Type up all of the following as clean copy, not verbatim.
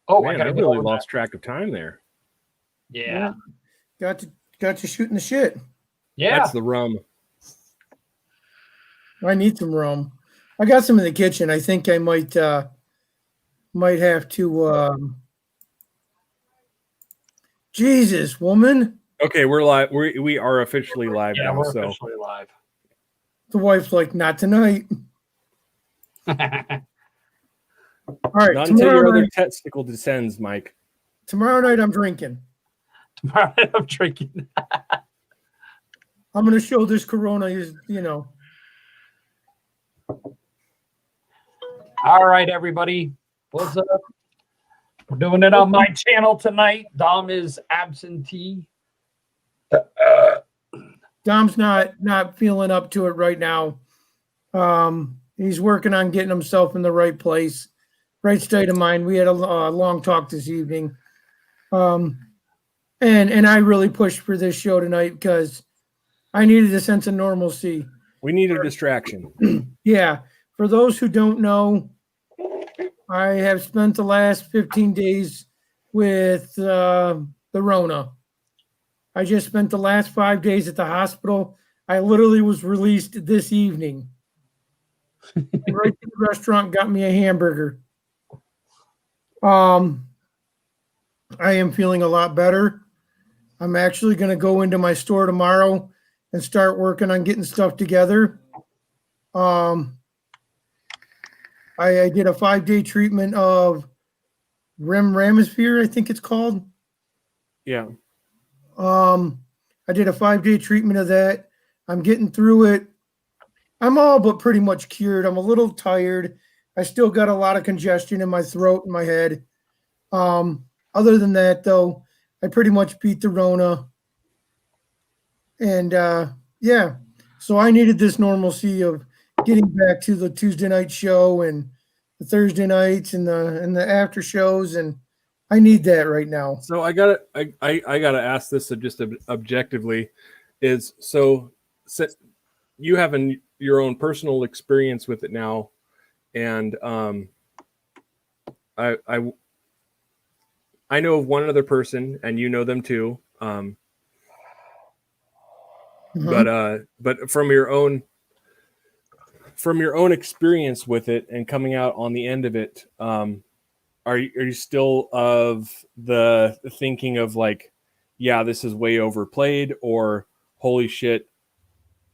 Oh, Man, I really lost track of time there. Yeah. Got to shooting the shit. Yeah. That's the rum. I need some rum. I got some in the kitchen. I think I might have to. Jesus, woman. Okay, we're live. We are officially live now. We're so officially live. The wife's like, not tonight. All right. not until your other testicle descends, Mike. Tomorrow night I'm drinking. Tomorrow night I'm drinking. I'm going to show this Corona is, All right, everybody. What's up? We're doing it on my channel tonight. Dom is absentee. Dom's not feeling up to it right now. He's working on getting himself in the right place, right state of mind. We had a long talk this evening. And I really pushed for this show tonight because I needed a sense of normalcy. We need a distraction. Yeah. For those who don't know, I have spent the last 15 days with the Rona. I just spent the last 5 days at the hospital. I literally was released this evening. Right to the restaurant, got me a hamburger. I am feeling a lot better. I'm actually going to go into my store tomorrow and start working on getting stuff together. I did a 5-day treatment of Ramisphere, I think it's called. Yeah. I did a 5-day treatment of that. I'm getting through it. I'm all but pretty much cured. I'm a little tired. I still got a lot of congestion in my throat and my head. Other than that, though, I pretty much beat the Rona. And yeah, so I needed this normalcy of getting back to the Tuesday night show and the Thursday nights and the after shows, and I need that right now. So I gotta ask this just objectively, is so you have your own personal experience with it now, and I know of one other person, and you know them too. But from your own experience with it and coming out on the end of it, are you still of the thinking of like, yeah, this is way overplayed, or holy shit,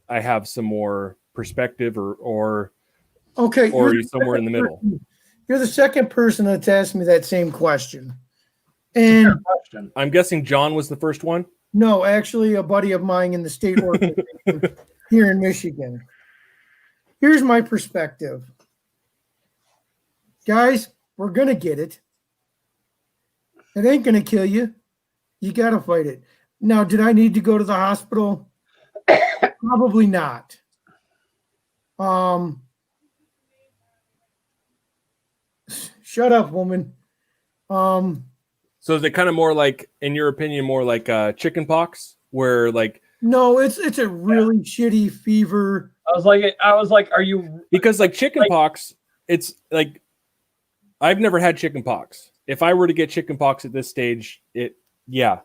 I have some more perspective, or okay, or are you somewhere in the middle? You're the second person that's asked me that same question. And I'm guessing John was the first one. No, actually, a buddy of mine in the state organization here in Michigan. Here's my perspective. Guys, we're going to get it. It ain't going to kill you. You got to fight it. Now, did I need to go to the hospital? Probably not. Shut up, woman. So is it kind of more like, in your opinion, more like chicken pox, where like? No, it's a really shitty fever. I was like, are you? Because like chicken pox, it's like, I've never had chicken pox. If I were to get chicken pox at this stage, yeah.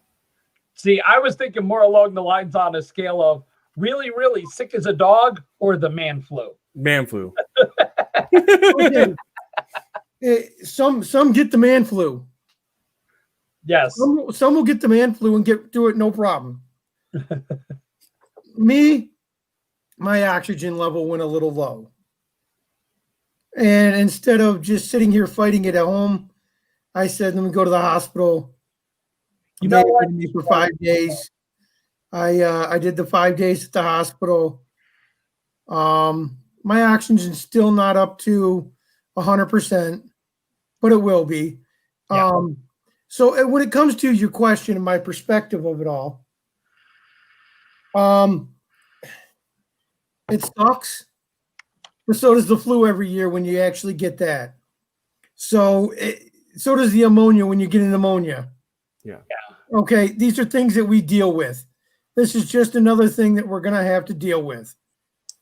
See, I was thinking more along the lines on a scale of really, really sick as a dog or the man flu. Man flu. Okay. Some get the man flu. Yes. Some will get the man flu and get through it no problem. Me, my oxygen level went a little low. And instead of just sitting here fighting it at home, I said, let me go to the hospital. You know what? Me for 5 days. I did the 5 days at the hospital. My oxygen's still not up to 100%, but it will be. Yeah. So when it comes to your question and my perspective of it all, it sucks. But so does the flu every year when you actually get that. So does the ammonia when you get an pneumonia. Yeah. Okay, these are things that we deal with. This is just another thing that we're gonna have to deal with.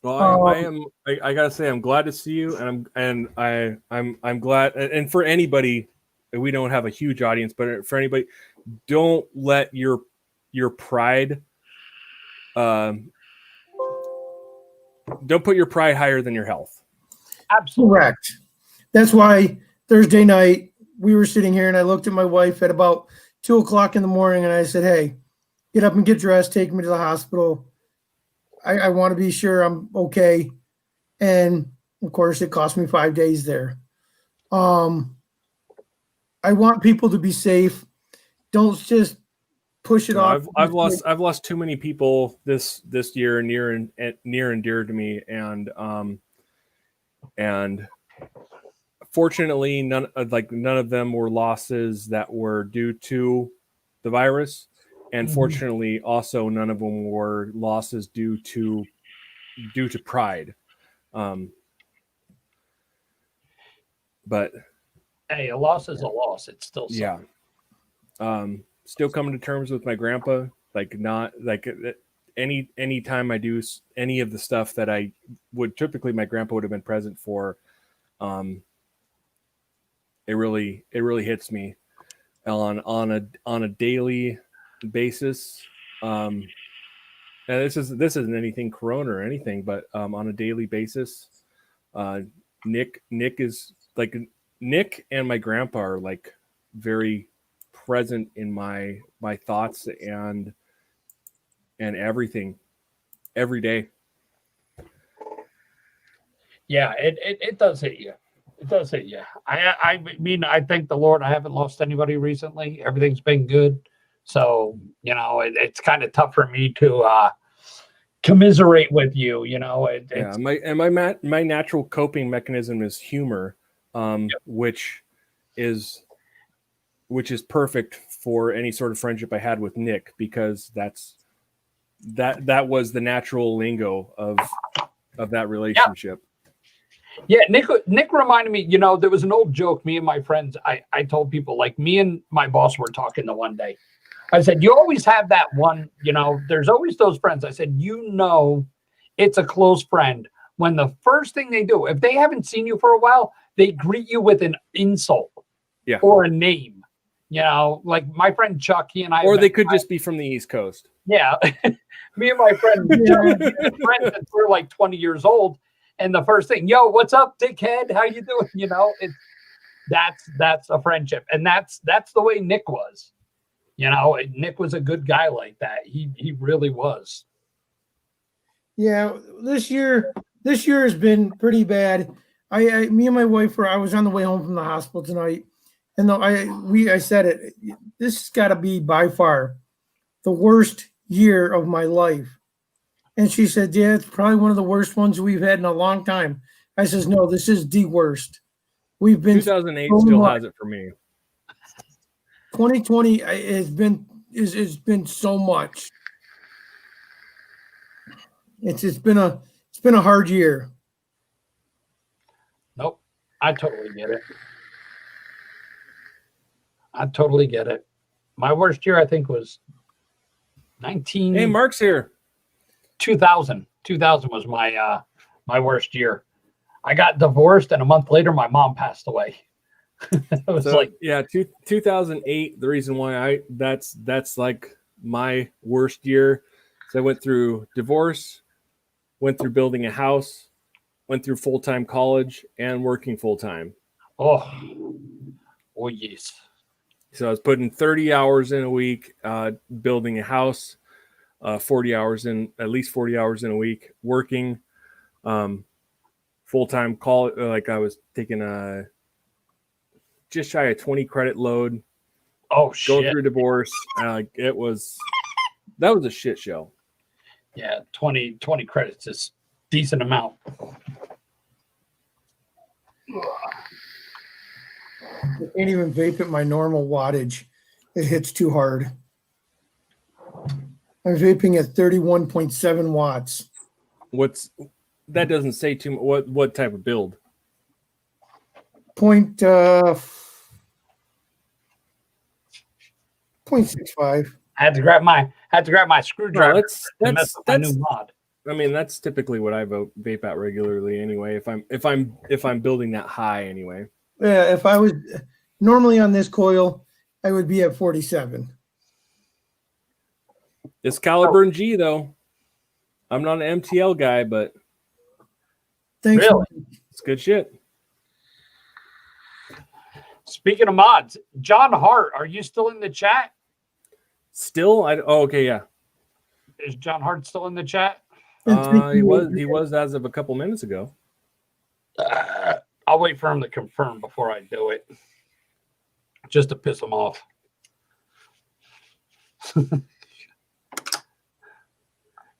Well, I gotta say, I'm glad to see you, and I'm glad, and for anybody we don't have a huge audience, but for anybody, don't let your pride, don't put your pride higher than your health. Absolutely. Correct. That's why Thursday night we were sitting here and I looked at my wife at about 2:00 in the morning and I said, "Hey, get up and get dressed, take me to the hospital. I want to be sure I'm okay." And of course it cost me 5 days there. I want people to be safe. Don't just push it off. I've lost too many people this year, near and dear to me, and fortunately none of them were losses that were due to the virus, and fortunately also none of them were losses due to pride. But hey, a loss is a loss. It's still something. Yeah. Still coming to terms with my grandpa. Like, not like any time I do any of the stuff that I would typically, my grandpa would have been present for. It really hits me on a daily basis. And this isn't anything Corona or anything, but on a daily basis, Nick is like, Nick and my grandpa are like very present in my thoughts and everything every day. Yeah, it does hit you. It does hit you. I mean, I thank the Lord I haven't lost anybody recently. Everything's been good. So, you know, it's kind of tough for me to commiserate with you, you know. My natural coping mechanism is humor, which is perfect for any sort of friendship I had with Nick, because that was the natural lingo of that relationship. Yeah, Nick reminded me, you know, there was an old joke, me and my friends, I told people, like, me and my boss were talking the one day. I said, you always have that one, you know, there's always those friends. I said, you know, it's a close friend when the first thing they do, if they haven't seen you for a while, they greet you with an insult or a name. You know, like my friend Chuck, he and I. Or they could just be from the East Coast. Yeah. Me and my friend Chuck, we've been friends since we're like 20 years old. And the first thing, yo, what's up, dickhead? How you doing? You know, that's a friendship. And that's the way Nick was. You know, Nick was a good guy like that. He really was. Yeah, this year has been pretty bad. Me and my wife I was on the way home from the hospital tonight, and I said it. This has got to be by far the worst year of my life. And she said, "Yeah, it's probably one of the worst ones we've had in a long time." I says, "No, this is the worst. We've been 2008 still has it for me. 2020 has been so much. It's been a hard year." Nope. I totally get it. I totally get it. My worst year, I think, was 19. Hey, Mark's here. 2000. 2000 was my worst year. I got divorced, and a month later, my mom passed away. It was 2008. The reason why that's like my worst year. So I went through divorce, went through building a house, went through full-time college, and working full-time. Oh yes. So I was putting 30 hours in a week, building a house, at least 40 hours in a week, working, full-time college. Like, I was taking just shy of 20 credit load. Oh shit. Going through divorce. That was a shit show. Yeah, 20 credits is decent amount. I can't even vape at my normal wattage. It hits too hard. I'm vaping at 31.7 watts. That doesn't say too much. What type of build? 0.65. I had to grab my screwdriver. No, that's my new mod. I mean, that's typically what I vape at regularly anyway. If I'm building that high anyway. Yeah, if I was Normally on this coil, I would be at 47. It's Caliburn G though. I'm not an MTL guy, but Thanks. Really? it's good shit. Speaking of mods, John Hart, are you still in the chat? Still, okay, yeah. Is John Hart still in the chat? He was as of a couple minutes ago. I'll wait for him to confirm before I do it, just to piss him off.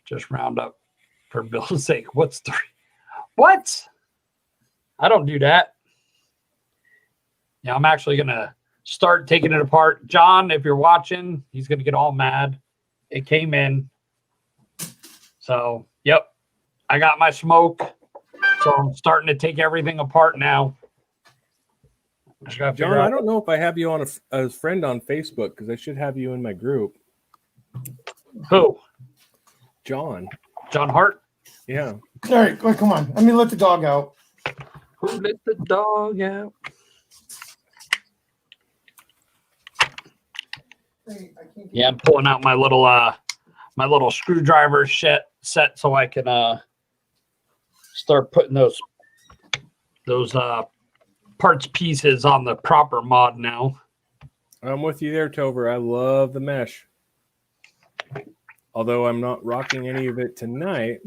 Just round up for Bill's sake. What's 3? What? I don't do that. Yeah, I'm actually going to start taking it apart. John, if you're watching, he's going to get all mad. It came in. So, yep. I got my smoke. So I'm starting to take everything apart now. John, I don't know if I have you on a friend on Facebook because I should have you in my group. Who? John. John Hart? Yeah. All right, come on. Let me let the dog out. Who let the dog out? Yeah, I'm pulling out my little screwdriver set so I can start putting those parts pieces on the proper mod now. I'm with you there, Tover. I love the mesh. Although I'm not rocking any of it tonight.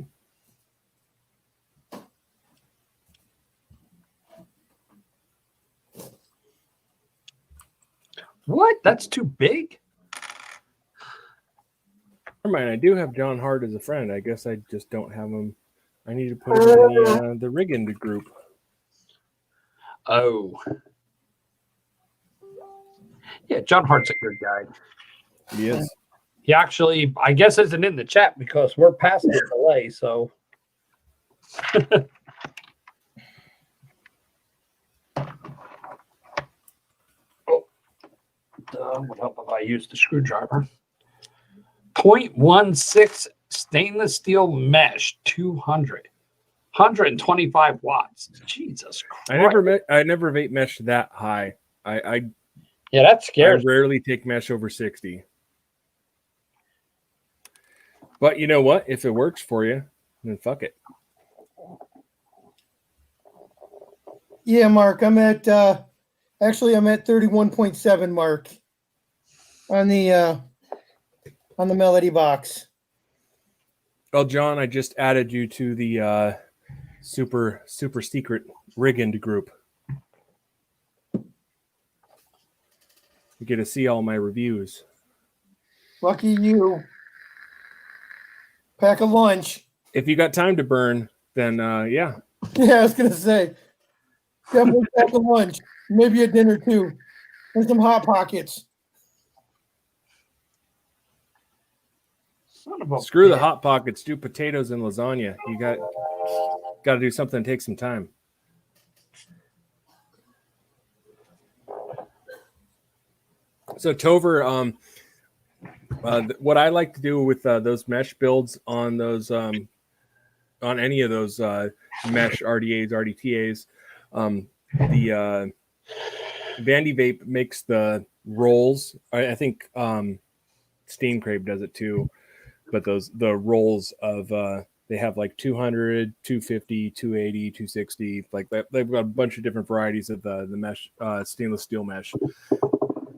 What? That's too big? Never mind. I do have John Hart as a friend. I guess I just don't have him. I need to put him in the rigging group. Oh. Yeah, John Hart's a good guy. He is. He actually, I guess, isn't in the chat because we're past the delay, so. Would help if I used the screwdriver. 0.16 stainless steel mesh, 200. 125 watts. Jesus Christ. I never vape mesh that high. Yeah, that scares me. I rarely take mesh over 60. But you know what? If it works for you, then fuck it. Yeah, Mark, I'm at 31.7 mark on the Melody box. Well, John, I just added you to the super secret rigging group. You get to see all my reviews. Lucky you. Pack a lunch. If you got time to burn, then yeah. Yeah, I was gonna say. Definitely pack a lunch. Maybe a dinner too. And some Hot Pockets. Screw the Hot Pockets. Do potatoes and lasagna. You got to do something. Take some time. So Tover, what I like to do with those mesh builds on those on any of those mesh RDAs, RDTAs, the Vandy Vape makes the rolls. I think Steam Crave does it too, but the rolls of they have like 200, 250, 280, 260, like that. They've got a bunch of different varieties of the mesh, stainless steel mesh.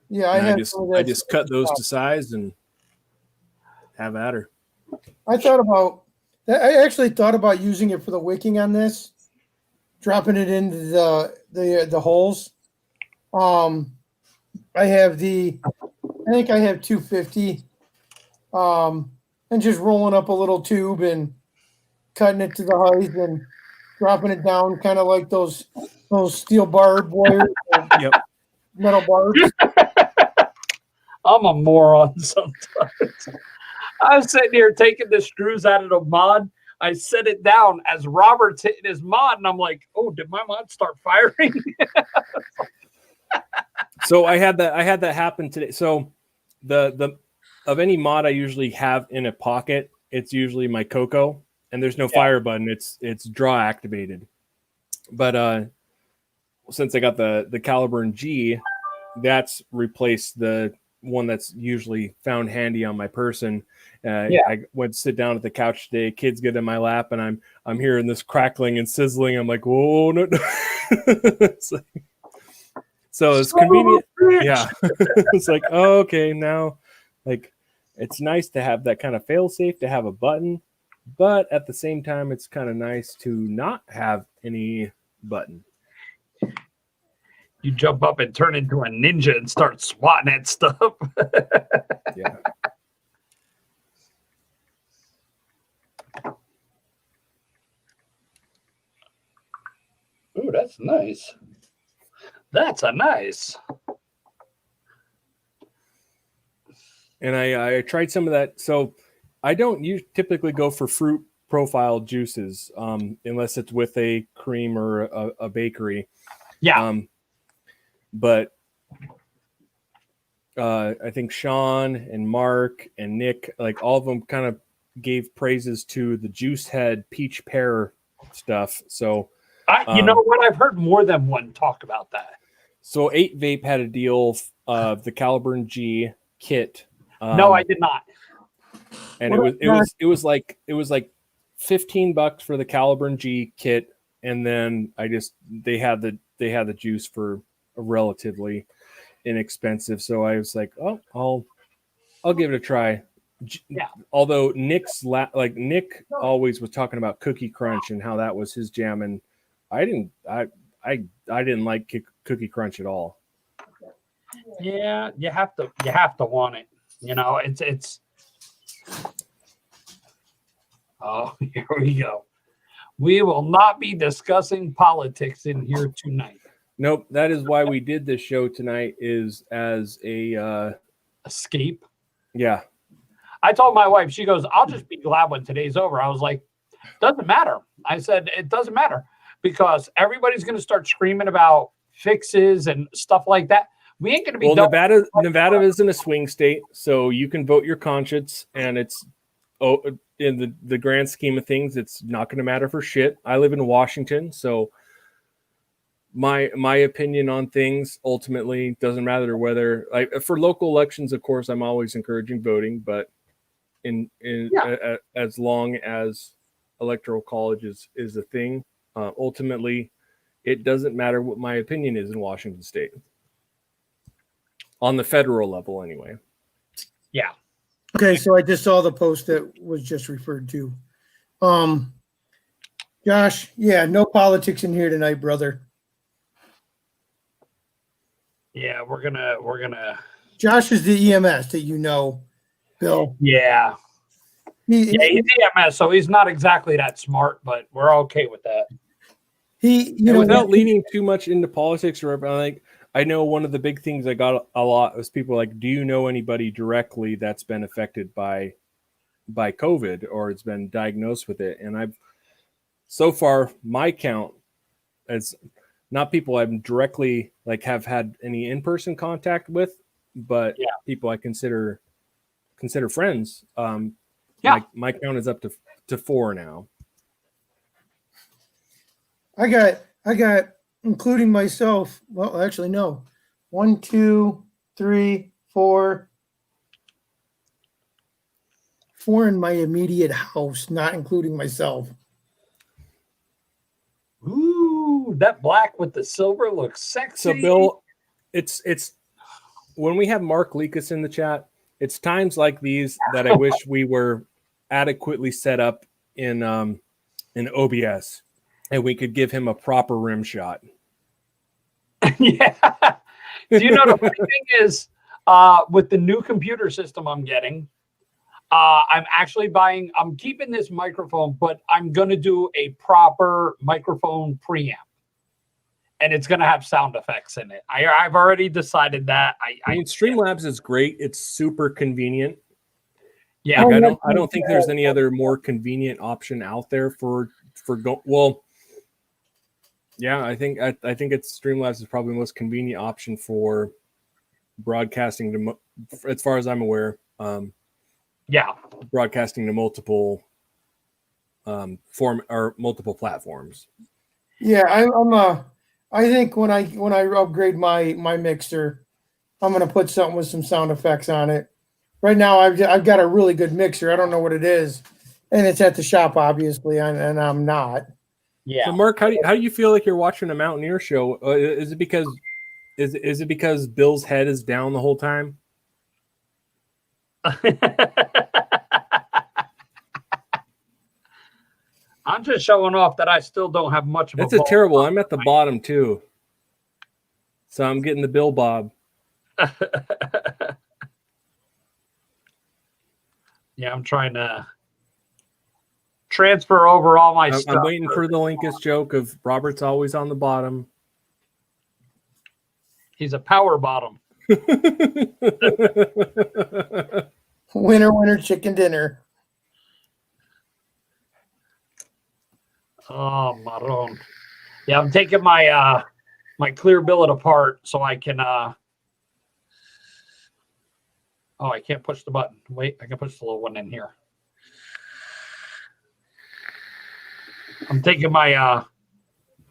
Yeah, I just cut those to size and have at her. I actually thought about using it for the wicking on this, dropping it into the holes. I think I have 250, and just rolling up a little tube and cutting it to the height and dropping it down, kind of like those steel barbed wire, Yep. metal barbs. I'm a moron sometimes. I was sitting here taking the screws out of the mod. I set it down as Robert's hitting his mod, and I'm like, "Oh, did my mod start firing?" So I had that happen today. So the of any mod I usually have in a pocket, it's usually my Coco, and there's no fire button. It's draw activated. But since I got the Caliburn G, that's replaced the one that's usually found handy on my person. I went to sit down at the couch today. Kids get in my lap, and I'm hearing this crackling and sizzling. I'm like, whoa, no. So it's convenient. Yeah. It's like, oh, okay, now, like, it's nice to have that kind of fail safe, to have a button, but at the same time, it's kind of nice to not have any button. You jump up and turn into a ninja and start swatting at stuff. Yeah. Ooh, that's nice. That's a nice. And I tried some of that. So I don't typically go for fruit profile juices unless it's with a cream or a bakery. Yeah. But I think Sean and Mark and Nick, like all of them kind of gave praises to the juice head peach pear stuff. So you know what? I've heard more than one talk about that. So 8 Vape had a deal of the Caliburn G kit. No, I did not. And it was like $15 for the Caliburn G kit, and then they had the juice for a relatively inexpensive. So I was like, oh, I'll give it a try. Yeah. Although Nick always was talking about Cookie Crunch and how that was his jam, and I didn't like Cookie Crunch at all. Yeah, you have to want it. You know, it's. Oh, here we go. We will not be discussing politics in here tonight. Nope, that is why we did this show tonight, is as a escape. Yeah. I told my wife, she goes, I'll just be glad when today's over. I was like, doesn't matter. I said, it doesn't matter, because everybody's going to start screaming about fixes and stuff like that. We ain't going to be. Well, Nevada isn't a swing state, so you can vote your conscience, and it's in the grand scheme of things, it's not going to matter for shit. I live in Washington, so my opinion on things ultimately doesn't matter whether, like, for local elections, of course, I'm always encouraging voting, but as long as electoral college is a thing, ultimately, it doesn't matter what my opinion is in Washington State. On the federal level, anyway. Yeah. Okay, so I just saw the post that was just referred to. Josh, yeah, no politics in here tonight, brother. Yeah, we're gonna. Josh is the EMS that you know, Bill. Yeah. He's EMS, so he's not exactly that smart, but we're okay with that. Without leaning too much into politics or like, I know one of the big things I got a lot was people like, do you know anybody directly that's been affected by COVID or has been diagnosed with it? And so far, my count, it's not people I've directly like have had any in-person contact with, but people I consider friends. My count is up to 4 now. I got, including myself. Well, actually, no. 1, 2, 3, 4. 4 in my immediate house, not including myself. Ooh, that black with the silver looks sexy. So, Bill, it's when we have Mark Likas in the chat, it's times like these that I wish we were adequately set up in OBS and we could give him a proper rim shot. Yeah. Do you know the funny thing is, with the new computer system I'm getting, I'm keeping this microphone, but I'm going to do a proper microphone preamp. And it's going to have sound effects in it. I've already decided that. I mean, Streamlabs is great. It's super convenient. Yeah. Like, I don't think there's any other more convenient option out there for well, yeah, I think it's Streamlabs is probably the most convenient option for broadcasting to, as far as I'm aware. Broadcasting to multiple multiple platforms. Yeah, I think when I upgrade my mixer, I'm gonna put something with some sound effects on it. Right now, I've got a really good mixer. I don't know what it is, and it's at the shop, obviously, and I'm not. Yeah. So, Mark, how do you feel like you're watching a Mountaineer show? Is it because Bill's head is down the whole time? I'm just showing off that I still don't have much of That's a a terrible. I'm at the bottom too, so I'm getting the Bill Bob. Yeah, I'm trying to transfer over all my stuff. I'm waiting for the Linkus joke of Robert's always on the bottom. He's a power bottom. Winner, winner, chicken dinner. Oh, Maron. Yeah, I'm taking my my clear billet apart so I can oh, I can't push the button. Wait, I can push the little one in here. I'm taking my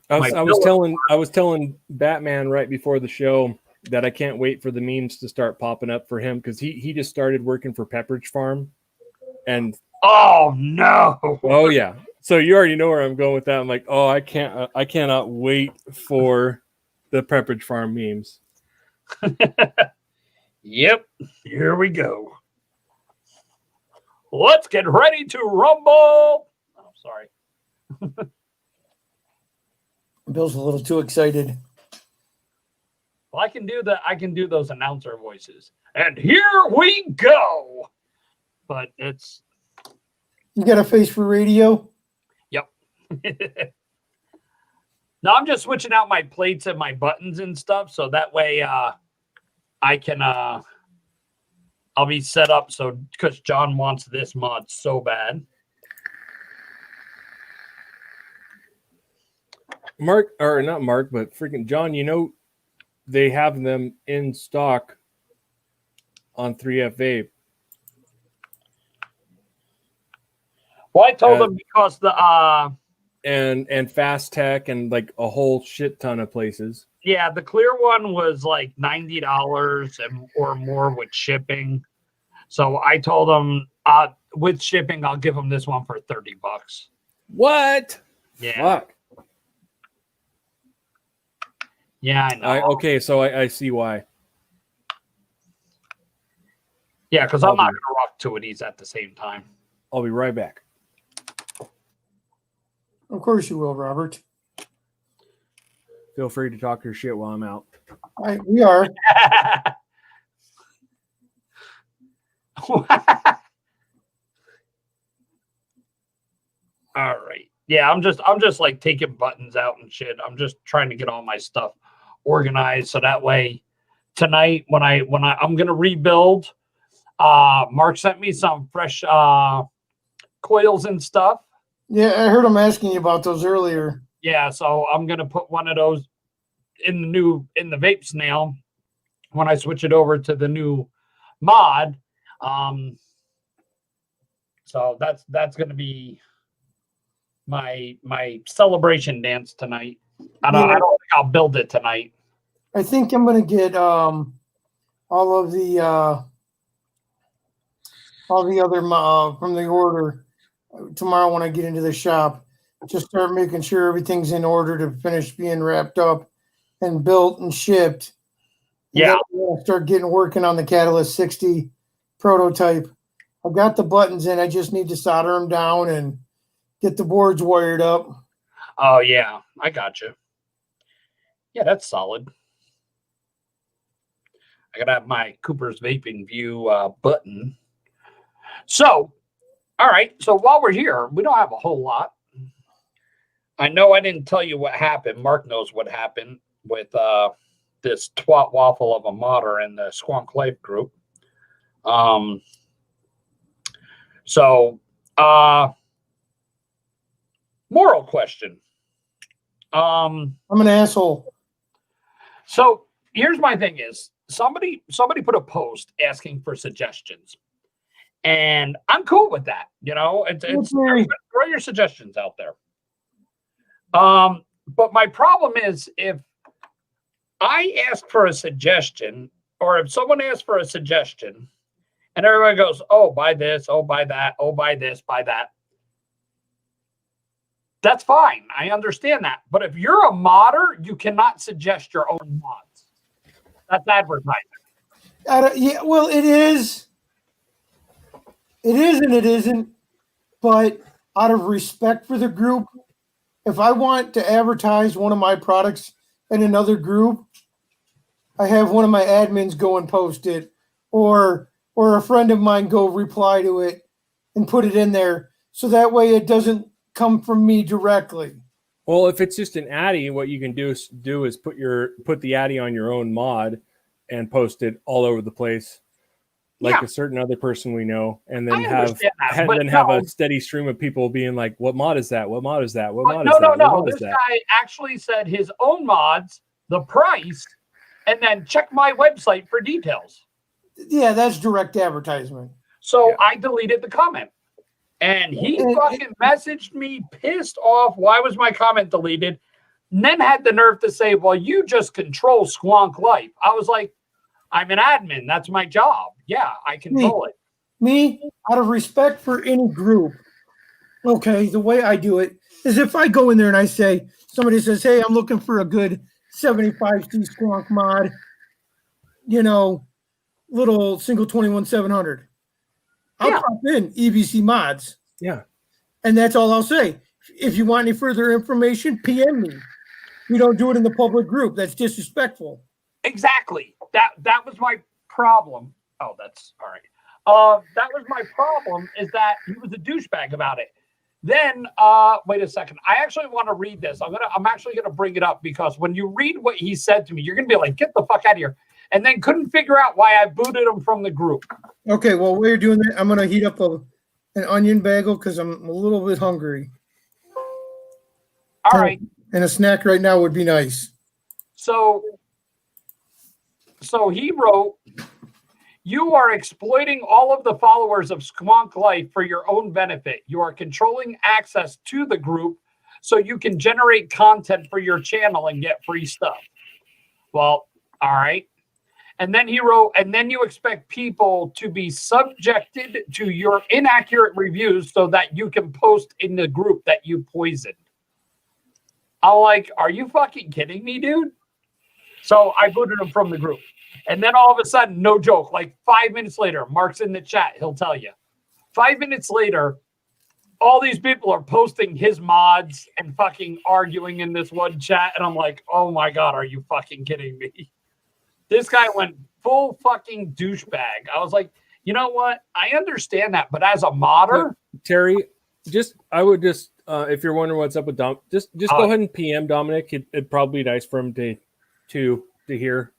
I was telling Batman right before the show that I can't wait for the memes to start popping up for him because he just started working for Pepperidge Farm, and oh no, oh yeah, so you already know where I'm going with that. I'm like, oh, I cannot wait for the Pepperidge Farm memes. Yep, here we go. Let's get ready to rumble. Oh, sorry. Bill's a little too excited. Well, I can do those announcer voices. And here we go. But it's You got a face for radio? yep. No, I'm just switching out my plates and my buttons and stuff so that way I can I'll be set up so because John wants this mod so bad. Mark, or not Mark, but freaking John, you know, they have them in stock on 3F Vape. Well, I told them because the and Fast Tech and like a whole shit ton of places. yeah, the clear one was like $90 or more with shipping. So I told them with shipping, I'll give them this one for $30. What? Yeah. Fuck. Yeah, I know. Okay, so I see why. Yeah, because I'm not going to rock two of these at the same time. I'll be right back. Of course you will, Robert. Feel free to talk your shit while I'm out. We are. All right. Yeah, I'm just like taking buttons out and shit. I'm just trying to get all my stuff organized so that way tonight when I'm gonna rebuild. Mark sent me some fresh coils and stuff. Yeah, I heard him asking you about those earlier. Yeah, so I'm gonna put one of those in the vape snail when I switch it over to the new mod. So that's gonna be my celebration dance tonight. I don't think I'll build it tonight. I think I'm gonna get all of the other from the order tomorrow when I get into the shop. Just start making sure everything's in order to finish being wrapped up and built and shipped. And Yeah. start working on the Catalyst 60 prototype. I've got the buttons in. I just need to solder them down and get the boards wired up. Oh yeah, I got you. Yeah, that's solid. I gotta have my Cooper's Vaping View button. So, all right. So while we're here, we don't have a whole lot. I know I didn't tell you what happened. Mark knows what happened with this twat waffle of a modder in the Squonk Life group. So, moral question. I'm an asshole. So here's my thing is somebody put a post asking for suggestions. And I'm cool with that. You know, it's throw your suggestions out there. But my problem is if I ask for a suggestion or if someone asks for a suggestion and everyone goes, oh, buy this, oh, buy that, oh, buy this, buy that. That's fine. I understand that. But if you're a modder, you cannot suggest your own mods. That's advertising. Yeah, well, it is. It is and it isn't. But out of respect for the group, if I want to advertise one of my products in another group, I have one of my admins go and post it, or a friend of mine go reply to it and put it in there, so that way it doesn't come from me directly. Well, if it's just an Addy, what you can do is put the Addy on your own mod and post it all over the place, like a certain other person we know, and then have a steady stream of people being like, "What mod is that? What mod is that? What mod is that?" No. This guy actually said his own mods, the price, and then check my website for details. Yeah, that's direct advertisement. So I deleted the comment. And he fucking messaged me pissed off. Why was my comment deleted? And then had the nerve to say, well, you just control Squonk Life. I was like, I'm an admin. That's my job. Yeah, I control it. Me, out of respect for any group, okay, the way I do it is if I go in there and I say, somebody says, hey, I'm looking for a good 75C Squonk mod, little single 21700. I'll pop in EBC mods. Yeah. And that's all I'll say. If you want any further information, PM me. We don't do it in the public group. That's disrespectful. Exactly. That was my problem. Oh, that's all right. That was my problem, is that he was a douchebag about it. Then wait a second. I actually want to read this. I'm actually gonna bring it up, because when you read what he said to me, you're gonna be like, get the fuck out of here. And then couldn't figure out why I booted him from the group. Okay, well, while you're doing that, I'm going to heat up an onion bagel because I'm a little bit hungry. All right. And a snack right now would be nice. So he wrote, you are exploiting all of the followers of Squonk Life for your own benefit. You are controlling access to the group so you can generate content for your channel and get free stuff. Well, all right. And then he wrote, and then you expect people to be subjected to your inaccurate reviews so that you can post in the group that you poisoned. I'm like, are you fucking kidding me, dude? So I booted him from the group. And then all of a sudden, no joke, like 5 minutes later, Mark's in the chat, he'll tell you. 5 minutes later, all these people are posting his mods and fucking arguing in this one chat. And I'm like, oh my God, are you fucking kidding me? This guy went full fucking douchebag. I was like, you know what? I understand that, but as a modder, Terry, I would just if you're wondering what's up with Dom, just go ahead and PM Dominic. It'd probably be nice for him to hear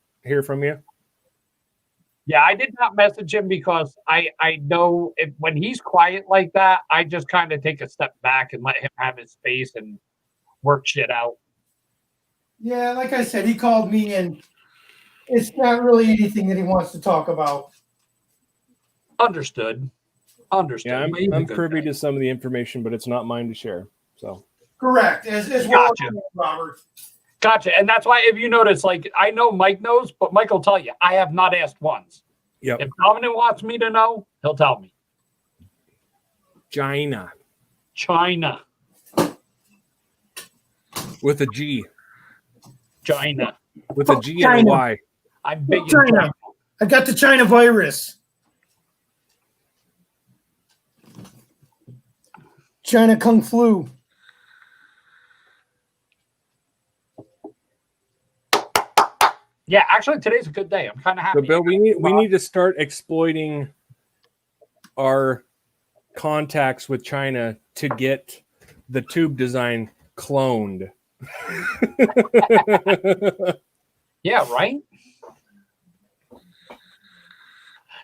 from you. Yeah, I did not message him because I know when he's quiet like that, I just kind of take a step back and let him have his space and work shit out. Yeah, like I said, he called me and it's not really anything that he wants to talk about. Understood. Yeah, I'm privy to some of the information, but it's not mine to share. So correct. As well, Robert. Gotcha. And that's why, if you notice, like, I know Mike knows, but Mike will tell you, I have not asked once. Yep. If Dominic wants me to know, he'll tell me. China. With a G. China. With a G and a Y. I'm big in China. I got the China virus. China Kung Flu. Yeah, actually, today's a good day. I'm kind of happy. So, Bill, we need to start exploiting our contacts with China to get the tube design cloned. Yeah, right?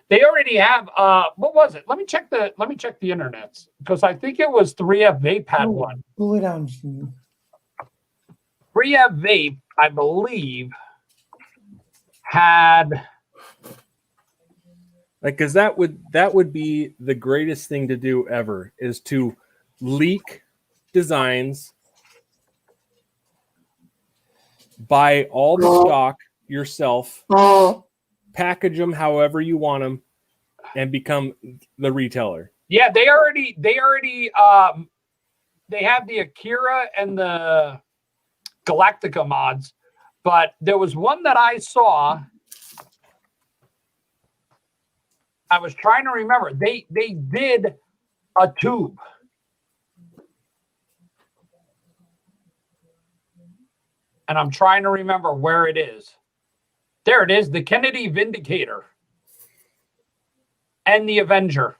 They already have what was it? Let me check the internets, because I think it was 3F Vape had one. Pull it down. 3F Vape, I believe, had because that would be the greatest thing to do ever, is to leak designs, buy all the stock yourself, package them however you want them, and become the retailer. Yeah, they have the Akira and the Galactica mods, but there was one that I saw. I was trying to remember. They did a tube. And I'm trying to remember where it is. There it is, the Kennedy Vindicator and the Avenger.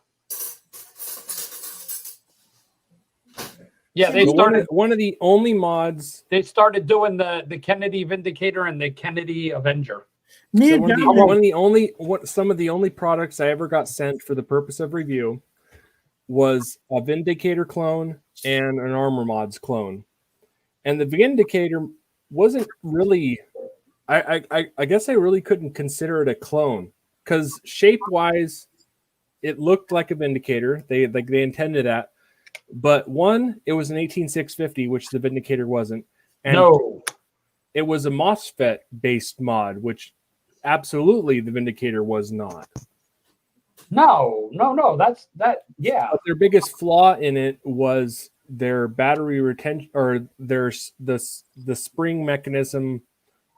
Yeah, they started one of the only mods. They started doing the Kennedy Vindicator and the Kennedy Avenger. Me So and some of the only products I ever got sent for the purpose of review was a Vindicator clone and an Armor Mods clone. And the Vindicator wasn't really, I guess I really couldn't consider it a clone, because shape wise it looked like a Vindicator. They intended that, but one, it was an 18650, which the Vindicator wasn't, and No, it was a MOSFET based mod, which absolutely the Vindicator was not. no, yeah. But their biggest flaw in it was their battery retention, or there's the spring mechanism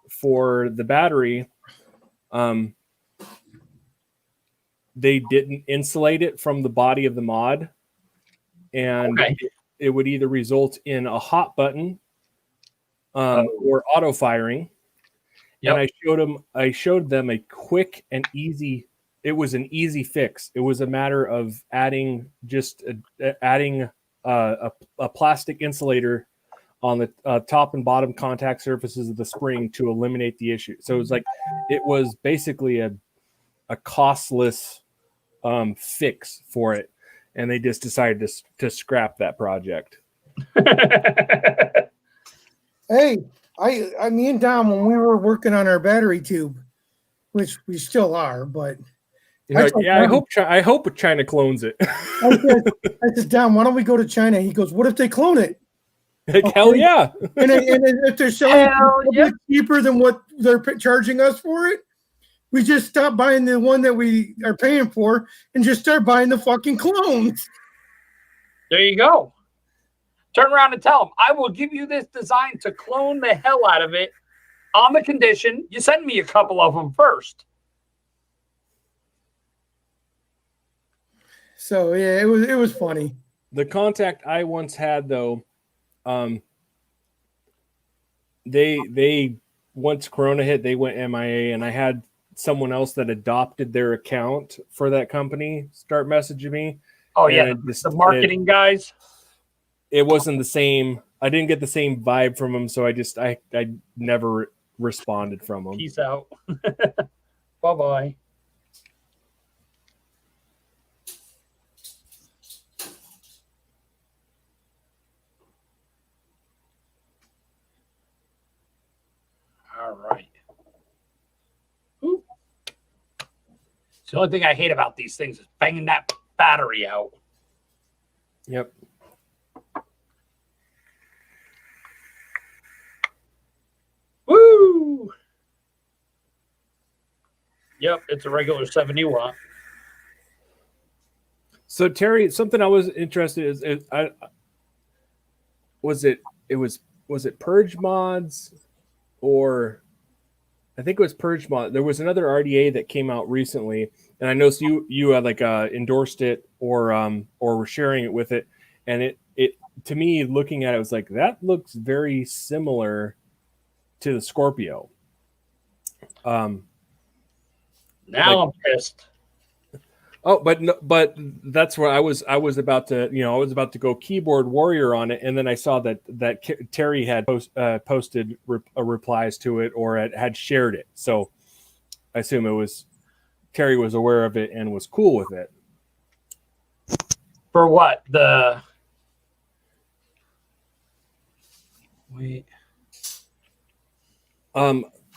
for the battery. They didn't insulate it from the body of the mod, and it would either result in a hot button or auto firing. Yep. And I showed them a quick and easy. It was an easy fix. It was a matter of adding a plastic insulator on the top and bottom contact surfaces of the spring to eliminate the issue. So it was basically a costless fix for it, and they just decided to scrap that project. Hey, me and Dom, when we were working on our battery tube, which we still are, but I hope China clones it. I said, Dom, why don't we go to China? He goes, what if they clone it? Hell yeah! And if they're selling it cheaper than what they're charging us for it, we just stop buying the one that we are paying for and just start buying the fucking clones. There you go. Turn around and tell them, I will give you this design to clone the hell out of it on the condition you send me a couple of them first. So yeah, it was funny. The contact I once had, though, they once Corona hit, they went MIA, and I had someone else that adopted their account for that company start messaging me. Oh yeah, the marketing guys. It wasn't the same. I didn't get the same vibe from them, so I never responded from them. Peace out. Bye-bye. All right. Ooh. The only thing I hate about these things is banging that battery out. Yep. Woo! Yep, it's a regular 70 watt. So Terry, something I was interested in was it Purge Mods, or I think it was Purge Mod. There was another RDA that came out recently, and I noticed you endorsed it or were sharing it with it, and it to me, looking at it, was like, that looks very similar to the Scorpio. Now I'm pissed. Oh, but that's where I was about to go keyboard warrior on it, and then I saw that Terry had posted replies to it, or had shared it. So I assume Terry was aware of it and was cool with it. For what? Wait.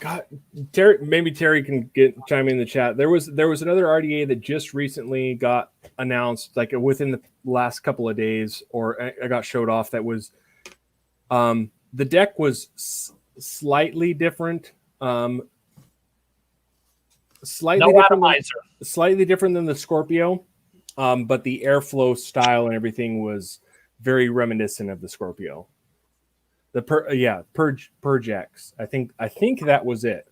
God, Terry can chime in the chat. There was another RDA that just recently got announced, like within the last couple of days, or I got showed off. That was the deck was slightly different. slightly No different atomizer. slightly different than the Scorpio, but the airflow style and everything was very reminiscent of the Scorpio. The Purge X. I think that was it.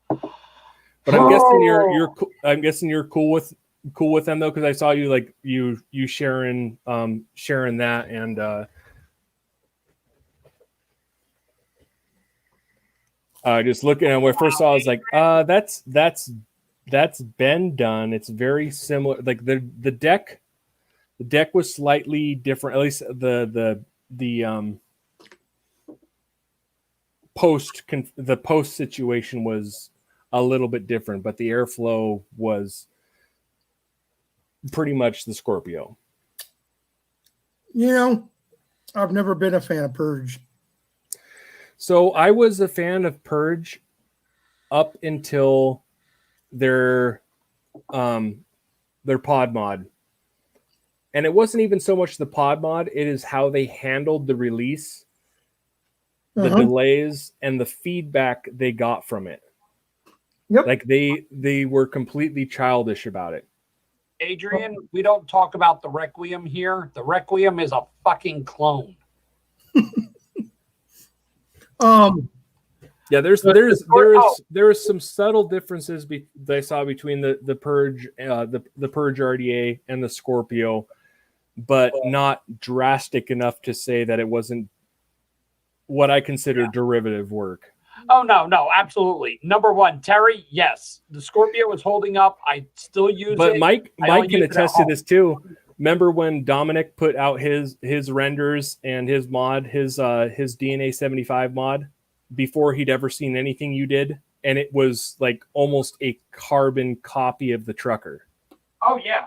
But I'm guessing you're cool with them though, because I saw you like you sharing that and just looking at when I first saw, I was like, that's been done. It's very similar. Like the deck was slightly different. At least the post situation was a little bit different, but the airflow was pretty much the Scorpio. You know, I've never been a fan of Purge. So I was a fan of Purge up until their pod mod. And it wasn't even so much the pod mod, it is how they handled the release, the delays, and the feedback they got from it. Yep. Like they were completely childish about it. Adrian, we don't talk about the Requiem here. The Requiem is a fucking clone. Yeah, there's some subtle differences that I saw between the Purge, the Purge RDA and the Scorpio, but not drastic enough to say that it wasn't what I consider derivative work. Oh no, absolutely. Number one, Terry, yes, the Scorpio is holding up. I still use it. But Mike can attest to this too. Remember when Dominic put out his renders and his mod, his DNA 75 mod, before he'd ever seen anything you did, and it was like almost a carbon copy of the trucker. Oh yeah.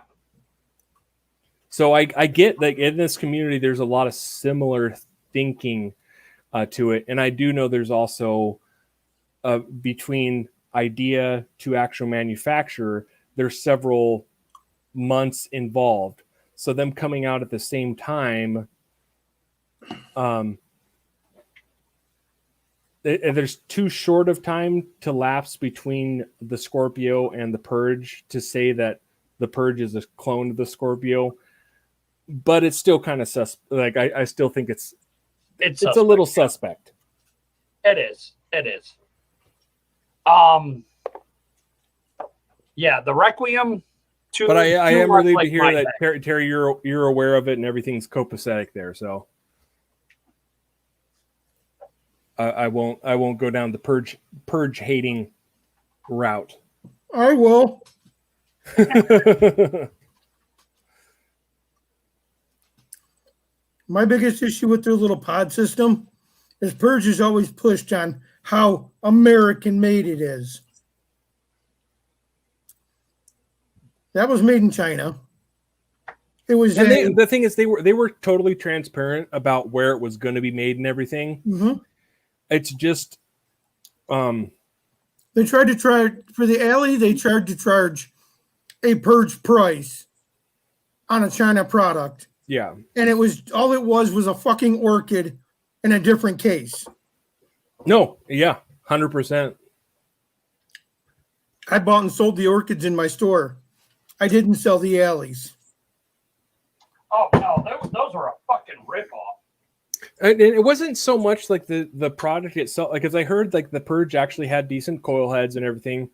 So I get like in this community, there's a lot of similar thinking to it, and I do know there's also between idea to actual manufacturer, there's several months involved. So them coming out at the same time, there's too short of time to lapse between the Scorpio and the Purge to say that the Purge is a clone of the Scorpio, but it's still kind of like I still think it's a little suspect. It is. Yeah, the Requiem. But I am relieved to hear that Terry, you're aware of it and everything's copacetic there. So I won't go down the purge hating route. I will. My biggest issue with their little pod system is Purge is always pushed on how American made it is. That was made in China. It was. And the thing is, they were totally transparent about where it was going to be made and everything. Mm-hmm. It's just, they tried to for the alley. They tried to charge a Purge price on a China product. Yeah, and it was a fucking orchid in a different case. No, yeah, 100%. I bought and sold the orchids in my store. I didn't sell the alleys. Oh no, those are a fucking ripoff. And it wasn't so much like the product itself, like as I heard, like the Purge actually had decent coil heads and everything.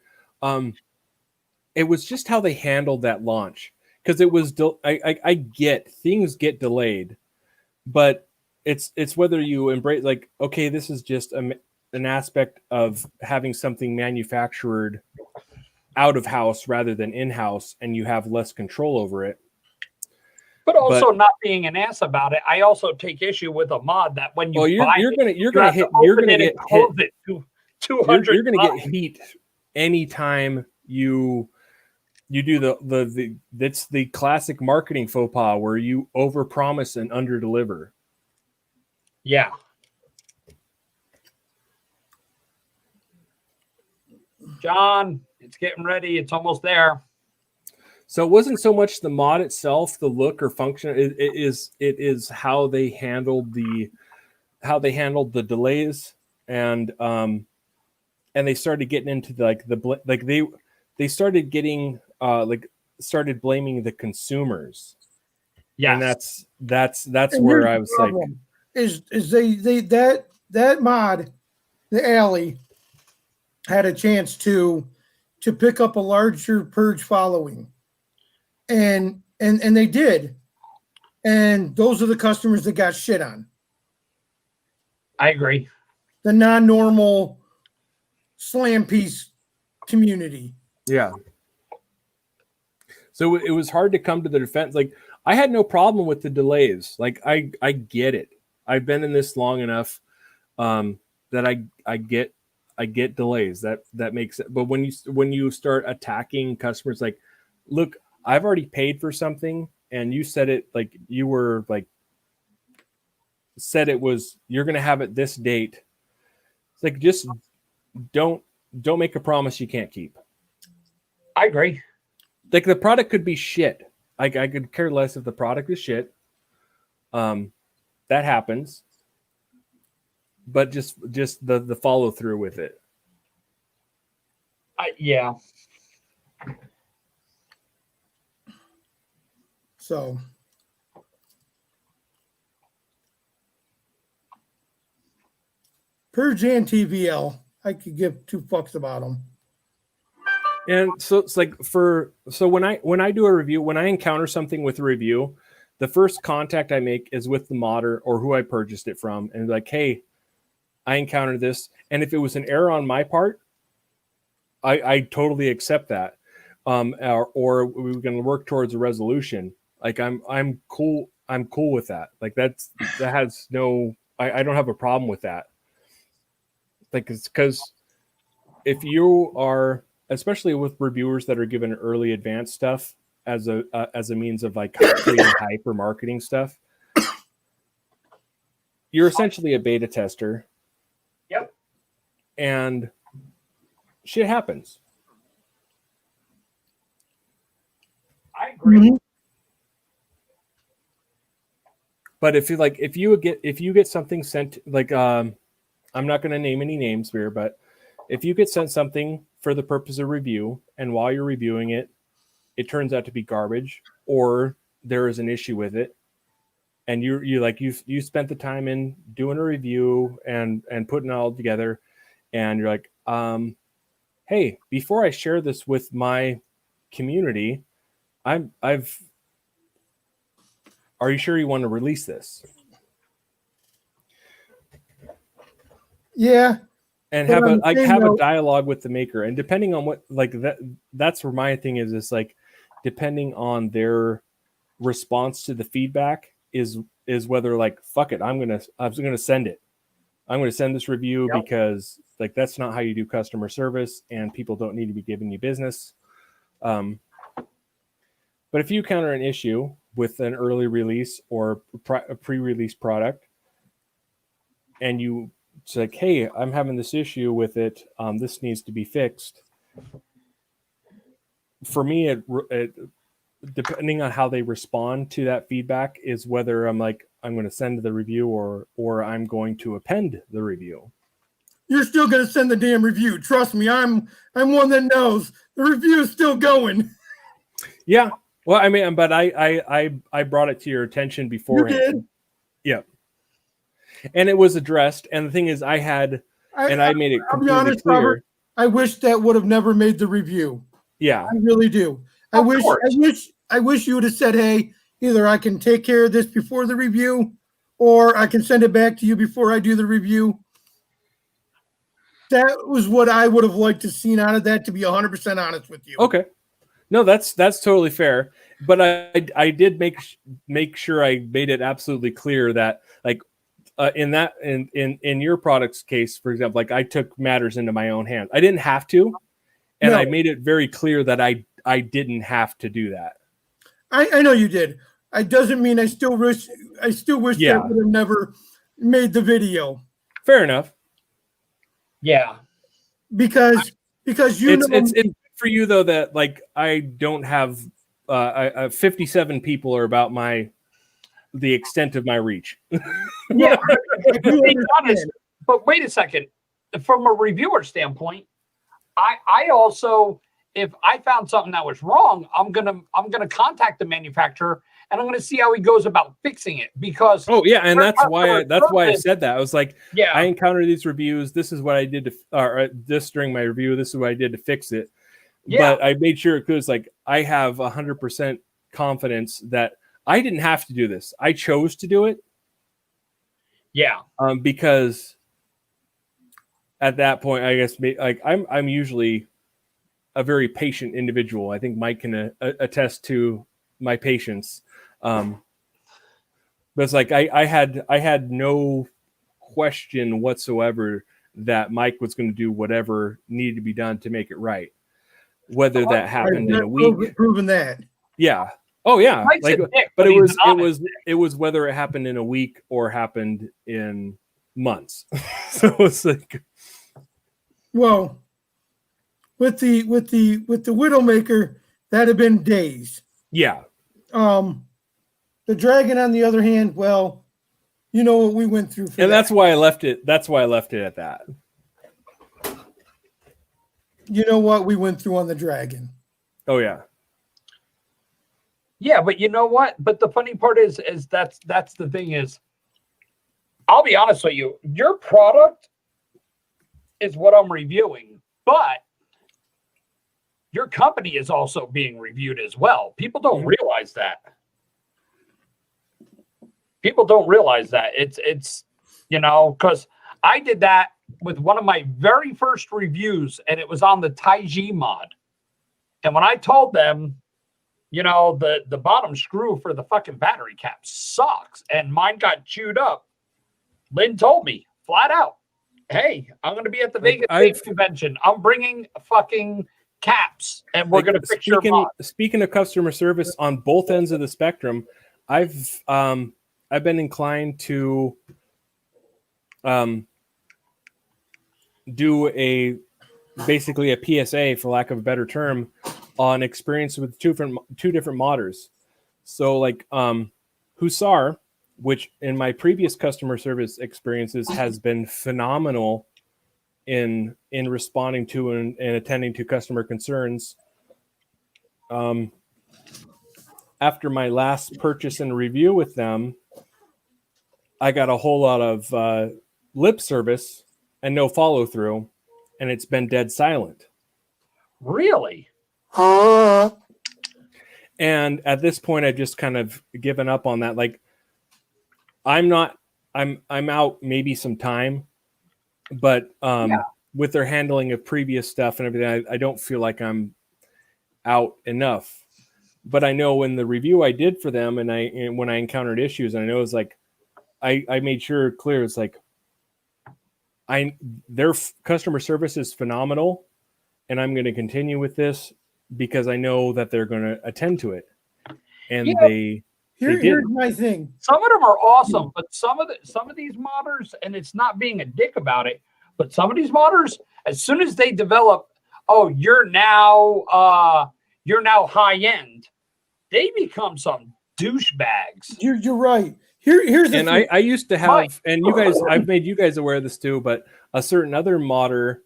It was just how they handled that launch, because it was I get things get delayed, but it's whether you embrace like, okay, this is just an aspect of having something manufactured out of house rather than in house, and you have less control over it. But also not being an ass about it. I also take issue with a mod that when you you're gonna get heat anytime you do that's the classic marketing faux pas where you overpromise and underdeliver. Yeah. John, it's getting ready. It's almost there. So it wasn't so much the mod itself, the look or function. It is how they handled the delays and and they started getting into they started getting started blaming the consumers. Yeah. And that's And where here's I the was like, problem, is they that mod, the alley, had a chance to pick up a larger purge following, and they did, and those are the customers that got shit on. I agree. The non-normal slam piece community. yeah. So it was hard to come to the defense. Like, I had no problem with the delays. Like, I get it. I've been in this long enough that I get delays. That makes it. But when you start attacking customers, like, look, I've already paid for something, and you said it like you were like said it was you're going to have it this date. It's like, just don't make a promise you can't keep. I agree. Like, the product could be shit. Like, I could care less if the product is shit. That happens. But just the follow through with it. Yeah. So Purge and TVL, I could give two fucks about them. And so it's like when I do a review, when I encounter something with a review, the first contact I make is with the modder or who I purchased it from, and like, hey, I encountered this, and if it was an error on my part, I totally accept that, or we're going to work towards a resolution. Like, I'm cool with that. Like, that has no, I don't have a problem with that. Like, it's because if you are, especially with reviewers that are given early advanced stuff as a means of like creating hype or marketing stuff, you're essentially a beta tester. Yep. And shit happens. I agree. Mm-hmm. But if you get something sent, like, I'm not going to name any names here, but if you get sent something for the purpose of review, and while you're reviewing it, it turns out to be garbage, or there is an issue with it, and you spent the time in doing a review and putting it all together, and you're like, hey, before I share this with my community, are you sure you want to release this? Yeah. And have a dialogue with the maker, and depending on what, like, that's where my thing is like, depending on their response to the feedback is whether, like, fuck it, I'm gonna send it. I'm gonna send this review. Yep. Because, like, that's not how you do customer service, and people don't need to be giving you business. But if you encounter an issue with an early release or a pre-release product, and it's like, hey, I'm having this issue with it, this needs to be fixed. For me, it depending on how they respond to that feedback is whether I'm going to send the review or I'm going to append the review. You're still going to send the damn review. Trust me, I'm one that knows the review is still going. Yeah. Well, I mean, but I brought it to your attention beforehand. You did? Yeah. And it was addressed. And the thing is, I made it completely honest, clear. Robert, I wish that would have never made the review. Yeah. I really do. I wish you would have said, hey, either I can take care of this before the review, or I can send it back to you before I do the review. That was what I would have liked to seen out of that, to be 100% honest with you. Okay. No, that's totally fair. But I did make sure I made it absolutely clear that, like, in your product's case, for example, like, I took matters into my own hands. I didn't have to, and I made it very clear that I didn't have to do that. I know you did. It doesn't mean I still wish I would have never made the video. Fair enough. Yeah. Because it's for you though that, like, I don't have 57 people are about the extent of my reach. Yeah. To be honest, but wait a second. from a reviewer standpoint, I also, if I found something that was wrong, I'm gonna contact the manufacturer and I'm gonna see how he goes about fixing it, because and that's why I said that. I was like, yeah, I encountered these reviews. This is what I did to, or this during my review. This is what I did to fix it. Yeah. But I made sure it was like, I have 100% confidence that I didn't have to do this. I chose to do it. Yeah. Because at that point, I guess, like I'm usually a very patient individual. I think Mike can attest to my patience. But it's like I had no question whatsoever that Mike was going to do whatever needed to be done to make it right. Whether that happened in a week, proven that. Yeah. Oh yeah. Mike's like, a dick, but he's it was whether it happened in a week or happened in months. So it's like, well, with the Widowmaker, that'd have been days. Yeah. The Dragon, on the other hand, well, you know what we went through for and that. that's why I left it. That's why I left it at that. You know what we went through on the Dragon. Oh yeah. Yeah, but you know what? But the funny part is that's the thing is, I'll be honest with you, your product is what I'm reviewing, but your company is also being reviewed as well. People don't realize that. People don't realize that. It's because I did that with one of my very first reviews, and it was on the Taiji mod. And when I told them, the bottom screw for the fucking battery cap sucks, and mine got chewed up, Lynn told me flat out, hey, I'm going to be at the Vegas Vape convention. I'm bringing fucking caps, and we're going to fix your mod. Speaking of customer service on both ends of the spectrum, I've been inclined to do basically a PSA, for lack of a better term, on experience with two different modders. So like Hussar, which in my previous customer service experiences has been phenomenal in responding to and attending to customer concerns. After my last purchase and review with them, I got a whole lot of lip service and no follow through, and it's been dead silent. Really? And at this point, I've just kind of given up on that. Like, I'm out maybe some time, but with their handling of previous stuff and everything, I don't feel like I'm out enough. But I know in the review I did for them, and when I encountered issues, and I know it's like, I made sure clear, it's like, their customer service is phenomenal, and I'm going to continue with this because I know that they're going to attend to it. And here's my thing. Some of them are awesome, but some of these modders, and it's not being a dick about it, but some of these modders, as soon as they develop, you're now high end, they become some douchebags. You're right. Here's the thing. I used to have, and you guys, I've made you guys aware of this too, but a certain other modder,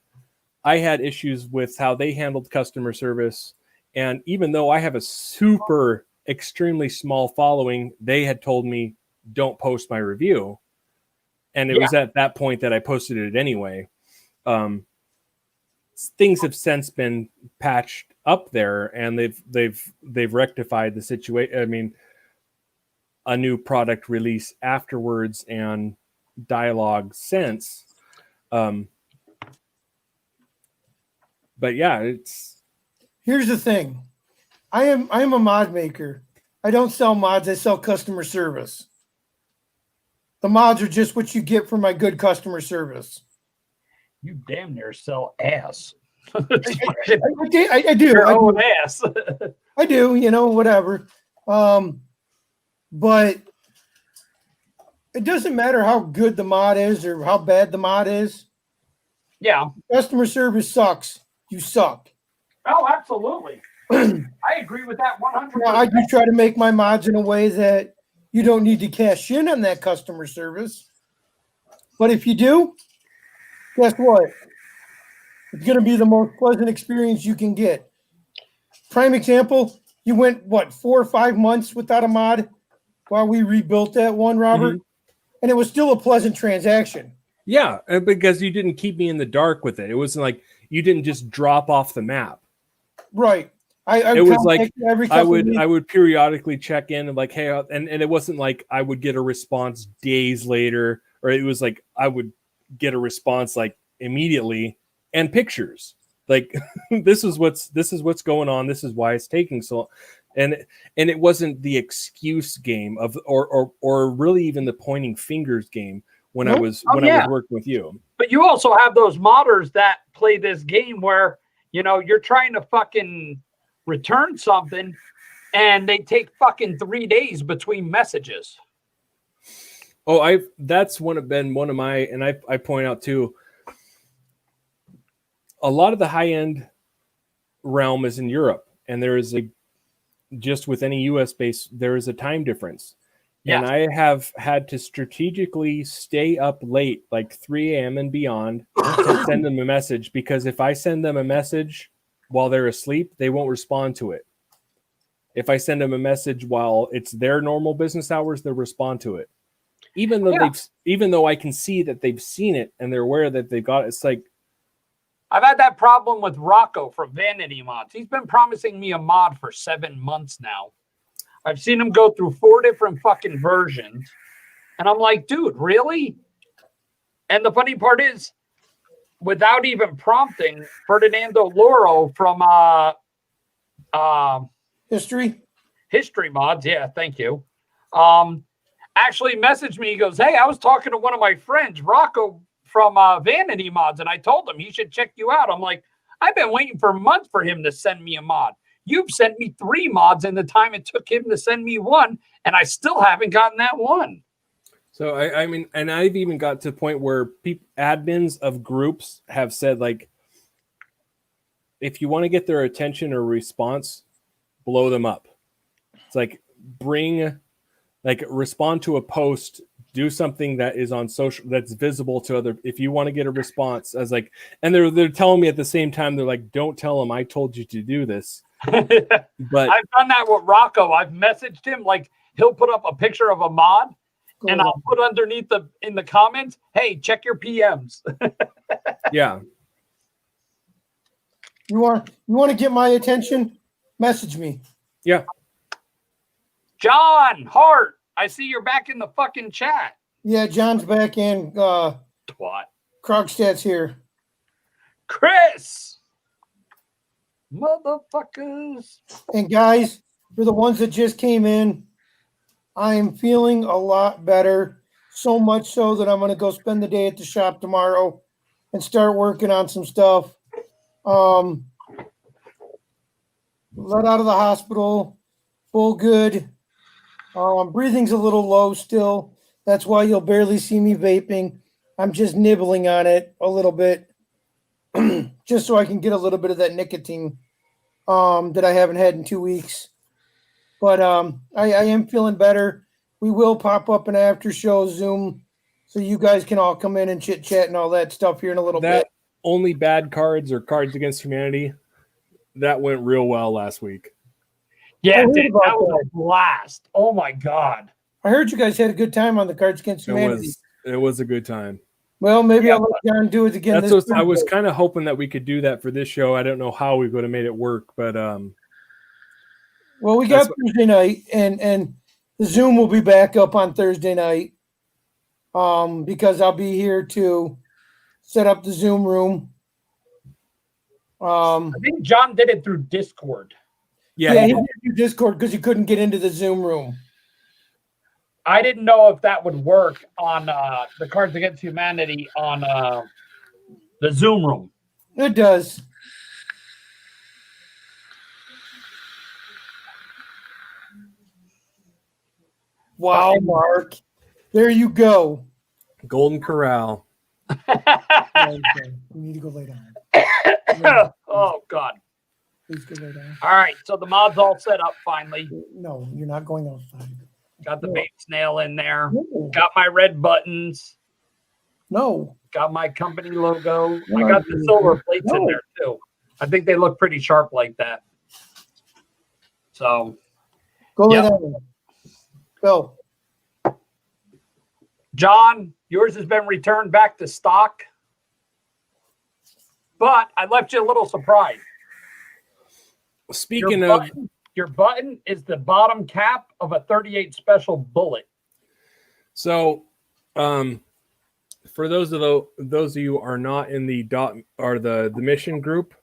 I had issues with how they handled customer service. And even though I have a super extremely small following, they had told me, don't post my review. And it was at that point that I posted it anyway. Things have since been patched up there, and they've rectified the situation. I mean, a new product release afterwards and dialogue since. But yeah, here's the thing. I'm a mod maker. I don't sell mods, I sell customer service. The mods are just what you get for my good customer service. You damn near sell ass. I do. Your own ass. I do, whatever. But it doesn't matter how good the mod is or how bad the mod is. Yeah. Customer service sucks. You suck. Oh, absolutely. I agree with that 100%. I do try to make my mods in a way that you don't need to cash in on that customer service. But if you do, guess what? It's going to be the most pleasant experience you can get. Prime example, you went, 4 or 5 months without a mod while we rebuilt that one, Robert? And it was still a pleasant transaction. Yeah, because you didn't keep me in the dark with it. It wasn't like you didn't just drop off the map. Right. It was like I weeks. would periodically check in and like, hey, and it wasn't like I would get a response days later, or it was like I would get a response like immediately and pictures. Like this is what's going on. This is why it's taking so, and it wasn't the excuse game of or really even the pointing fingers game when I was working with you. But you also have those modders that play this game where you're trying to fucking return something and they take fucking 3 days between messages. Oh, that's one of my, and I point out too, a lot of the high-end realm is in Europe, and there is just with any US base, there is a time difference. Yes. And I have had to strategically stay up late, like 3 a.m. and beyond, to send them a message, because if I send them a message while they're asleep, they won't respond to it. If I send them a message while it's their normal business hours, they'll respond to it. Even though I can see that they've seen it and they're aware that they've got it, it's like, I've had that problem with Rocco from Vanity Mods. He's been promising me a mod for 7 months now. I've seen him go through 4 different fucking versions. And I'm like, dude, really? And the funny part is, without even prompting, Ferdinando Loro from History Mods, yeah, thank you, actually messaged me. He goes, hey, I was talking to one of my friends, Rocco from Vanity Mods, and I told him he should check you out. I'm like, I've been waiting for months for him to send me a mod. You've sent me 3 mods in the time it took him to send me one, and I still haven't gotten that one. So I mean, and I've even got to a point where admins of groups have said, like, if you want to get their attention or response, blow them up. It's like respond to a post, do something that is on social, that's visible to other. If you want to get a response, as like, and they're telling me at the same time, they're like, don't tell them I told you to do this. But I've done that with Rocco. I've messaged him, like, he'll put up a picture of a mod, and I'll put underneath in the comments, hey, check your PMs. Yeah. You want to get my attention? Message me. Yeah. John Hart, I see you're back in the fucking chat. Yeah, John's back in. Twat. Krogstad's here. Chris. Motherfuckers. And guys, for the ones that just came in, I am feeling a lot better. So much so that I'm going to go spend the day at the shop tomorrow and start working on some stuff. Let out of the hospital, full good. Breathing's a little low still. That's why you'll barely see me vaping. I'm just nibbling on it a little bit, just so I can get a little bit of that nicotine that I haven't had in 2 weeks. But I am feeling better. We will pop up an after show Zoom, so you guys can all come in and chit chat and all that stuff here in a little bit. Only bad cards or Cards Against Humanity, that went real well last week. Yeah, dude, that was a blast. Oh my God. I heard you guys had a good time on the Cards Against Humanity. It was a good time. Well, maybe I'll let John do it again. I was kind of hoping that we could do that for this show. I don't know how we would have made it work, but well, we got Thursday night, and the Zoom will be back up on Thursday night, because I'll be here to set up the Zoom room. I think John did it through Discord. Yeah, he did through Discord because he couldn't get into the Zoom room. I didn't know if that would work on the Cards Against Humanity on the Zoom room. It does. Wow, Mark. There you go. Golden Corral. Okay. We need to go lay down. Oh, God. Please go lay down. All right, so the mod's all set up finally. No, you're not going outside. Got the vape snail in there. No. Got my red buttons. No. Got my company logo. I got the silver plates in there too. I think they look pretty sharp like that. So Go yep. ahead. Go. John, yours has been returned back to stock. But I left you a little surprise. Speaking your button is the bottom cap of a 38 special bullet. So, for those of you who are not in the the mission group,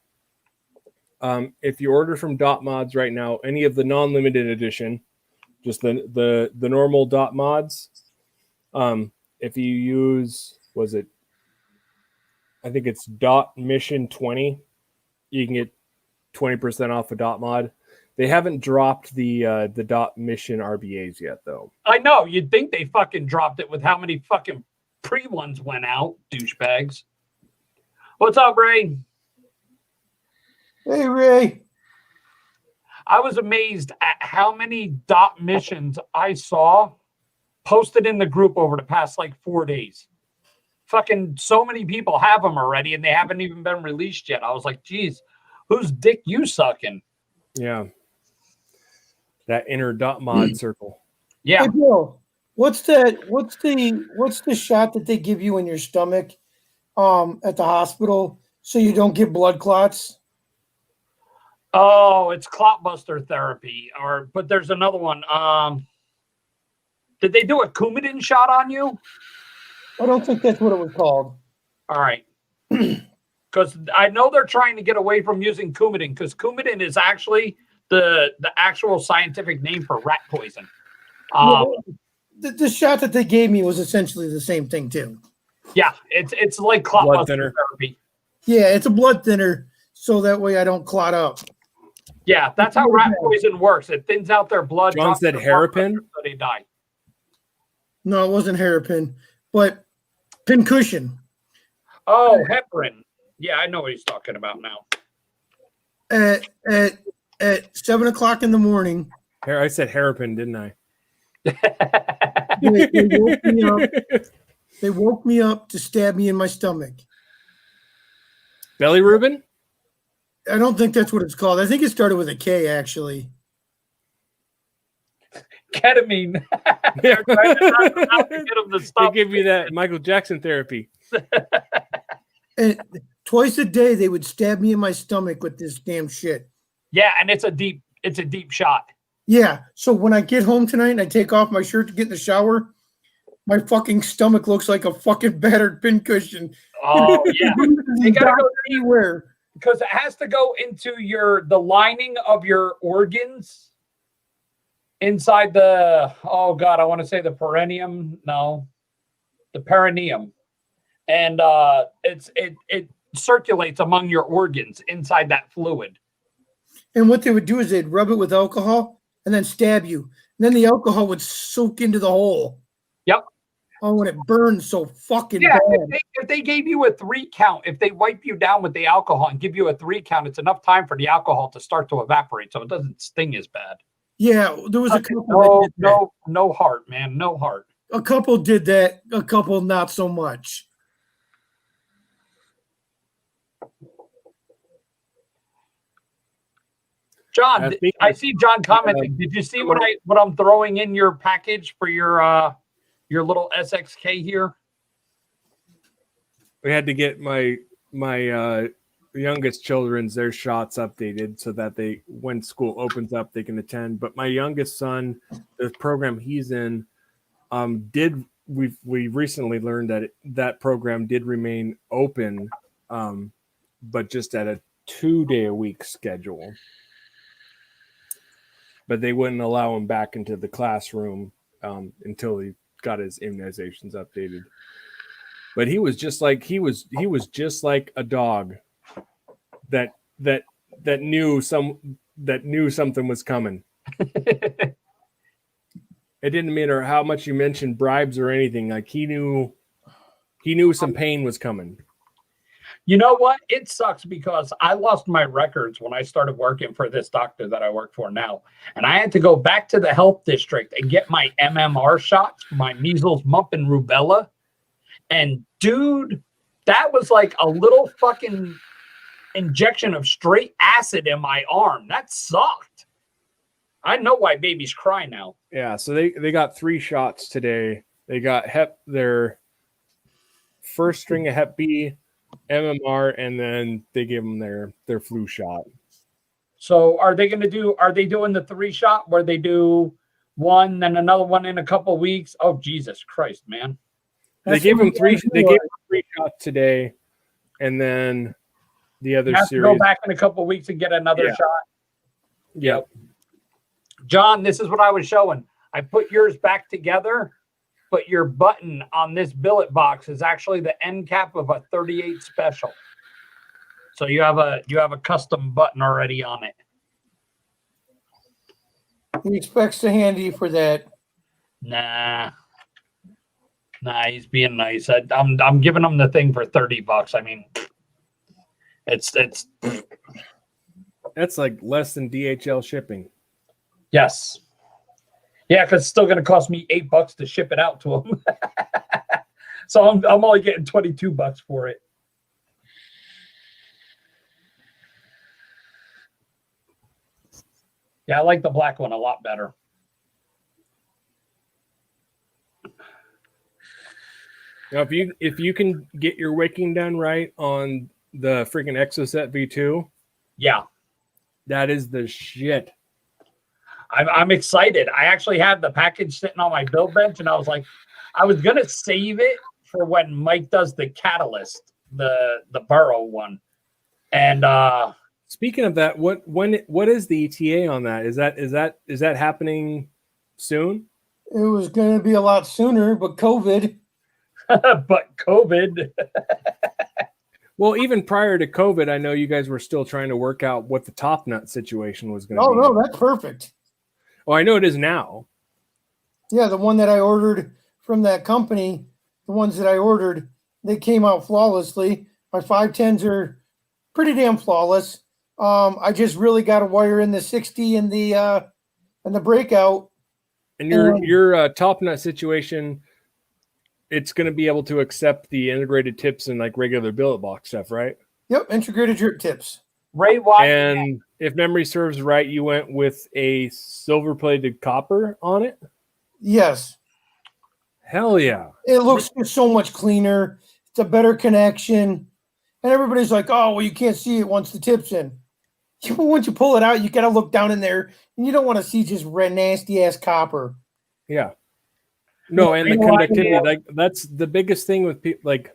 if you order from Dot Mods right now, any of the non-limited edition, just the normal Dot Mods, if you use, I think it's Dot Mission 20, you can get 20% off a Dot Mod. They haven't dropped the Dot Mission RBAs yet, though. I know. You'd think they fucking dropped it with how many fucking pre-ones went out, douchebags. What's up, Ray? Hey, Ray. I was amazed at how many Dot missions I saw posted in the group over the past, 4 days. Fucking so many people have them already, and they haven't even been released yet. I was like, geez, whose dick you sucking? Yeah. That inner Dot Mod circle. Yeah. Hey, Bill, what's the shot that they give you in your stomach at the hospital so you don't get blood clots? Oh, it's clotbuster therapy. But there's another one. Did they do a Coumadin shot on you? I don't think that's what it was called. All right. Because I know they're trying to get away from using Coumadin, because Coumadin is actually the actual scientific name for rat poison. The shot that they gave me was essentially the same thing too. Yeah, it's like clotbuster therapy. Yeah, it's a blood thinner, so that way I don't clot up. Yeah, that's how rat poison works. It thins out their blood. John said hairpin, so they die. No, it wasn't hairpin, but pincushion. Oh, heparin. Yeah, I know what he's talking about now. At 7:00 in the morning. I said hairpin, didn't I? They woke me up to stab me in my stomach. Belly Reuben? I don't think that's what it's called. I think it started with a K, actually. Ketamine. They're trying to get them to stop. They give you that Michael Jackson therapy. And twice a day they would stab me in my stomach with this damn shit. Yeah, and it's a deep shot. Yeah. So when I get home tonight and I take off my shirt to get in the shower, my fucking stomach looks like a fucking battered pincushion. Oh yeah. You gotta go anywhere. Because it has to go into the lining of your organs inside the, oh God, I want to say the perineum. No, the perineum. And it circulates among your organs inside that fluid. And what they would do is they'd rub it with alcohol and then stab you. And then the alcohol would soak into the hole. Yep. Oh, and it burns so fucking bad. If they gave you a 3 count, if they wipe you down with the alcohol and give you a 3 count, it's enough time for the alcohol to start to evaporate, so it doesn't sting as bad. Yeah, there was a couple. No heart, man, no heart. A couple did that. A couple not so much. John, I see John commenting. Did you see what I'm throwing in your package for your little SXK here? We had to get my youngest children's their shots updated so that when school opens up they can attend. But my youngest son, the program he's in, we recently learned that program did remain open, but just at a 2-day-a-week schedule. But they wouldn't allow him back into the classroom until he got his immunizations updated. But he was just like a dog that knew something was coming. It didn't matter how much you mentioned bribes or anything. Like he knew some pain was coming. You know what? It sucks because I lost my records when I started working for this doctor that I work for now. And I had to go back to the health district and get my MMR shots, my measles, mumps, and rubella. And dude, that was like a little fucking injection of straight acid in my arm. That sucked. I know why babies cry now. Yeah, so they got 3 shots today. They got their first string of Hep B, MMR, and then they gave them their flu shot. So are they doing the 3 shot where they do one, then another one in a couple of weeks? Oh, Jesus Christ, man. They gave them 3 shots today, and then the other You have series. to go back in a couple of weeks and get another shot. Yep. John, this is what I was showing. I put yours back together, but your button on this billet box is actually the end cap of a 38 special. So you have a custom button already on it. He expects to hand you for that. Nah, he's being nice. I'm giving him the thing for $30. I mean, it's that's like less than DHL shipping. yes. Yeah, because it's still going to cost me $8 to ship it out to him. So I'm only getting $22 for it. Yeah, I like the black one a lot better. Now, if you can get your wicking done right on the freaking Exoset V2, yeah, that is the shit. I'm excited. I actually have the package sitting on my build bench, and I was gonna save it for when Mike does the catalyst, the Burrow one. And speaking of that, what is the ETA on that? Is that happening soon? It was going to be a lot sooner, but COVID. But COVID. Well, even prior to COVID, I know you guys were still trying to work out what the top nut situation was going to be. Oh, no, that's perfect. Oh, I know it is now. Yeah, the one that I ordered from that company, the ones that I ordered, they came out flawlessly. My 510s are pretty damn flawless. I just really got to wire in the 60 and the breakout. And your top nut situation, it's going to be able to accept the integrated tips and like regular billet box stuff, right? Yep, integrated drip tips. Ray White. And if memory serves right, you went with a silver-plated copper on it? Yes. Hell yeah. It looks so much cleaner. It's a better connection. And everybody's like, oh, well, you can't see it once the tip's in. Once you pull it out, you got to look down in there, and you don't want to see just red, nasty-ass copper. Yeah. No, and the conductivity, like that's the biggest thing with like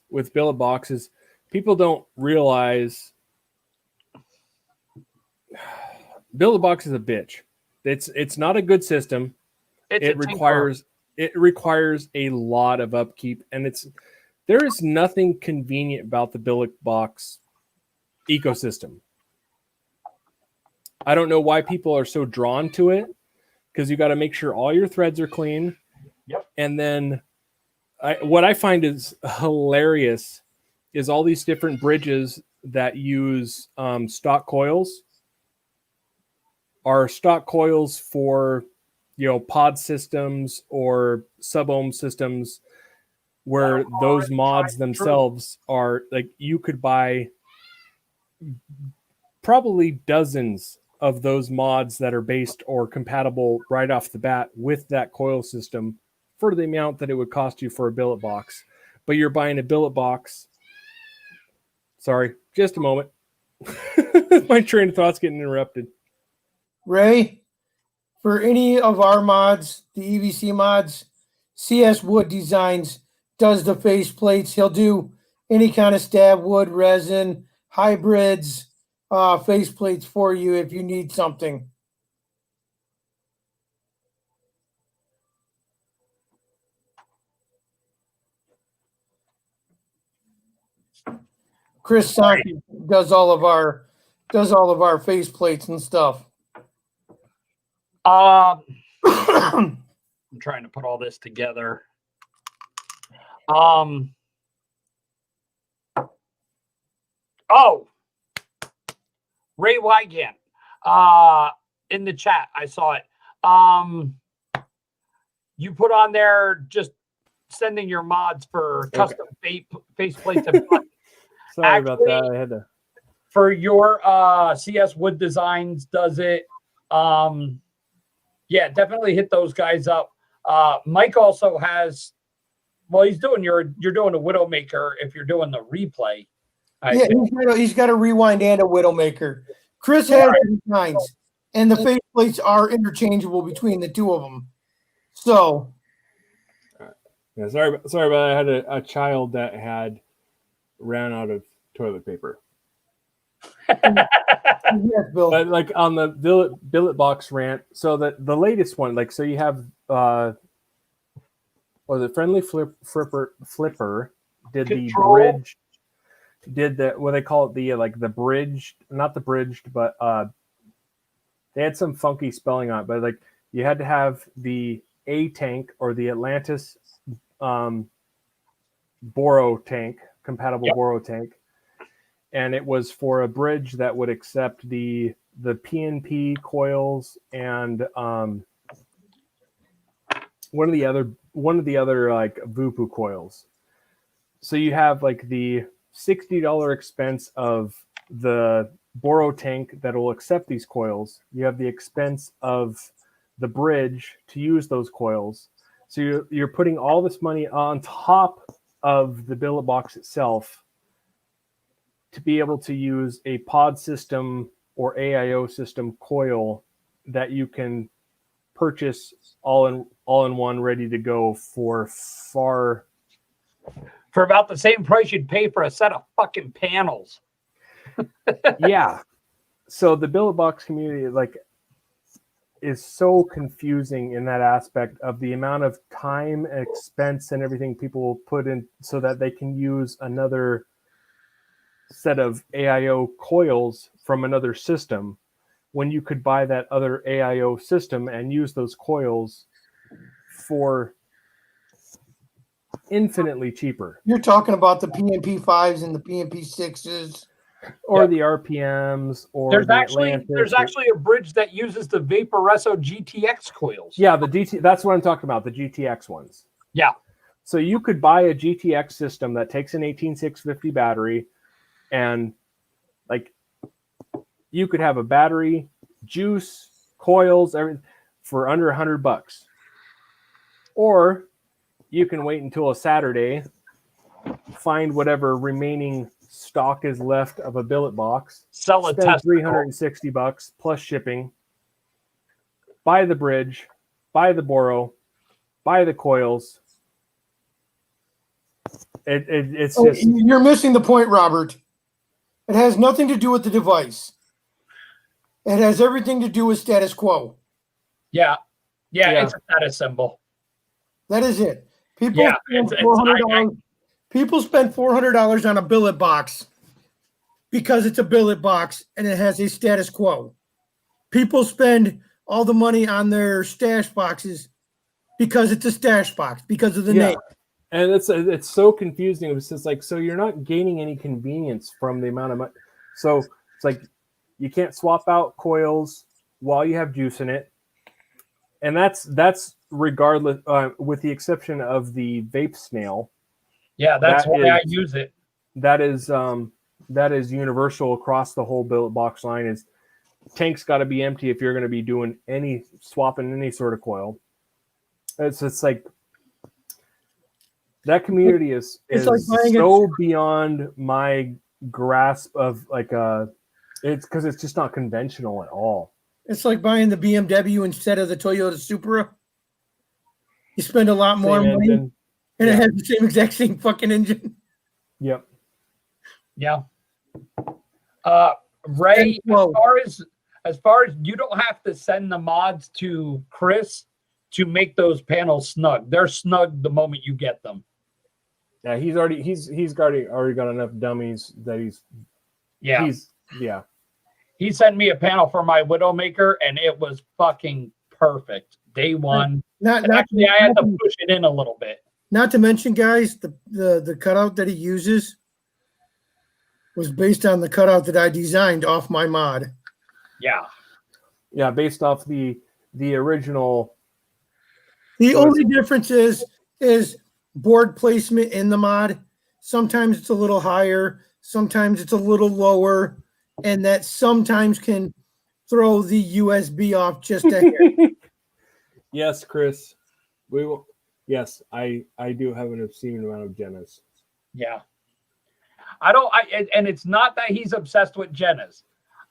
with billet boxes. People don't realize billet box is a bitch. It's not a good system. It requires a lot of upkeep, and there is nothing convenient about the billet box ecosystem. I don't know why people are so drawn to it, because you got to make sure all your threads are clean. Yep. And then what I find is hilarious is all these different bridges that use stock coils are stock coils for, pod systems or sub-ohm systems where those mods themselves are like, you could buy probably dozens of those mods that are based or compatible right off the bat with that coil system for the amount that it would cost you for a billet box. But you're buying a billet box. Sorry, just a moment. My train of thought's getting interrupted. Ray, for any of our mods, the EVC mods, CS Wood Designs does the face plates. He'll do any kind of stab wood, resin, hybrids, face plates for you if you need something. Chris Sankey does all of our face plates and stuff. I'm trying to put all this together. Oh, Ray Wygant. In the chat, I saw it. You put on there just sending your mods for custom faceplates and buttons. Sorry about that. I had to. For your CS Wood Designs does it. Yeah, definitely hit those guys up. Mike also has, well, he's doing you're doing a Widowmaker if you're doing the replay. Yeah, he's got a rewind and a Widowmaker. Chris has designs, and the faceplates are interchangeable between the two of them. So, yeah, sorry about that. I had a child that had ran out of toilet paper. yes, Bill. But like on the billet box rant, so that the latest one, like so you have the Friendly Flipper did Control. the bridge, did the what they call it, the like the bridged, not the bridged, but they had some funky spelling on it, but like you had to have the A tank or the Atlantis Boro tank, compatible Boro tank. And it was for a bridge that would accept the PNP coils and one of the other like Vupu coils. So you have like the $60 expense of the Boro tank that will accept these coils. You have the expense of the bridge to use those coils. So you're putting all this money on top of the billet box itself to be able to use a pod system or AIO system coil that you can purchase all in one, ready to go for about the same price you'd pay for a set of fucking panels. Yeah. So the billet box community is so confusing in that aspect of the amount of time, expense, and everything people will put in so that they can use another set of AIO coils from another system when you could buy that other AIO system and use those coils for infinitely cheaper. You're talking about the PNP 5s and the PNP 6s. Or the RPMs, or there's Atlantis, actually a bridge that uses the Vaporesso GTX coils. Yeah, the GT. That's what I'm talking about. The GTX ones. Yeah. So you could buy a GTX system that takes an 18650 battery, and like you could have a battery, juice, coils, everything for under $100. Or you can wait until a Saturday, find whatever remaining stock is left of a billet box, sell a spend test $360 plus shipping, buy the bridge, buy the Boro, buy the coils. It's just, you're missing the point, Robert. It has nothing to do with the device. It has everything to do with status quo. Yeah. It's a status symbol. That is it. People spend $400. People spend $400 on a billet box because it's a billet box and it has a status quo. People spend all the money on their stash boxes because it's a stash box, because of the name. And it's so confusing. It's just like, so you're not gaining any convenience from the amount of money. So it's like you can't swap out coils while you have juice in it. And that's regardless, with the exception of the vape snail. Yeah, that's why I use it. That is universal across the whole billet box line. Is tank's got to be empty if you're going to be doing any swapping any sort of coil. It's like that community is like so beyond my grasp of it's because it's just not conventional at all. It's like buying the BMW instead of the Toyota Supra. You spend a lot more money, and it has the same fucking engine. Yep. Yeah. Ray, as far as you don't have to send the mods to Chris to make those panels snug. They're snug the moment you get them. Yeah, he's already got enough dummies that He sent me a panel for my Widowmaker, and it was fucking perfect. Day one. I had to push it in a little bit. Not to mention, guys, the cutout that he uses was based on the cutout that I designed off my mod. Yeah. Yeah, based off the original. The only difference is board placement in the mod. Sometimes it's a little higher, sometimes it's a little lower, and that sometimes can throw the USB off just a hair. Yes, Chris. We will. Yes, I do have an obscene amount of Jennas. Yeah. And it's not that he's obsessed with Jennas.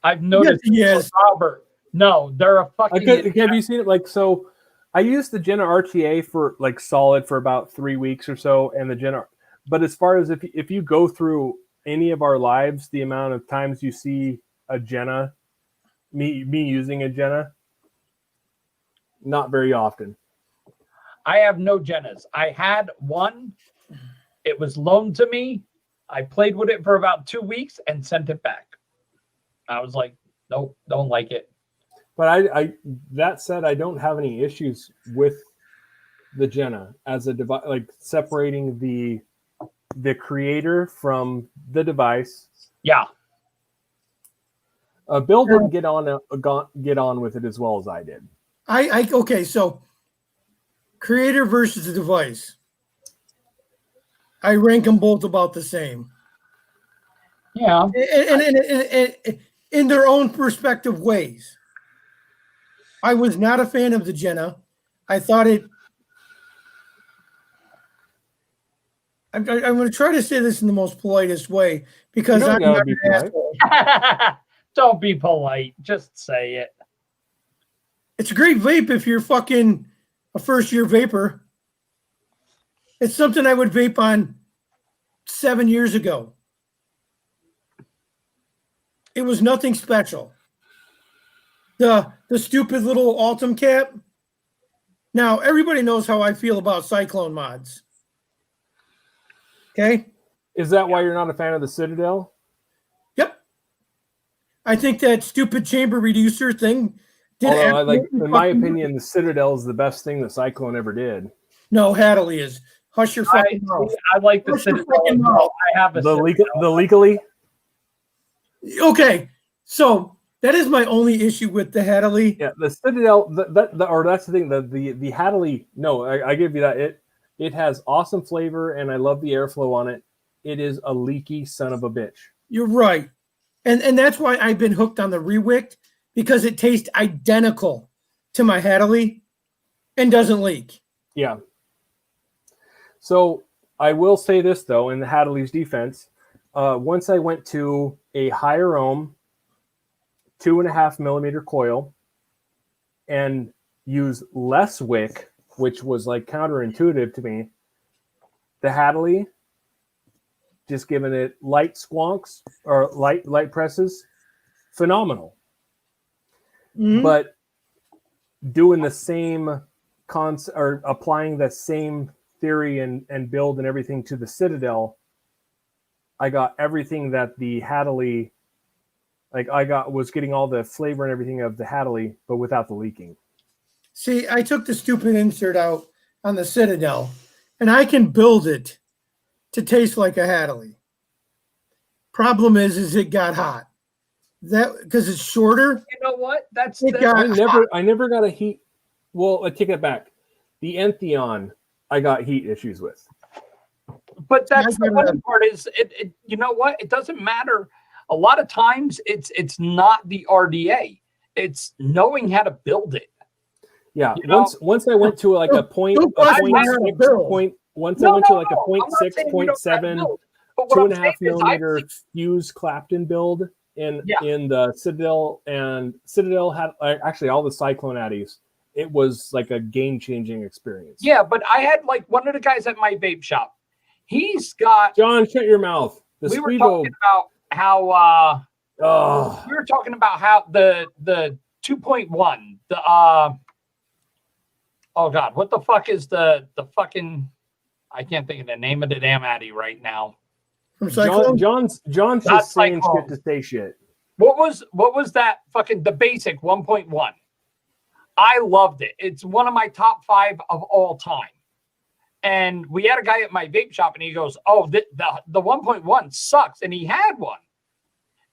I've noticed Yes, Robert. No, they're a fucking. Have you seen it? Like, so I used the Jenna RTA for like solid for about 3 weeks or so, and the Jenna. But as far as if you go through any of our lives, the amount of times you see a Jenna, me using a Jenna, not very often. I have no Jennas. I had one. It was loaned to me. I played with it for about 2 weeks and sent it back. I was like, nope, don't like it. But I that said, I don't have any issues with the Jenna as a device, like separating the creator from the device. Yeah. Bill didn't get on with it as well as I did. Okay, so creator versus the device. I rank them both about the same. Yeah. And in their own respective ways. I was not a fan of the Jenna. I thought it. I'm going to try to say this in the most politest way because I'm not an asshole. Don't be polite. Just say it. It's a great vape if you're fucking a first-year vapor. It's something I would vape on 7 years ago. It was nothing special. The stupid little Altum cap. Now, everybody knows how I feel about Cyclone mods. Okay? Is that why you're not a fan of the Citadel? Yep. I think that stupid chamber reducer thing did. Although, in my opinion, the Citadel is the best thing that Cyclone ever did. No, Hadley is. Hush your fucking mouth. I like the Citadel. I have a the legally. Okay, so that is my only issue with the Hadley. Yeah, the Citadel. That's the thing. The Hadley. No, I give you that. It has awesome flavor, and I love the airflow on it. It is a leaky son of a bitch. You're right, and that's why I've been hooked on the Rewicked because it tastes identical to my Hadley and doesn't leak. Yeah. So I will say this though, in the Hadley's defense, once I went to a higher ohm 2.5 millimeter coil and use less wick, which was like counterintuitive to me, the Hadley, just giving it light squonks or light presses, phenomenal. Mm-hmm. But doing the same or applying the same theory and build and everything to the Citadel, I got everything that the Hadley, was getting all the flavor and everything of the Hadley, but without the leaking. See, I took the stupid insert out on the Citadel, and I can build it to taste like a Hadley. Problem is it got hot. That because it's shorter. You know what? I never got a heat. Well, I take it back. The Entheon, I got heat issues with. But that's the one part is it. You know what? It doesn't matter. A lot of times, it's not the RDA. It's knowing how to build it. Yeah. Once I went to like a point, once I went to like a 0.6, 0.7, 2.5 millimeter fuse Clapton build in the Citadel, and Citadel had actually all the Cyclone Addies. It was like a game-changing experience. Yeah, but I had like one of the guys at my vape shop. He's got John, shut your mouth. We were talking about how we were talking about how the 2.1, the oh god, what the fuck is the fucking, I can't think of the name of the damn Addy right now. John's just saying shit to say shit. What was that fucking the basic 1.1? I loved it. It's one of my top 5 of all time. And we had a guy at my vape shop, and he goes, "Oh, the 1.1 sucks," and he had one.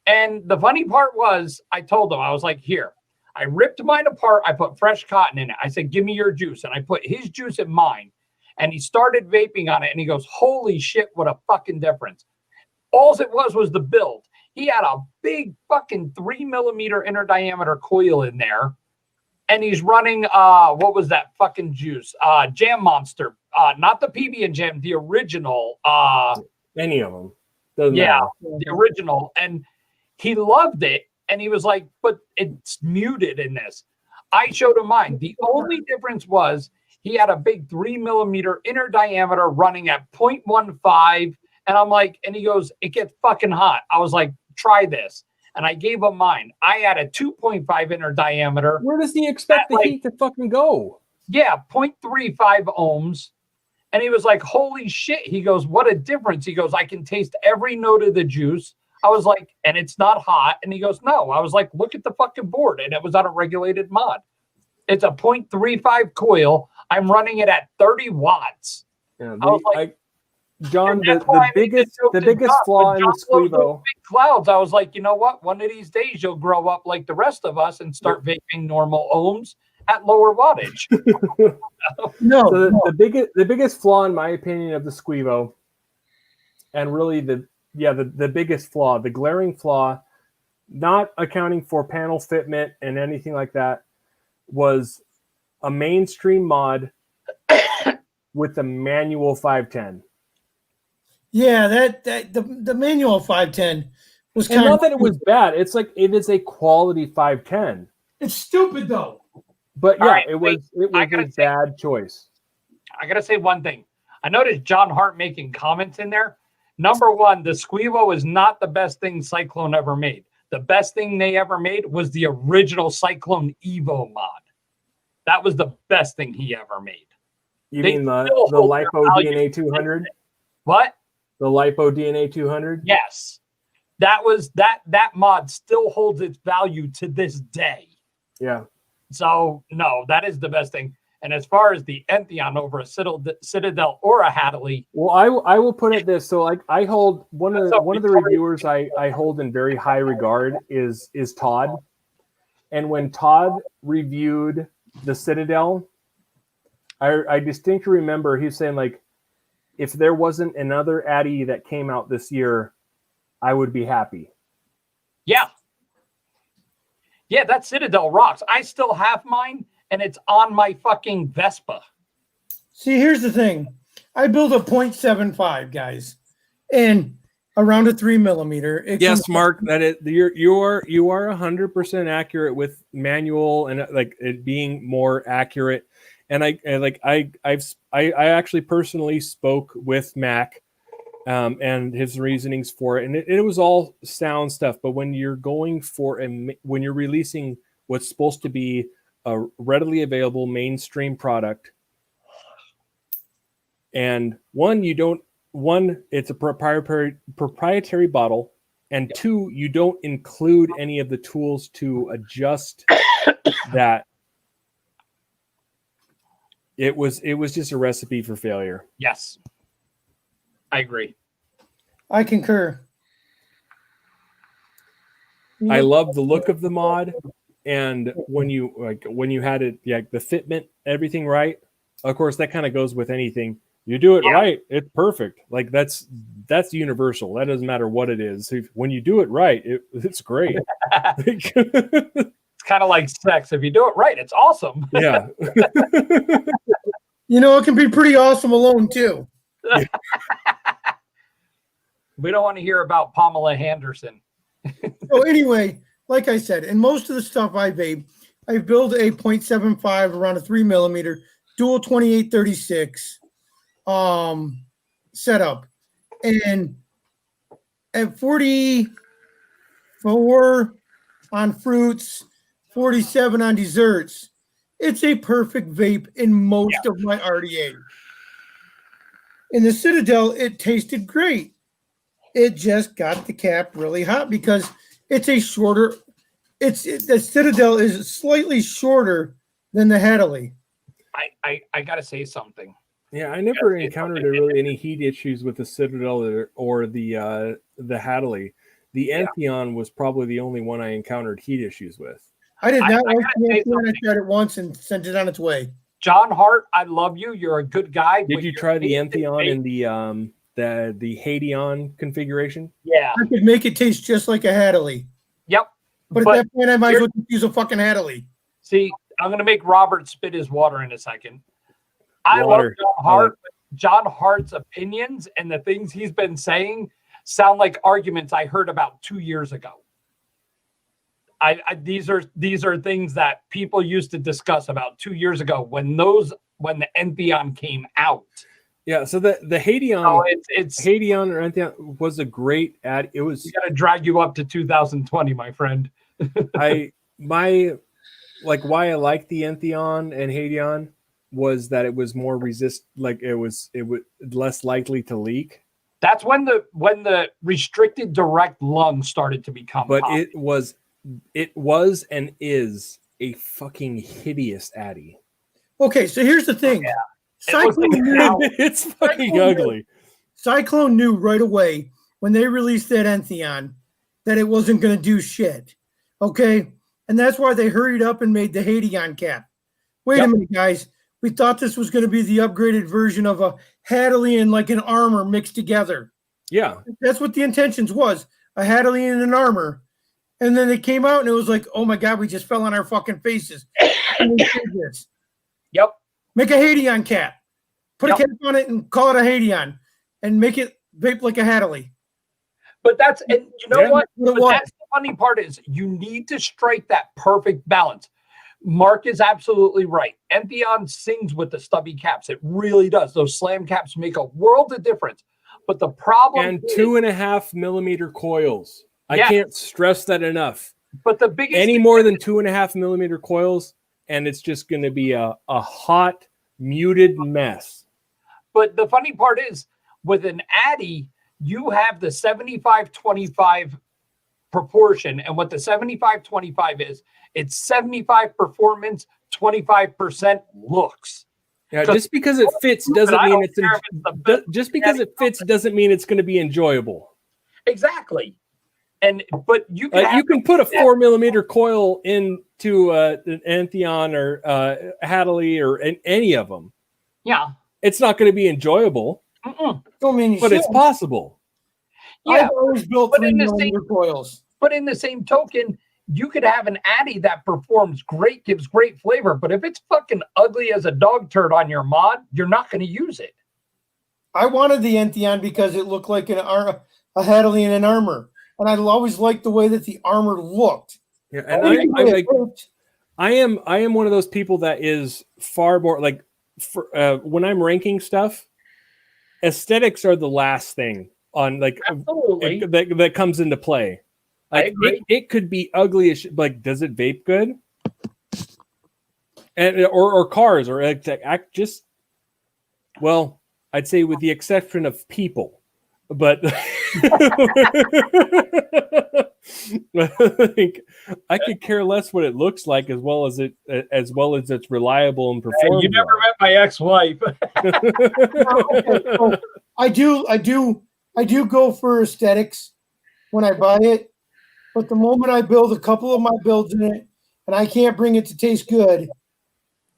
And the funny part was, I told him, I was like, "Here." I ripped mine apart. I put fresh cotton in it. I said, "Give me your juice," and I put his juice in mine. And he started vaping on it and he goes, holy shit, what a fucking difference. All it was the build. He had a big fucking 3 millimeter inner diameter coil in there. And he's running, what was that fucking juice? Jam Monster. Not the PB and Jam, the original. Any of them. Doesn't yeah, matter. the original. And he loved it. And he was like, but it's muted in this. I showed him mine. The only difference was he had a big 3 millimeter inner diameter running at 0.15. And I'm like, and he goes, it gets fucking hot. I was like, try this. And I gave him mine. I had a 2.5 inner diameter. Where does he expect the heat to fucking go? Yeah, 0.35 ohms. And he was like, holy shit. He goes, what a difference. He goes, I can taste every note of the juice. I was like, and it's not hot. And he goes, no. I was like, look at the fucking board. And it was on a regulated mod. It's a 0.35 coil. I'm running it at 30 watts. Yeah, I was like, John, the biggest flaw in the Squevo. Big clouds. I was like, you know what? One of these days you'll grow up like the rest of us and start vaping normal ohms at lower wattage. The biggest flaw, in my opinion, of the Squevo, and really the biggest flaw, the glaring flaw, not accounting for panel fitment and anything like that, was a mainstream mod with the manual 510. Yeah, the manual 510 was kind of not that it was bad. It's like it is a quality 510. It's stupid though. But yeah, right, it was a bad choice. I gotta say one thing. I noticed John Hart making comments in there. Number one, the Squevo is not the best thing Cyclone ever made. The best thing they ever made was the original Cyclone Evo mod. That was the best thing he ever made. You mean the Lipo DNA 200? What? The Lipo DNA 200? Yes. That mod still holds its value to this day. Yeah. So no, that is the best thing. And as far as the Entheon over a Citadel or a Hadley, well, I will put it this. So like I hold one of the reviewers I hold in very high regard is Todd. And when Todd reviewed the Citadel, I distinctly remember he was saying, like, if there wasn't another Addy that came out this year, I would be happy. Yeah. Yeah, that Citadel rocks. I still have mine, and it's on my fucking Vespa. See, here's the thing. I build a 0.75, guys, and around a 3 millimeter. Yes, Mark, that is you are 100% accurate with manual and like it being more accurate. And I actually personally spoke with Mac and his reasonings for it, and it was all sound stuff. But when you're going for when you're releasing what's supposed to be a readily available mainstream product, and it's a proprietary bottle, and two, you don't include any of the tools to adjust that. It was just a recipe for failure. Yes. I agree. I concur. I love the look of the mod, and when you had it, the fitment, everything right. Of course, that kind of goes with anything. You do it right, it's perfect. Like that's universal. That doesn't matter what it is. When you do it right, it's great. It's kind of like sex. If you do it right, it's awesome. Yeah. It can be pretty awesome alone too. We don't want to hear about Pamela Henderson. So anyway, like I said, in most of the stuff I vape, I build a 0.75 around a 3 millimeter dual 2836 setup, and at 44 on fruits, 47 on desserts, it's a perfect vape in most of my RDA. In the Citadel, it tasted great. It just got the cap really hot because it's a shorter. The Citadel is slightly shorter than the Hadley. I gotta say something. Yeah, I never encountered really any heat issues with the Citadel or the Hadley. The Entheon was probably the only one I encountered heat issues with. I did not like the Entheon. I tried it once and sent it on its way. John Hart, I love you. You're a good guy. Did you try the Entheon in the Hadeon configuration? Yeah. I could make it taste just like a Hadley. Yep. But at that point, I might as well use a fucking Hadley. See, I'm going to make Robert spit his water in a second. I love Water. John Hart. John Hart's opinions and the things he's been saying sound like arguments I heard about 2 years ago. These are things that people used to discuss about 2 years ago when the Entheon came out. Yeah, so the Hadeon, Hadeon or Entheon was a great ad. It was. You got to drag you up to 2020, my friend. why I liked the Entheon and Hadeon was that it was more it was less likely to leak. That's when the restricted direct lung started to become. But popular. it was and is a fucking hideous Addy. Okay, so here's the thing. Yeah. It's fucking ugly. Cyclone knew right away when they released that Entheon that it wasn't going to do shit. Okay, and that's why they hurried up and made the Hadeon cap. Wait a minute, guys. We thought this was going to be the upgraded version of a Hadley and like an armor mixed together. Yeah. That's what the intentions was, a Hadley and an armor. And then it came out and it was like, oh my God, we just fell on our fucking faces. Yep. Make a Hadeon cap. Put a cap on it and call it a Hadeon and make it vape like a Hadley. But that's, and you know what? But that's the funny part is you need to strike that perfect balance. Mark is absolutely right. Entheon sings with the stubby caps. It really does. Those slam caps make a world of difference. But the problem and 2.5 millimeter coils. I can't stress that enough. But the biggest any more than 2.5 millimeter coils, and it's just going to be a hot, muted mess. But the funny part is, with an Addy, you have the 75-25 proportion, and what the 75-25 is, it's 75 performance, 25% looks. Yeah, just because it fits doesn't mean just because it fits doesn't mean it's going to be enjoyable. Exactly. But you can put a 4 millimeter coil into an Entheon or Hadley or any of them. Yeah, it's not going to be enjoyable. Don't mean but it's possible. Yeah, I've always built 3 millimeter coils. But in the same token, you could have an Addy that performs great, gives great flavor, but if it's fucking ugly as a dog turd on your mod, you're not going to use it. I wanted the Entheon because it looked like a Hadley in an armor, and I always liked the way that the armor looked. Yeah, and I am one of those people that is far more like when I'm ranking stuff, aesthetics are the last thing on that comes into play. Like it could be ugly as like, does it vape good? And or cars or just well, I'd say with the exception of people, but I could care less what it looks like as well as it's reliable and performs. You never met my ex-wife. So I do go for aesthetics when I buy it. But the moment I build a couple of my builds in it and I can't bring it to taste good,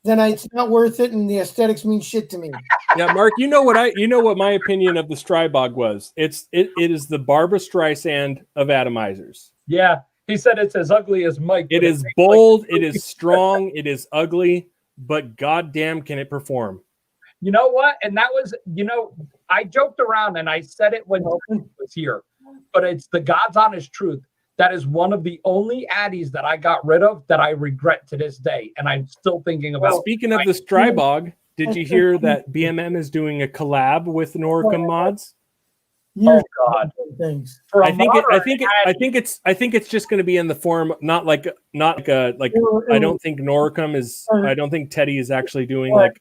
then it's not worth it, and the aesthetics mean shit to me. Yeah, Mark, you know what my opinion of the Strybog was. It is the Barbara Streisand of atomizers. Yeah, he said it's as ugly as Mike. It is bold, it is strong, it is ugly, but goddamn can it perform. You know what? And that was, I joked around and I said it when he was here, but it's the God's honest truth. That is one of the only Addies that I got rid of that I regret to this day. And I'm still thinking about. Speaking of the Strybog, did you hear that BMM is doing a collab with Noricum mods? Oh God! I think it's just going to be in the form not like I don't think Noricum is. I don't think Teddy is actually doing like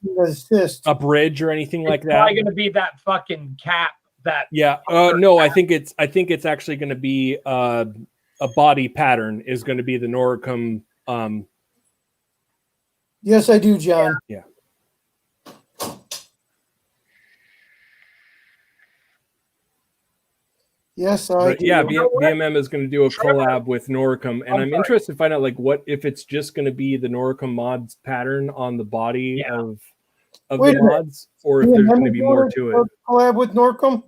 a bridge or anything like that. It's going to be that fucking cap. That no, I think it's actually going to be a body pattern is going to be the Noricum. Yes, I do, John. Yeah. Yes, I But do. yeah, You know what? BMM is going to do a Trevor- collab with Noricum, and I'm I'm sorry. interested to find out like what if it's just going to be the Noricum mods pattern on the body Yeah. of Wait the a minute. mods, or if there's going to be more to it. Collab with Norcom?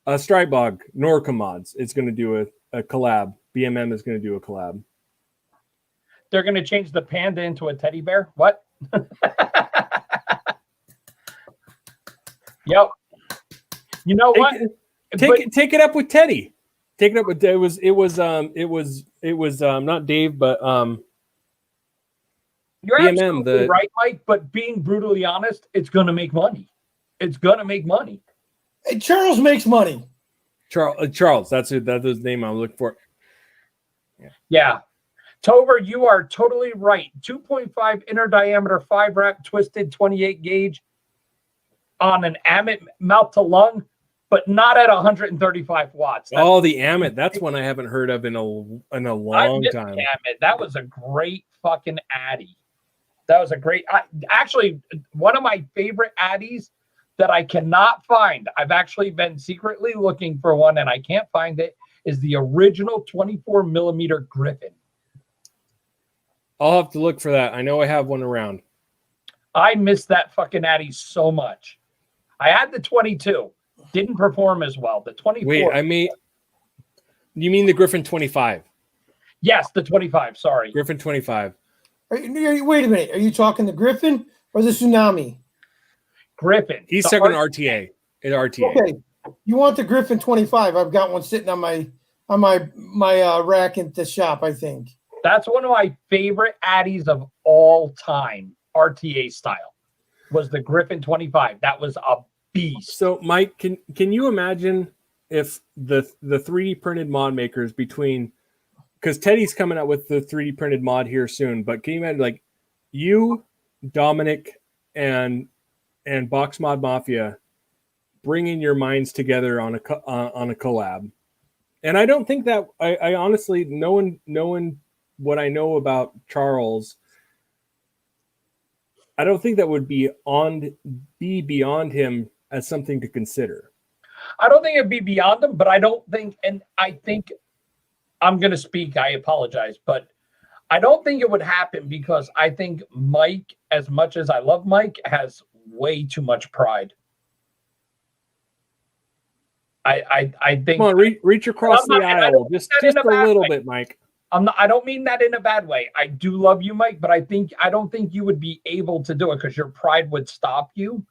Stripebog, Noricum mods, it's going to do a collab. BMM is going to do a collab. They're going to change the panda into a teddy bear. What? Yep. You know what? Take it up with Teddy. Take it up with it was not Dave, but You're BMM, absolutely right, Mike. But being brutally honest, it's going to make money. It's going to make money. Hey, Charles makes money. Charles, that's the name I'm looking for. Yeah. Tover, you are totally right. 2.5 inner diameter, 5 wrap, twisted 28 gauge on an Amit mouth to lung, but not at 135 watts. The Amit. That's one I haven't heard of in a long time. Amit. That was a great fucking Addy. That was a great. Actually, one of my favorite Addies that I cannot find. I've actually been secretly looking for one and I can't find it. Is the original 24 millimeter Griffin. I'll have to look for that. I know I have one around. I miss that fucking Addy so much. I had the 22. Didn't perform as well. The 24. Wait, you mean the Griffin 25? Yes, the 25. Sorry. Griffin 25. Wait a minute. Are you talking the Griffin or the Tsunami? Griffin. He's talking RTA. Okay. You want the Griffin 25? I've got one sitting on my rack at the shop, I think. That's one of my favorite Addies of all time, RTA style, was the Griffin 25. That was a beast. So, Mike, can you imagine if the 3D printed mod makers because Teddy's coming out with the 3D printed mod here soon, but can you imagine like you, Dominic, and Box Mod Mafia bringing your minds together on a collab? And I don't think that I honestly, knowing what I know about Charles, I don't think that would be beyond him as something to consider. I don't think it'd be beyond him, but I don't think, and I think I'm going to speak, I apologize, but I don't think it would happen because I think Mike, as much as I love Mike, has way too much pride. I think. Come on, reach across the aisle just a little bit, Mike. I don't mean that in a bad way. I do love you, Mike, but I don't think you would be able to do it because your pride would stop you.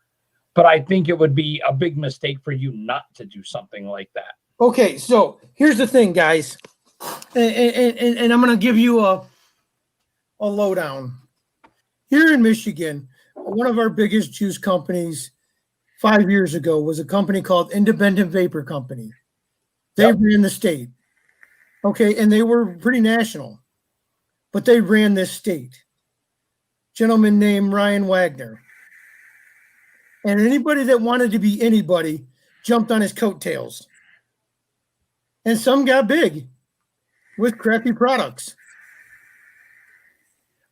But I think it would be a big mistake for you not to do something like that. Okay, so here's the thing, guys, and I'm going to give you a lowdown. Here in Michigan, one of our biggest juice companies 5 years ago was a company called Independent Vapor Company. They ran the state. Okay, and they were pretty national, but they ran this state. Gentleman named Ryan Wagner. And anybody that wanted to be anybody jumped on his coattails. And some got big with crappy products.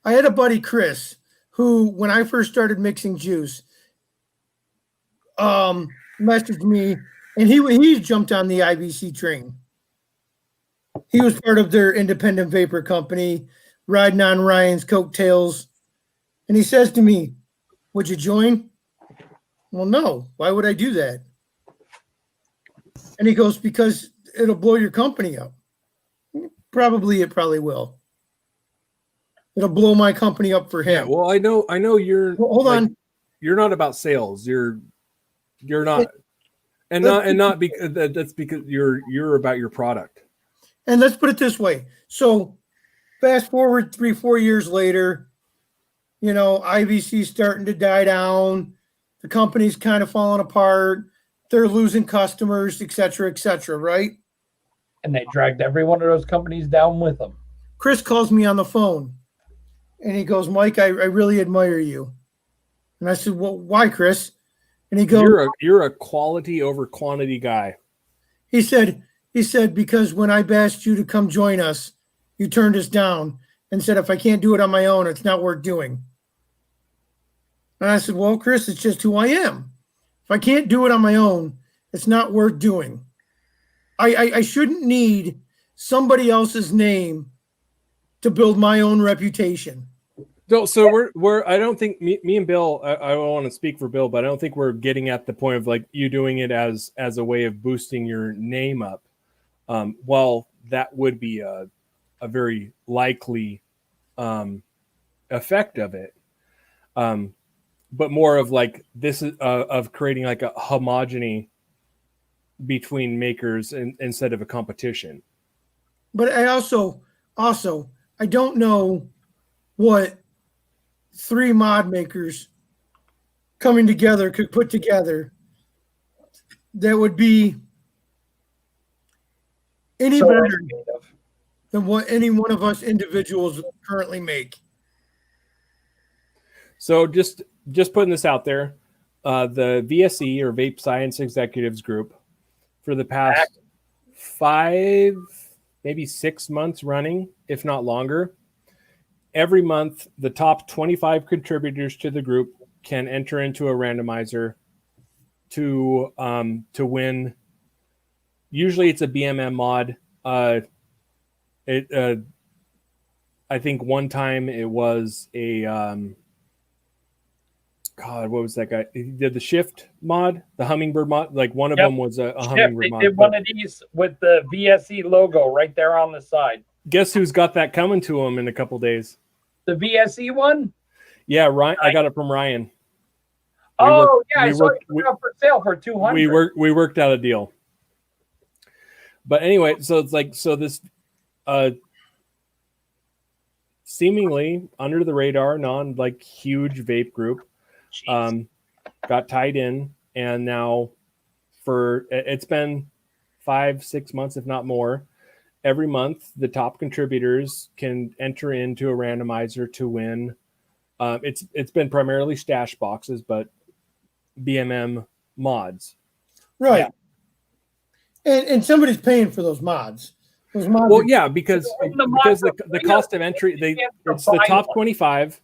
I had a buddy, Chris, who, when I first started mixing juice, messaged me, and he jumped on the IBC train. He was part of their independent vapor company, riding on Ryan's coattails. And he says to me, "Would you join?" Well, no. Why would I do that? And he goes, "Because it'll blow your company up." It probably will. It'll blow my company up for him. Yeah, well, I know you're. Well, hold on. You're not about sales. You're not, not because that's because you're about your product. And let's put it this way. So fast forward 3-4 years later, IVC's starting to die down. The company's kind of falling apart. They're losing customers, et cetera, right? And they dragged every one of those companies down with them. Chris calls me on the phone and he goes, "Mike, I really admire you." And I said, "Well, why, Chris?" And he goes, You're a quality over quantity guy. He said, "Because when I asked you to come join us, you turned us down and said, if I can't do it on my own, it's not worth doing." And I said, "Well, Chris, it's just who I am. If I can't do it on my own, it's not worth doing." I shouldn't need somebody else's name to build my own reputation. So we're I don't think me and Bill, I don't want to speak for Bill, but I don't think we're getting at the point of like you doing it as a way of boosting your name up. Well, that would be a very likely effect of it. But more of like this is of creating like a homogeny between makers instead of a competition. But I also I don't know what 3 mod makers coming together could put together that would be any better than what any one of us individuals currently make. So just putting this out there, the VSE or Vape Science Executives Group for the past 5, maybe 6 months running, if not longer, every month, the top 25 contributors to the group can enter into a randomizer to win. Usually, it's a BMM mod. I think one time it was a God, what was that guy? He did the shift mod, the hummingbird mod. Like one of them was a hummingbird mod. They did one of these with the VSE logo right there on the side. Guess who's got that coming to him in a couple days? The VSE one? Yeah, Ryan. I got it from Ryan. I saw it up for sale for $200. We worked out a deal. But anyway, so it's like this seemingly under the radar, non like huge vape group got tied in, and now it's been 5-6 months, if not more. Every month, the top contributors can enter into a randomizer to win. It's been primarily stash boxes, but BMM mods. Right. Yeah. And somebody's paying for those mods. Those mods because the cost of entry, it's the top 25,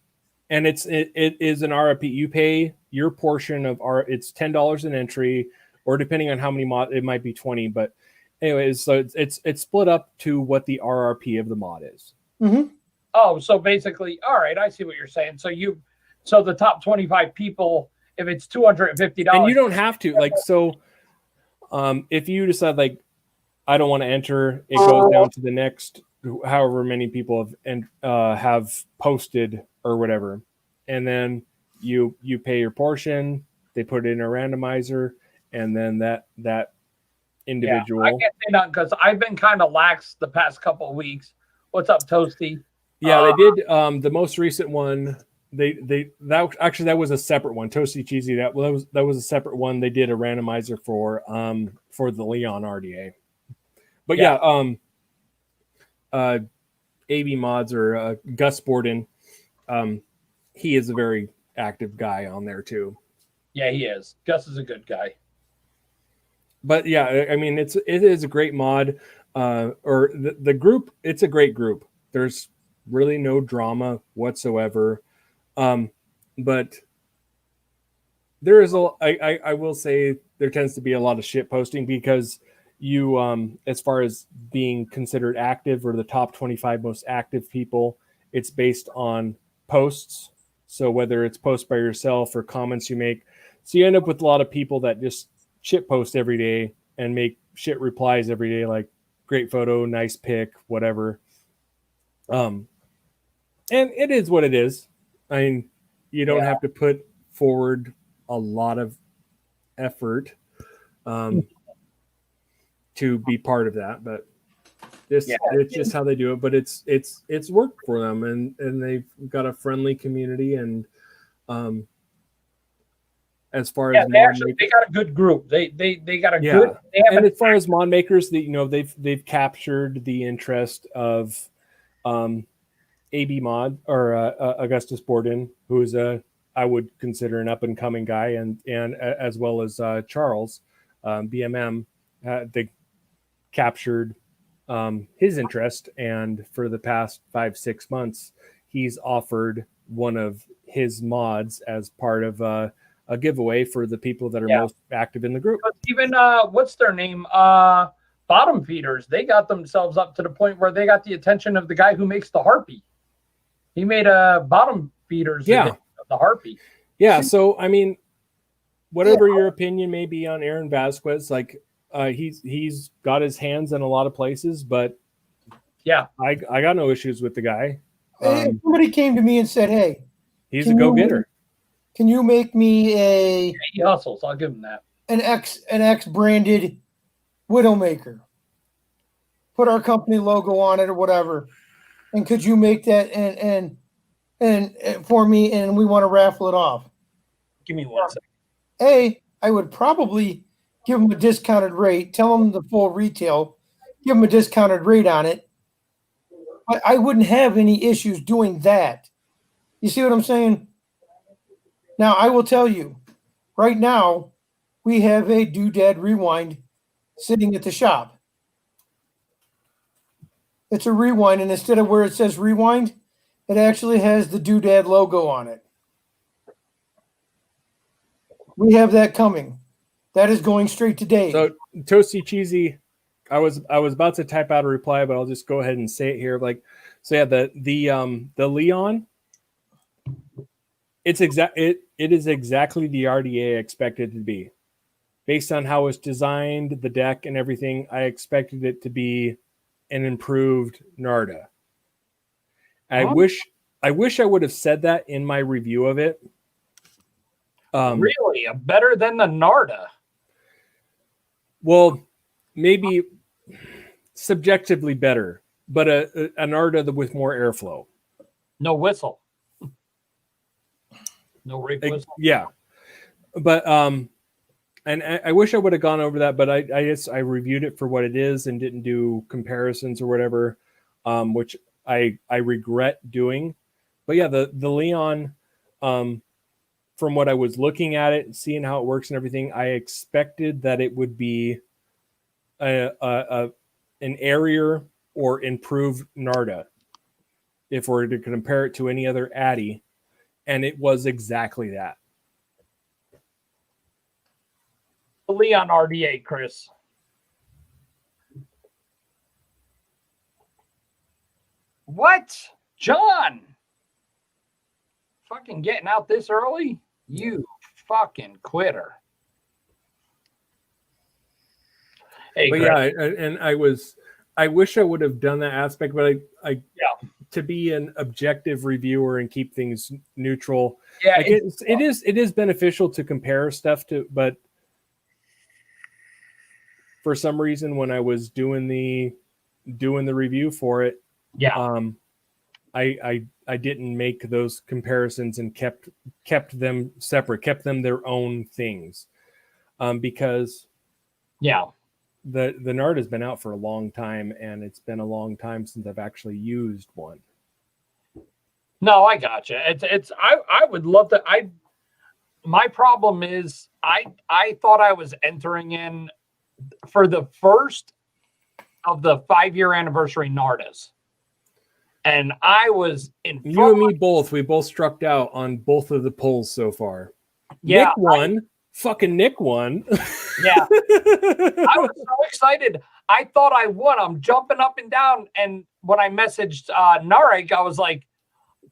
and it is an RRP. You pay your portion of it's $10 an entry, or depending on how many mod, it might be 20. But anyways, so it's split up to what the RRP of the mod is. Mm-hmm. Oh, so basically, all right, I see what you're saying. So the top 25 people, if it's $250, and you don't have to if you decide like I don't want to enter, it goes down to the next however many people have posted or whatever, and then you pay your portion. They put it in a randomizer, and then that individual. Yeah, I can't say nothing because I've been kind of lax the past couple of weeks. What's up, Toasty? Yeah, they did the most recent one. That was a separate one. Toasty Cheesy. That was a separate one. They did a randomizer for the Leon RDA. But AB Mods or Gus Borden, he is a very active guy on there too. Yeah, he is. Gus is a good guy. But yeah, I mean, it is a great mod. Or the group, it's a great group. There's really no drama whatsoever. But there is I will say there tends to be a lot of shit posting because you, as far as being considered active or the top 25 most active people, it's based on posts. So whether it's posts by yourself or comments you make, so you end up with a lot of people that just shit post every day and make shit replies every day, like great photo, nice pic, whatever. And it is what it is. I mean, you don't have to put forward a lot of effort to be part of that, but it's just how they do it. But it's worked for them, and they've got a friendly community, and as far as they got a good group. They got a good. And as far as mod makers, they've captured the interest of AB Mod or Augustus Borden, who is I would consider an up and coming guy, and as well as Charles BMM. They captured his interest, and for the past 5-6 months, he's offered one of his mods as part of a giveaway for the people that are most active in the group. Even what's their name? bottom feeders, they got themselves up to the point where they got the attention of the guy who makes the Harpy. He made a bottom feeders of the Harpy. Yeah, so I mean, whatever your opinion may be on Aaron Vasquez, like he's got his hands in a lot of places, but yeah, I got no issues with the guy. If somebody came to me and said, "Hey, he's a go-getter. Can you make me he hustles. I'll give him that. An X branded Widowmaker. Put our company logo on it or whatever. And could you make that and for me, and we want to raffle it off?" Give me 1 second. I would probably give them a discounted rate, tell them the full retail, give them a discounted rate on it. But I wouldn't have any issues doing that. You see what I'm saying? Now, I will tell you, right now, we have a Doodad Rewind sitting at the shop. It's a Rewind, and instead of where it says Rewind, it actually has the Doodad logo on it. We have that coming. That is going straight to Dave. So, Toasty Cheesy, I was about to type out a reply, but I'll just go ahead and say it here. The Leon, it is exactly the RDA I expected it to be. Based on how it's designed, the deck and everything, I expected it to be an improved Narda. I wish I would have said that in my review of it. Really? Better than the Narda? Well, maybe subjectively better, but a Narda with more airflow. No whistle. No rig whistle. Yeah. But and I wish I would have gone over that, but I guess I reviewed it for what it is and didn't do comparisons or whatever, which I regret doing. But yeah, the Leon, from what I was looking at it and seeing how it works and everything, I expected that it would be an airier or improved Narda if we're to compare it to any other Addy, and it was exactly that. The Leon RDA, Chris. What? John? Fucking getting out this early? You fucking quitter. Hey, but Chris. yeah, and I wish I would have done that aspect, but I to be an objective reviewer and keep things neutral. Yeah, like it is beneficial to compare stuff to, but for some reason when I was doing the review for it, I didn't make those comparisons and kept them separate, kept them their own things, because the Nard has been out for a long time, and it's been a long time since I've actually used one. No, I gotcha. I would love to. My problem is I thought I was entering in for the first of the 5-year anniversary Nardas. And I was in. You and me both. We both struck out on both of the polls so far. Yeah, Nick won. Fucking Nick won. Yeah. I was so excited. I thought I won. I'm jumping up and down. And when I messaged Narek, I was like,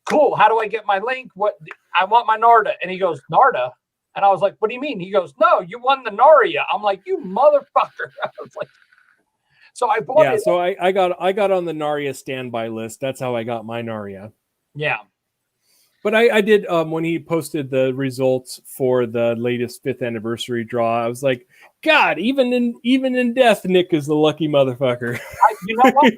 cool. How do I get my link? What I want my Narda. And he goes, Narda. And I was like, what do you mean? He goes, no, you won the Naria. I'm like, you motherfucker. I was like, so I bought it. So I got on the Narya standby list. That's how I got my Narya. Yeah. But I did when he posted the results for the latest 5th anniversary draw. I was like, God, even in death, Nick is the lucky motherfucker. You know what?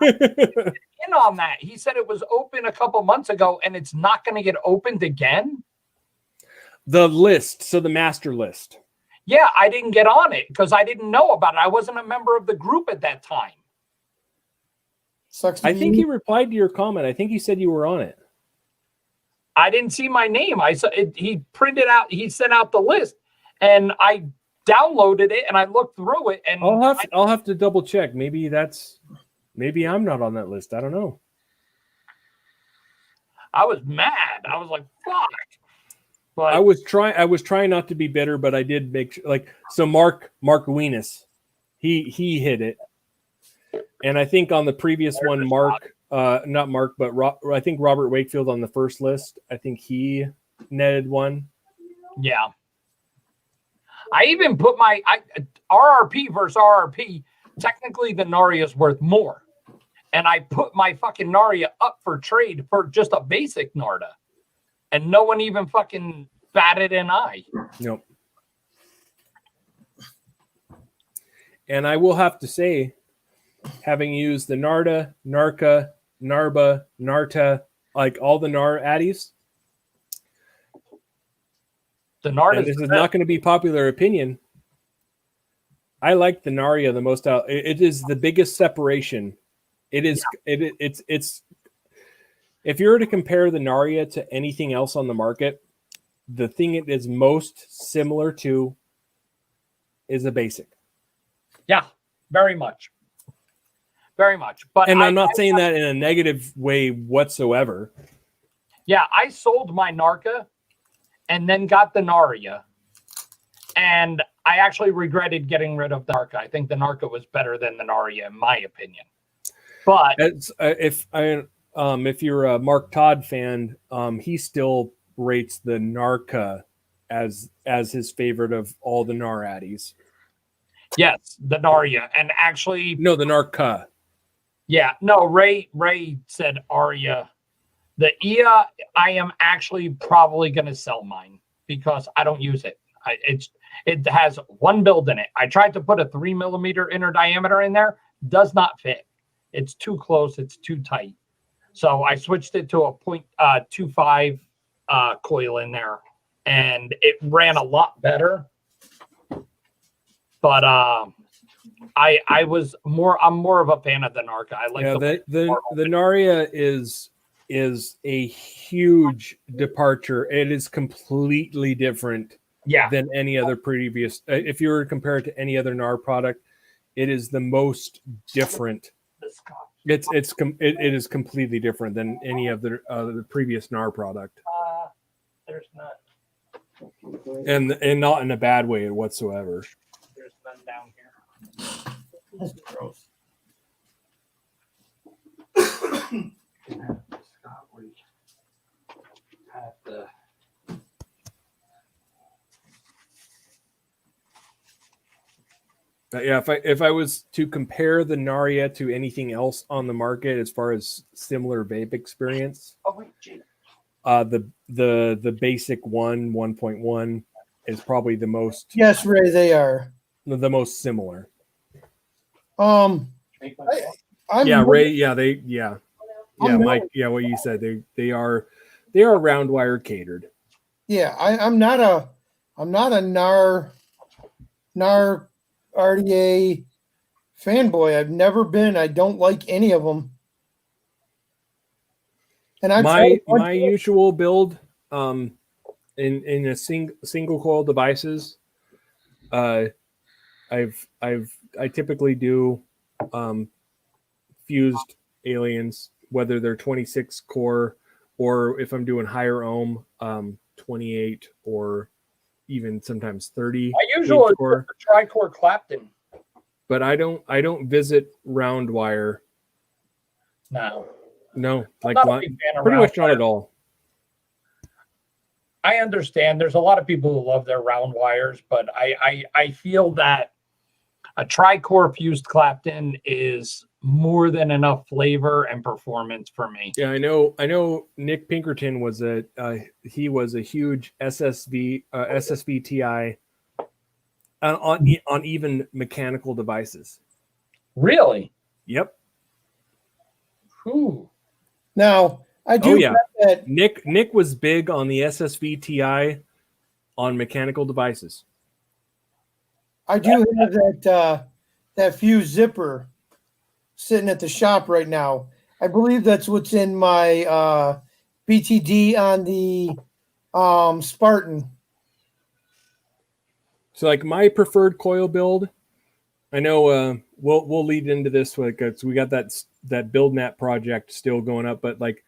In on that, he said it was open a couple months ago, and it's not going to get opened again. The list, so the master list. Yeah, I didn't get on it because I didn't know about it. I wasn't a member of the group at that time. Sucks. I think he replied to your comment. I think he said you were on it. I didn't see my name. I saw it, he printed out. He sent out the list, and I downloaded it and I looked through it. And I'll have to double check. Maybe I'm not on that list. I don't know. I was mad. I was like, "Fuck!" But I was trying not to be bitter, but I did make so Mark Weenus, he hit it, And I think on the previous one, Mark, not Mark, but I think Robert Wakefield on the first list, I think he netted one. Yeah. I even put my RRP versus RRP. Technically, the Narya is worth more. And I put my fucking Narya up for trade for just a basic Narda. And no one even fucking batted an eye. Nope. And I will have to say, having used the Narda, Narca, Narba, Narta, like all the Nar Addies, the Narda, and this is not going to be popular opinion. I like the Narya the most out. It is the biggest separation. It is. Yeah. It's. If you were to compare the Narya to anything else on the market, the thing it is most similar to is a basic. Yeah, very much. Very much. But I'm not saying that in a negative way whatsoever. Yeah, I sold my Narca and then got the Narya. And I actually regretted getting rid of the Narca. I think the Narca was better than the Narya, in my opinion. But if you're a Mark Todd fan, he still rates the Narca as his favorite of all the Nar Addies. Yes, the Narya. And actually, no, the Narca. Yeah, no, Ray said Arya. The Ia, I am actually probably going to sell mine because I don't use it. It has one build in it. I tried to put a 3 millimeter inner diameter in there. Does not fit. It's too close. It's too tight. So I switched it to a 0.25 coil in there, and it ran a lot better. But I'm more of a fan of the Narca. I like the Narya is a huge departure. It is completely different than any other previous. If you were to compare it to any other NAR product, it is the most different. It is completely different than any of the previous NAR product. There's none. And not in a bad way whatsoever. There's none down here. That's gross. Yeah, if I was to compare the Narya to anything else on the market as far as similar vape experience, the basic 1.1 is probably the most. Yes, Ray, they are the most similar. I'm Ray. Yeah, Mike. Yeah, what you said. They are round wire catered. Yeah, I'm not a NAR RDA fanboy. I've never been. I don't like any of them. And my usual build in a single coil devices. I typically do fused aliens, whether they're 26 core or if I'm doing higher ohm, 28 or even sometimes 30. I usually core. Tri-core Clapton. But I don't visit round wire. No, like pretty much not at all. I understand there's a lot of people who love their round wires, but I feel that a tri-core fused Clapton is more than enough flavor and performance for me. Yeah, I know. Nick Pinkerton was a huge SSV TI on even mechanical devices. Really? Yep. Ooh. Now I do. That Nick was big on the SSV TI on mechanical devices. I do have that fuse zipper sitting at the shop right now. I believe that's what's in my BTD on the Spartan. So like my preferred coil build, I know we'll lead into this so we got that build map project still going up, but like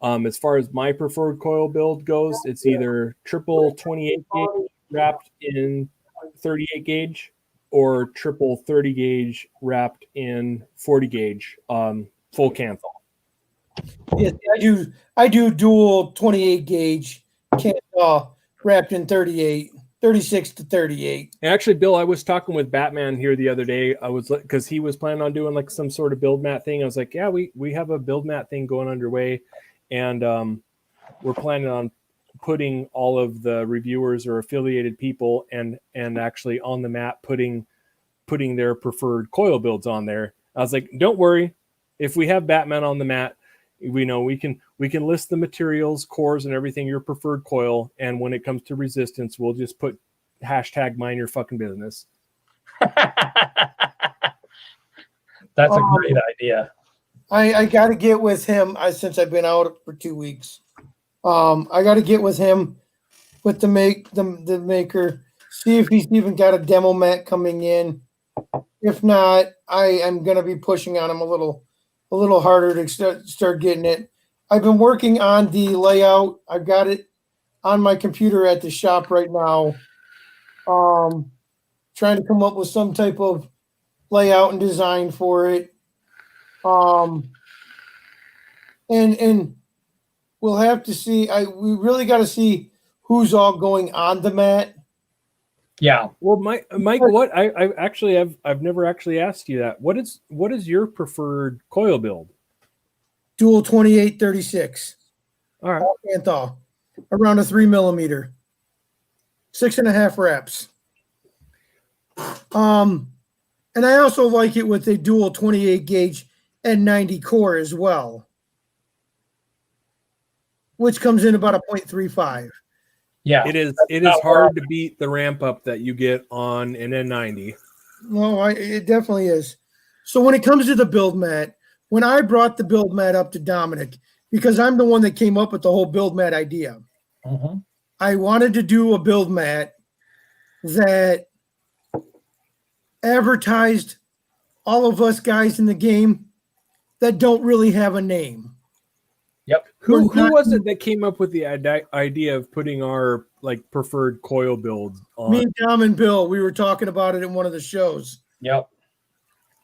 as far as my preferred coil build goes, it's either triple 28 gauge wrapped in 38 gauge or triple 30 gauge wrapped in 40 gauge full Canthal. Yes, I do dual 28 gauge wrapped in 36 to 38. And actually, Bill, I was talking with Batman here the other day. I was because he was planning on doing like some sort of build mat thing. I was like, yeah, we have a build mat thing going underway, and we're planning on putting all of the reviewers or affiliated people and actually on the mat putting their preferred coil builds on there. I was like, don't worry, if we have Batman on the mat, we know we can list the materials, cores, and everything your preferred coil, and when it comes to resistance, we'll just put hashtag mind your fucking business. That's a great idea. I got to get with him since I've been out for 2 weeks. I got to get with him with the maker, see if he's even got a demo mat coming in. If not, I am going to be pushing on him a little harder to start getting it. I've been working on the layout. I've got it on my computer at the shop right now. Trying to come up with some type of layout and design for it. And we'll have to see. We really got to see who's all going on the mat. Yeah. Well, Mike, what I've never actually asked you that. What is your preferred coil build? Dual 28-36. All right. Canthal, around a 3 millimeter, 6.5 reps. And I also like it with a dual 28 gauge and 90 core as well, which comes in about a 0.35. Yeah. It is hard to beat the ramp up that you get on an N90. No, it definitely is. So when it comes to the build mat, when I brought the build mat up to Dominic, because I'm the one that came up with the whole build mat idea, I wanted to do a build mat that advertised all of us guys in the game that don't really have a name. Yep. Who was it that came up with the idea of putting our like preferred coil builds on? Me and Tom and Bill, we were talking about it in one of the shows. Yep.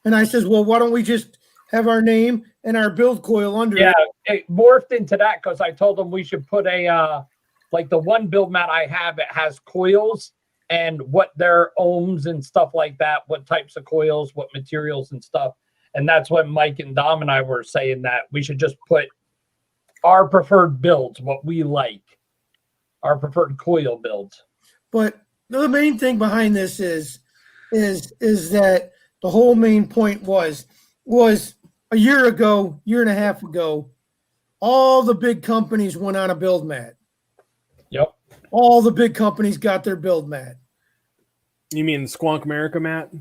And I says, well, why don't we just have our name and our build coil under Yeah, it? it morphed into that because I told them we should put a like the one build mat I have, it has coils and what their ohms and stuff like that, what types of coils, what materials and stuff. And that's when Mike and Dom and I were saying that we should just put our preferred builds, what we like, our preferred coil builds. But the main thing behind this is that the whole main point was a year and a half ago, all the big companies went on a build mat. Yep. All the big companies got their build mat. You mean the Squonk America mat?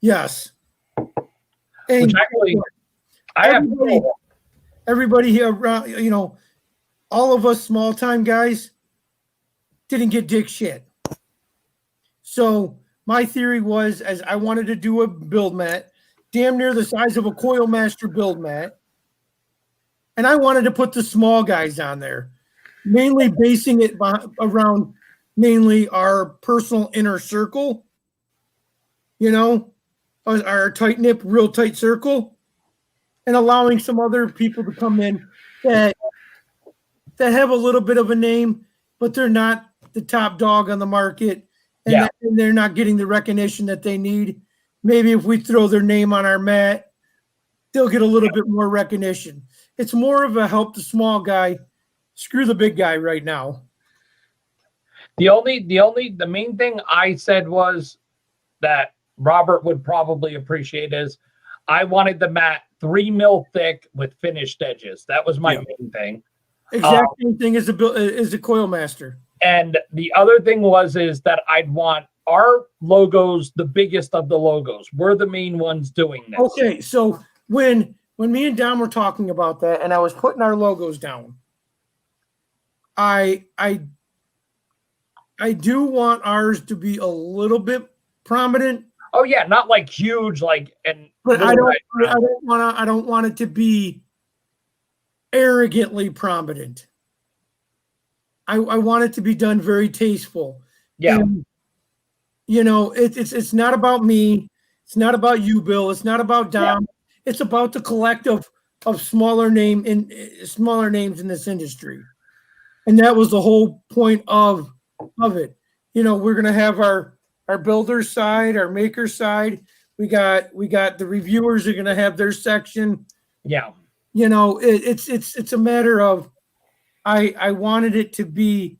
Yes. And which actually, everybody here around, all of us small time guys didn't get dick shit. So my theory was, as I wanted to do a build mat, damn near the size of a Coil Master build mat, and I wanted to put the small guys on there, mainly basing it around mainly our personal inner circle, our tight knit, real tight circle, and allowing some other people to come in that have a little bit of a name, but they're not the top dog on the market, and they're not getting the recognition that they need. Maybe if we throw their name on our mat, they'll get a little bit more recognition. It's more of a help the small guy, screw the big guy right now. The main thing I said was that Robert would probably appreciate is I wanted the mat 3 mil thick with finished edges. That was my main thing. Exact same thing as the Coil Master. And the other thing is that I'd want our logos the biggest of the logos. We're the main ones doing this. Okay, so when me and Dom were talking about that, and I was putting our logos down, I do want ours to be a little bit prominent. Oh yeah, not like huge, but I don't want it to be arrogantly prominent. I want it to be done very tasteful. Yeah. You know, it's not about me. It's not about you, Bill. It's not about Dom. It's about the collective of smaller names in this industry. And that was the whole point of it. You know, we're gonna have our builder side, our maker side. We got the reviewers are gonna have their section. Yeah. You know, it's a matter of I wanted it to be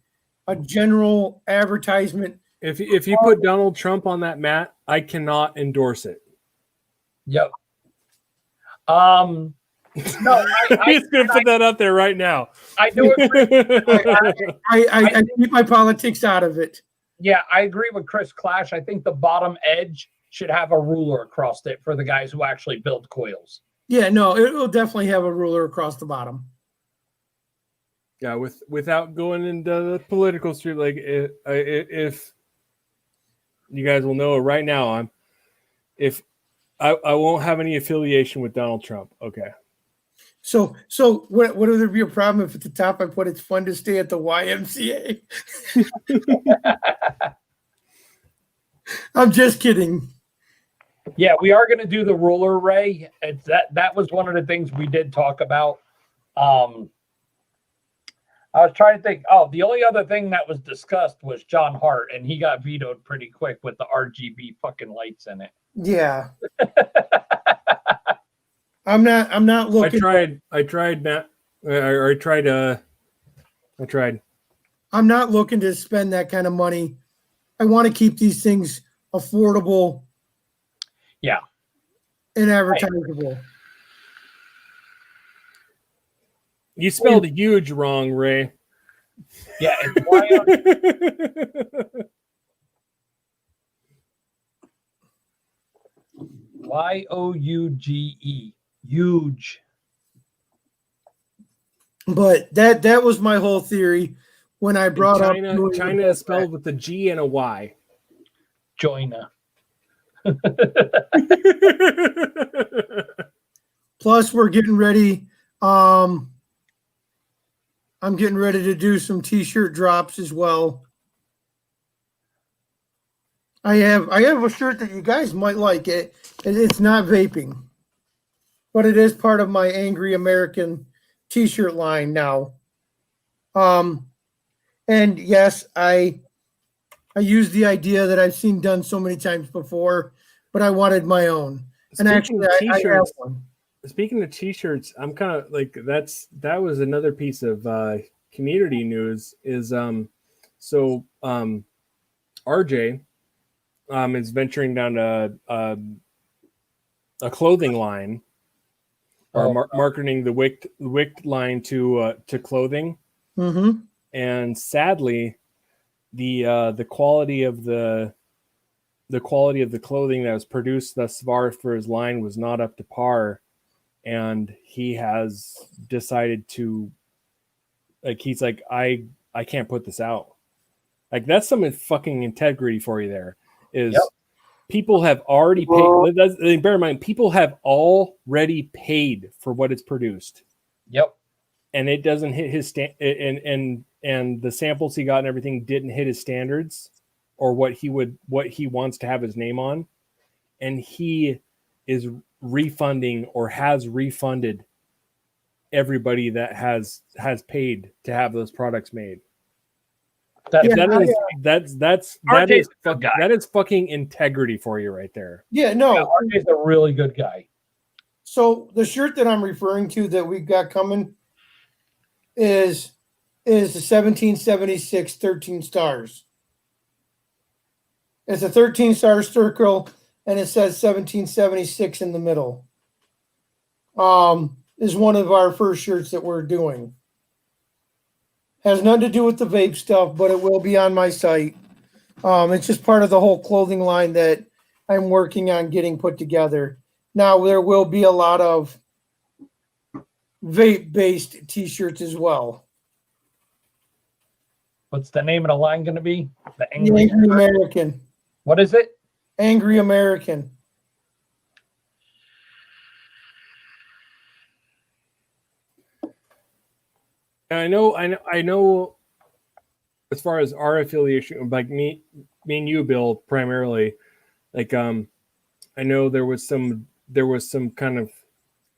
a general advertisement. If you put Donald Trump on that mat, I cannot endorse it. Yep. No, I'm just gonna put that out there right now. I do agree. I keep my politics out of it. Yeah, I agree with Chris Clash. I think the bottom edge should have a ruler across it for the guys who actually build coils. Yeah, no, it will definitely have a ruler across the bottom. Yeah, without going into the political street, like if you guys will know right now, I won't have any affiliation with Donald Trump. Okay. So would there be a problem if at the top I put it's fun to stay at the YMCA? I'm just kidding. Yeah, we are going to do the ruler, Ray. It's that was one of the things we did talk about. I was trying to think. Oh, the only other thing that was discussed was John Hart, and he got vetoed pretty quick with the RGB fucking lights in it. Yeah. I'm not looking. I tried. I'm not looking to spend that kind of money. I want to keep these things affordable. Yeah. And advertisable. You spelled huge wrong, Ray. Yeah, it's Youge. Huge. But that was my whole theory when I brought up China is spelled with a G and a Y. Joina. Plus, we're getting ready. I'm getting ready to do some t-shirt drops as well. I have a shirt that you guys might like. It's not vaping, but it is part of my Angry American t-shirt line now. And yes, I use the idea that I've seen done so many times before, but I wanted my own. And actually, I have one. Speaking of t-shirts, I'm kind of like that was another piece of community news. Is RJ is venturing down a clothing line, or marketing the wicked line to clothing. Mm-hmm. And sadly, the quality of the clothing that was produced thus far for his line was not up to par, and he has decided to, like, he's like, I can't put this out. Like, that's some fucking integrity for you. There is. Yep. People have already paid. Bear in mind, people have already paid for what it's produced. Yep. And it doesn't hit his and the samples he got and everything didn't hit his standards or what he wants to have his name on. And he is refunding or has refunded everybody that has paid to have those products made. That is fucking integrity for you right there. Yeah, no, RJ's a really good guy. So the shirt that I'm referring to that we've got coming is the 1776 13 stars. It's a 13-star circle, and it says 1776 in the middle. Is one of our first shirts that we're doing. Has nothing to do with the vape stuff, but it will be on my site. It's just part of the whole clothing line that I'm working on getting put together. Now, there will be a lot of vape-based t-shirts as well. What's the name of the line going to be? The Angry American. What is it? Angry American. I know. As far as our affiliation, like me, and you, Bill, primarily. Like, I know there was some kind of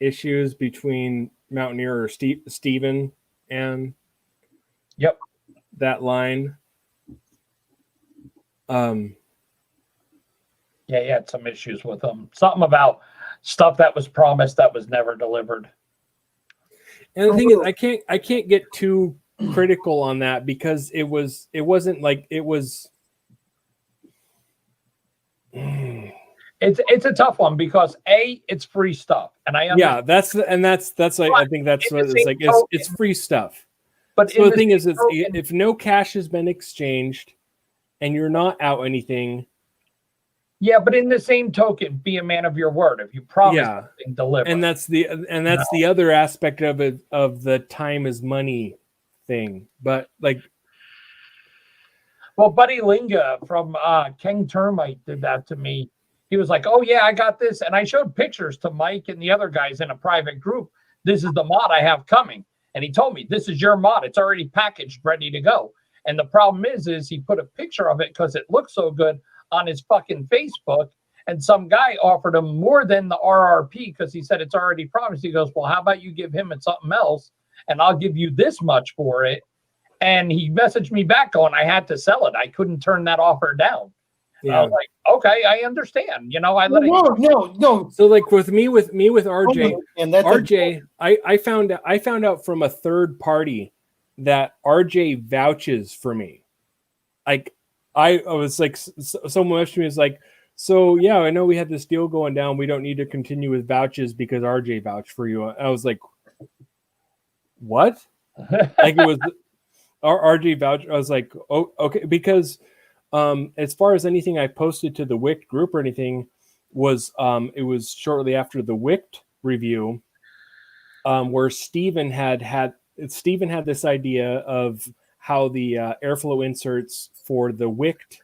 issues between Mountaineer or Steven and Yep. that line. Yeah, he had some issues with them. Something about stuff that was promised that was never delivered. And the thing is, I can't get too critical on that because it wasn't like it was. It's a tough one because it's free stuff, and I understand. Yeah, that's like I think that's what it's like. It's free stuff. But so the thing is, if no cash has been exchanged, and you're not out anything. Yeah, but in the same token, be a man of your word. If you promise something, deliver. And that's the other aspect of it, of the time is money thing. But like, well, Buddy Linga from King Termite did that to me. He was like, "Oh yeah, I got this," and I showed pictures to Mike and the other guys in a private group. This is the mod I have coming, and he told me, "This is your mod. It's already packaged, ready to go." And the problem is he put a picture of it because it looked so good on his fucking Facebook, and some guy offered him more than the RRP because he said it's already promised. He goes, "Well, how about you give him something else, and I'll give you this much for it." And he messaged me back going, "I had to sell it. I couldn't turn that offer down." Yeah. I was like, "Okay, I understand." You know, I let no. So like with RJ, I found out from a third party that RJ vouches for me. Like I was like, someone messaged me was like, "So yeah, I know we had this deal going down. We don't need to continue with vouches because RJ vouched for you." And I was like, "What?" Like it was RJ vouch. I was like, "Oh, okay," because as far as anything I posted to the Wicked group or anything was, it was shortly after the Wicked review, where Steven had this idea of how the airflow inserts for the Wicked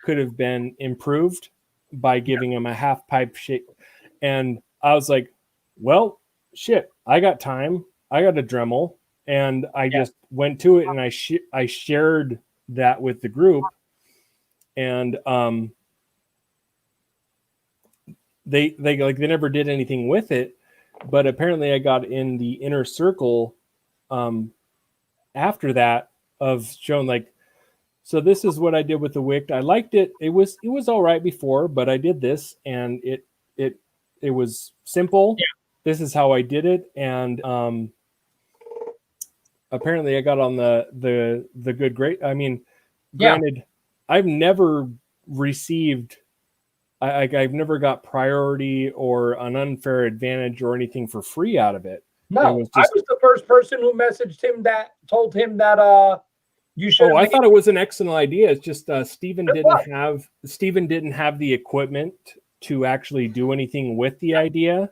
could have been improved by giving them a half pipe shape. And I was like, well, shit, I got time. I got a Dremel. And I just went to it and I shared that with the group. And they never did anything with it. But apparently I got in the inner circle after that of showing like, so this is what I did with the Wicked. I liked it. It was all right before, but I did this and it was simple. Yeah. This is how I did it. And apparently I got on the good grade. I mean, granted, I've never received I've never got priority or an unfair advantage or anything for free out of it. No, I was the first person who messaged him told him that you should. Oh, I thought it was an excellent idea. It's just Steven didn't have the equipment to actually do anything with the idea.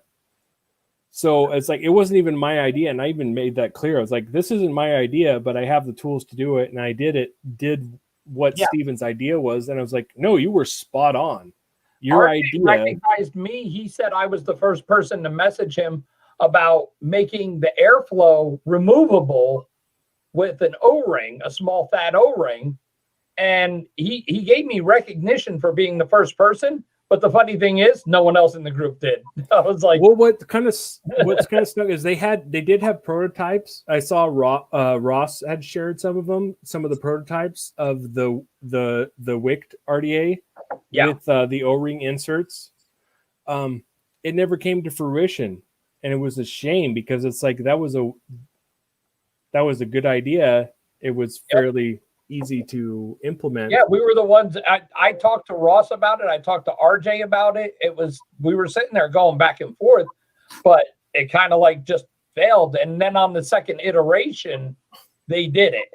So it's like it wasn't even my idea, and I even made that clear. I was like, "This isn't my idea, but I have the tools to do it," and I did what Steven's idea was, and I was like, "No, you were spot on. Your idea recognized me." He said I was the first person to message him about making the airflow removable with an O-ring, a small fat O-ring, and he gave me recognition for being the first person. But the funny thing is, no one else in the group did. I was like, "Well, what's kind of stuck is they did have prototypes. I saw Ross had shared some of the prototypes of the Wicked RDA with the O-ring inserts. It never came to fruition, and it was a shame because it's like that was a good idea. It was fairly easy to implement. Yeah, we were the ones. I talked to Ross about it. I talked to RJ about it. We were sitting there going back and forth, but it kind of like just failed. And then on the second iteration, they did it.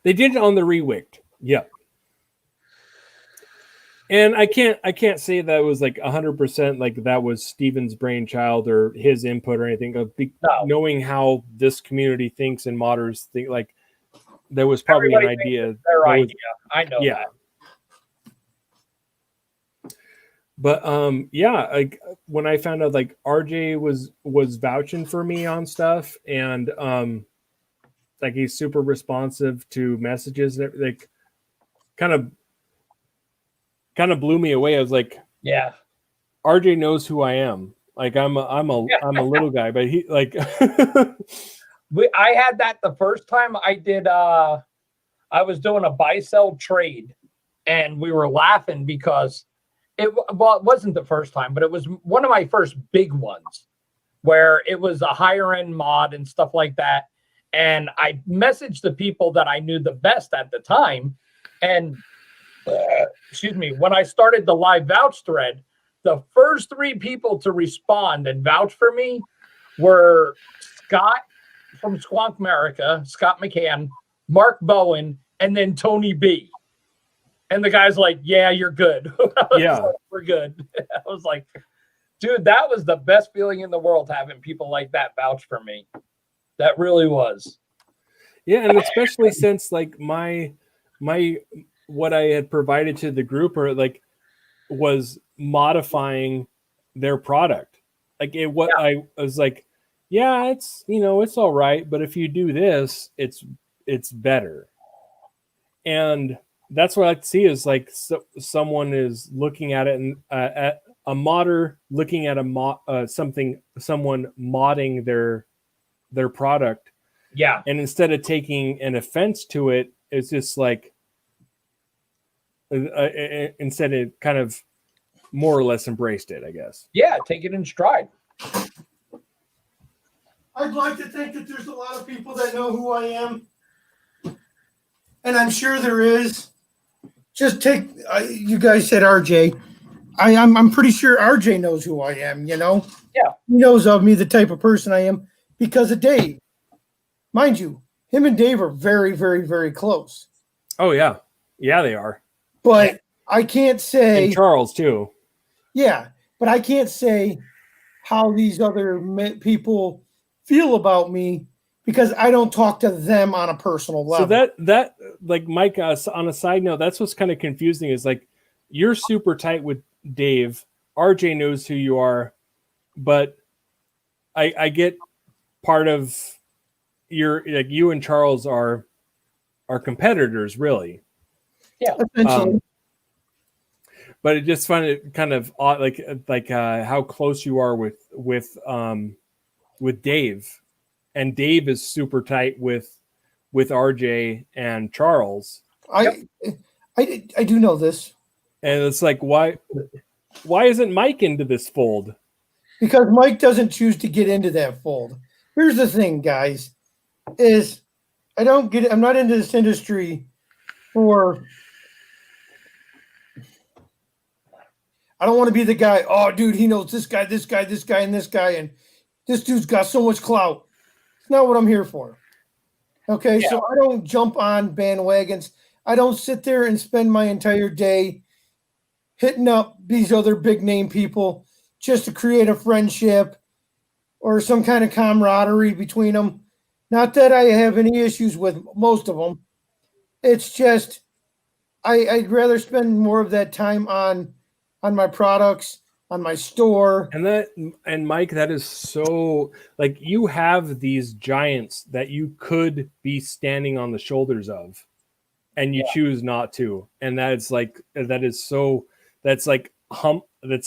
They did it on the Rewicked. Yeah. And I can't say that it was like 100% like that was Steven's brainchild or his input or anything. Knowing how this community thinks and modders think, like there was probably an idea. Their idea. I know that. But like when I found out like RJ was vouching for me on stuff and like he's super responsive to messages, like kind of kind of blew me away. I was like, Yeah. RJ knows who I am. Like I'm a little guy, but he like I had that the first time I did. I was doing a buy sell trade, and we were laughing because it wasn't the first time, but it was one of my first big ones where it was a higher end mod and stuff like that. And I messaged the people that I knew the best at the time, and excuse me, when I started the live vouch thread, the first 3 people to respond and vouch for me were Scott from Squonk America, Scott McCann, Mark Bowen, and then Tony B. And the guy's like, yeah, you're good. Yeah, like, we're good. I was like, dude, that was the best feeling in the world, having people like that vouch for me. That really was. yeah, and especially since like my what I had provided to the group or like was modifying their product. Like it what Yeah. I was like, yeah, it's it's all right, but if you do this, it's better. And that's what I like to see is like someone is looking at it and at a modder looking at someone modding their product. Yeah. And instead of taking an offense to it, it's just like instead it kind of more or less embraced it, I guess. Yeah, take it in stride. I'd like to think that there's a lot of people that know who I am, and I'm sure there is. Just take you guys said RJ. I'm pretty sure RJ knows who I am. Yeah. He knows of me, the type of person I am, because of Dave. Mind you, him and Dave are very, very, very close. Oh yeah, they are. But I can't say. And Charles too. Yeah, but I can't say how these other people feel about me because I don't talk to them on a personal level. So that like Mike, on a side note, that's what's kind of confusing is like you're super tight with Dave. RJ knows who you are, but I get part of your like you and Charles are competitors, really. Yeah. Essentially. But it just find it kind of odd, like how close you are with Dave, and Dave is super tight with RJ and Charles. I do know this, and it's like why isn't Mike into this fold? Because Mike doesn't choose to get into that fold. Here's the thing, guys, is I'm not into this industry for. I don't want to be the guy, oh, dude, he knows this guy, and this guy, and this dude's got so much clout. It's not what I'm here for. Okay, Yeah. So I don't jump on bandwagons. I don't sit there and spend my entire day hitting up these other big name people just to create a friendship or some kind of camaraderie between them. Not that I have any issues with most of them. It's just I'd rather spend more of that time on my products, on my store. And Mike, that is so like you have these giants that you could be standing on the shoulders of, and you choose not to. And that's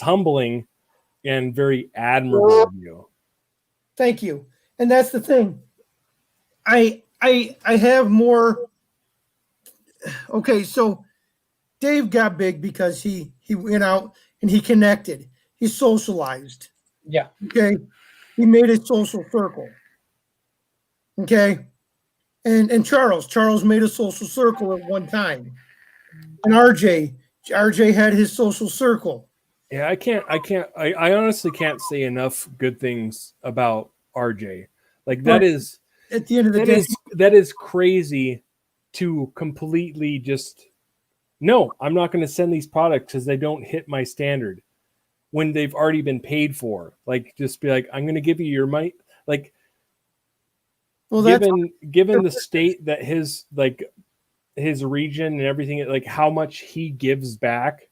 humbling and very admirable of you. Thank you. And that's the thing. I have more. Okay, so Dave got big because he went out and he connected. He socialized. Yeah. Okay. He made a social circle. Okay. And Charles made a social circle at one time. And RJ had his social circle. Yeah, I honestly can't say enough good things about RJ. Like that is at the end of the day, that is crazy to completely just no, I'm not going to send these products because they don't hit my standard when they've already been paid for. Like, just be like, I'm going to give you your money. Like, well, given the state that his region and everything, like how much he gives back.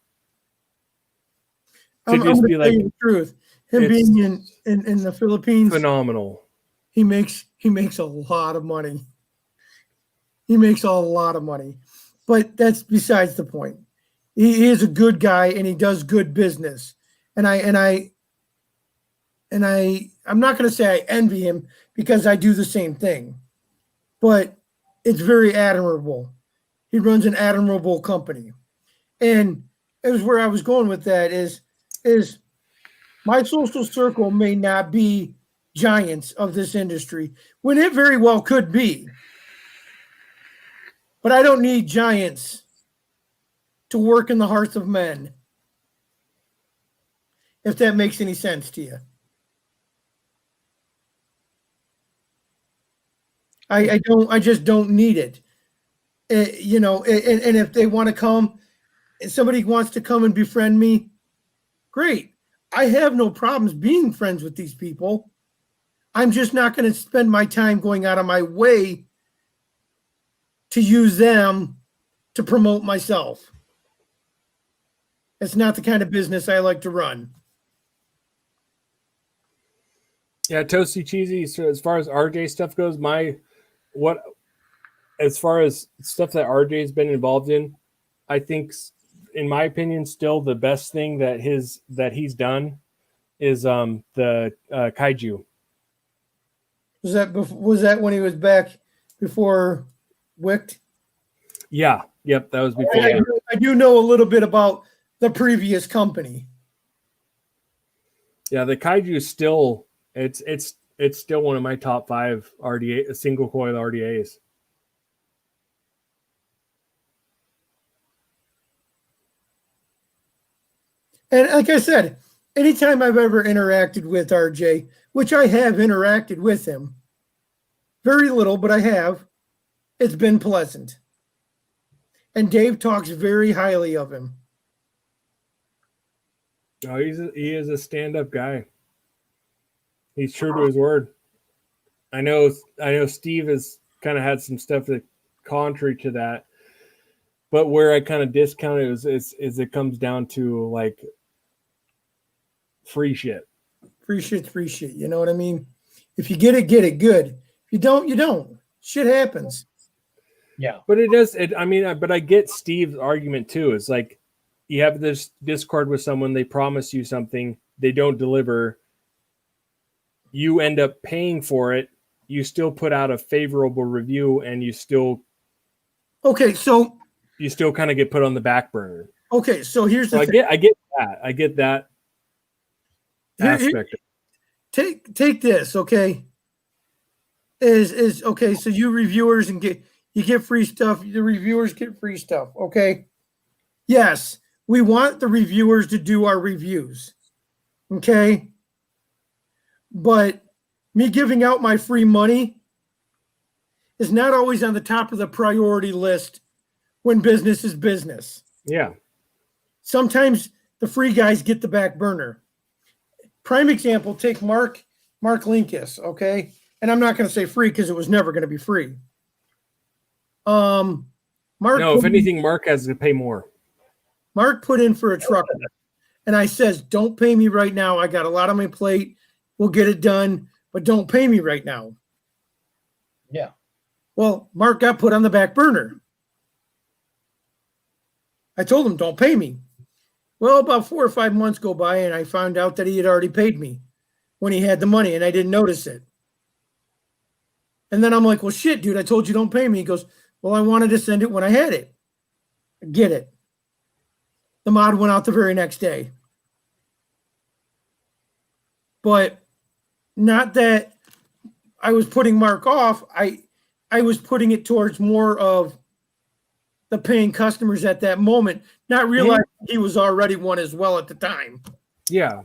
I'm going to tell you the truth. Him being in the Philippines, phenomenal. He makes a lot of money. He makes a lot of money. But that's besides the point. He is a good guy and he does good business. And I'm not going to say I envy him because I do the same thing, but it's very admirable. He runs an admirable company. And it was where I was going with that is my social circle may not be giants of this industry when it very well could be. But I don't need giants to work in the hearts of men. If that makes any sense to you. I just don't need it. And if they want to come, if somebody wants to come and befriend me, great. I have no problems being friends with these people. I'm just not going to spend my time going out of my way to use them to promote myself. It's not the kind of business I like to run. Yeah, Toasty Cheesy. So as far as RJ stuff goes, as far as stuff that RJ's been involved in, I think, in my opinion, still the best thing that he's done is the kaiju. Was that when he was back before Wicked? Yeah, yep, that was before. I do know a little bit about the previous company. Yeah, the kaiju is still it's still one of my top 5 RDA single coil RDAs. And like I said, anytime I've ever interacted with RJ, which I have interacted with him, very little, but I have, it's been pleasant. And Dave talks very highly of him. Oh, he is a stand-up guy. He's true to his word. I know Steve has kind of had some stuff that contrary to that, but where I kind of discount it is it comes down to like free shit. Free shit's free shit. You know what I mean? If you get it good. If you don't, you don't. Shit happens. Yeah. But it does. But I get Steve's argument too. It's like you have this Discord with someone, they promise you something, they don't deliver. You end up paying for it. You still put out a favorable review, and you still kind of get put on the back burner. Okay, so here's the thing. I get that aspect. Take this, okay? Is okay. So you reviewers you get free stuff. The reviewers get free stuff. Okay. Yes, we want the reviewers to do our reviews. Okay. But me giving out my free money is not always on the top of the priority list when business is business. Yeah. Sometimes the free guys get the back burner. Prime example, take Mark Linkus, okay? And I'm not going to say free because it was never going to be free. Mark has to pay more. Mark put in for a truck, and I says, don't pay me right now. I got a lot on my plate. We'll get it done, but don't pay me right now. Yeah. Well, Mark got put on the back burner. I told him, don't pay me. Well, about 4 or 5 months go by, and I found out that he had already paid me when he had the money, and I didn't notice it. And then I'm like, well, shit, dude, I told you don't pay me. He goes, well, I wanted to send it when I had it. I get it. The mod went out the very next day. But not that I was putting Mark off. I was putting it towards more of the paying customers at that moment, not realizing he was already one as well at the time. Yeah.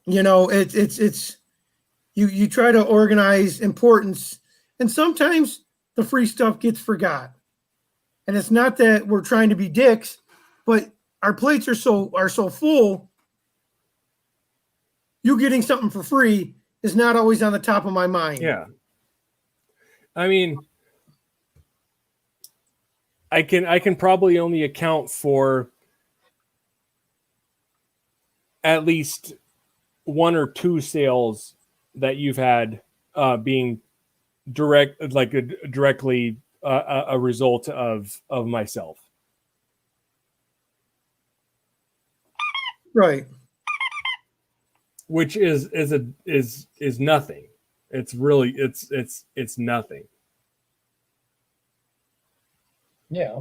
You know, it's you try to organize importance, and sometimes the free stuff gets forgot. And it's not that we're trying to be dicks, but our plates are so full. You getting something for free is not always on the top of my mind. Yeah. I mean, I can probably only account for at least 1 or 2 sales that you've had being directly a result of myself. Right. which is nothing. It's really it's nothing. Yeah.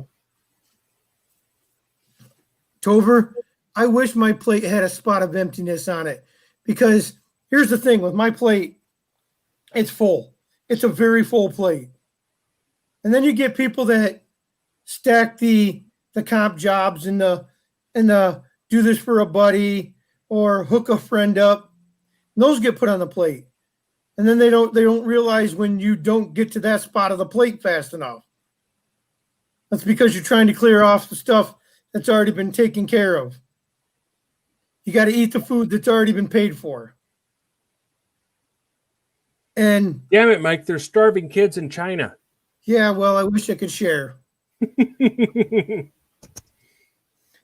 Tover, I wish my plate had a spot of emptiness on it, because here's the thing with my plate, it's full. It's a very full plate. And then you get people that stack the comp jobs and the do this for a buddy or hook a friend up. And those get put on the plate. And then they don't realize when you don't get to that spot of the plate fast enough. That's because you're trying to clear off the stuff that's already been taken care of. You got to eat the food that's already been paid for. And damn it, Mike, there's starving kids in China. Yeah, well, I wish I could share.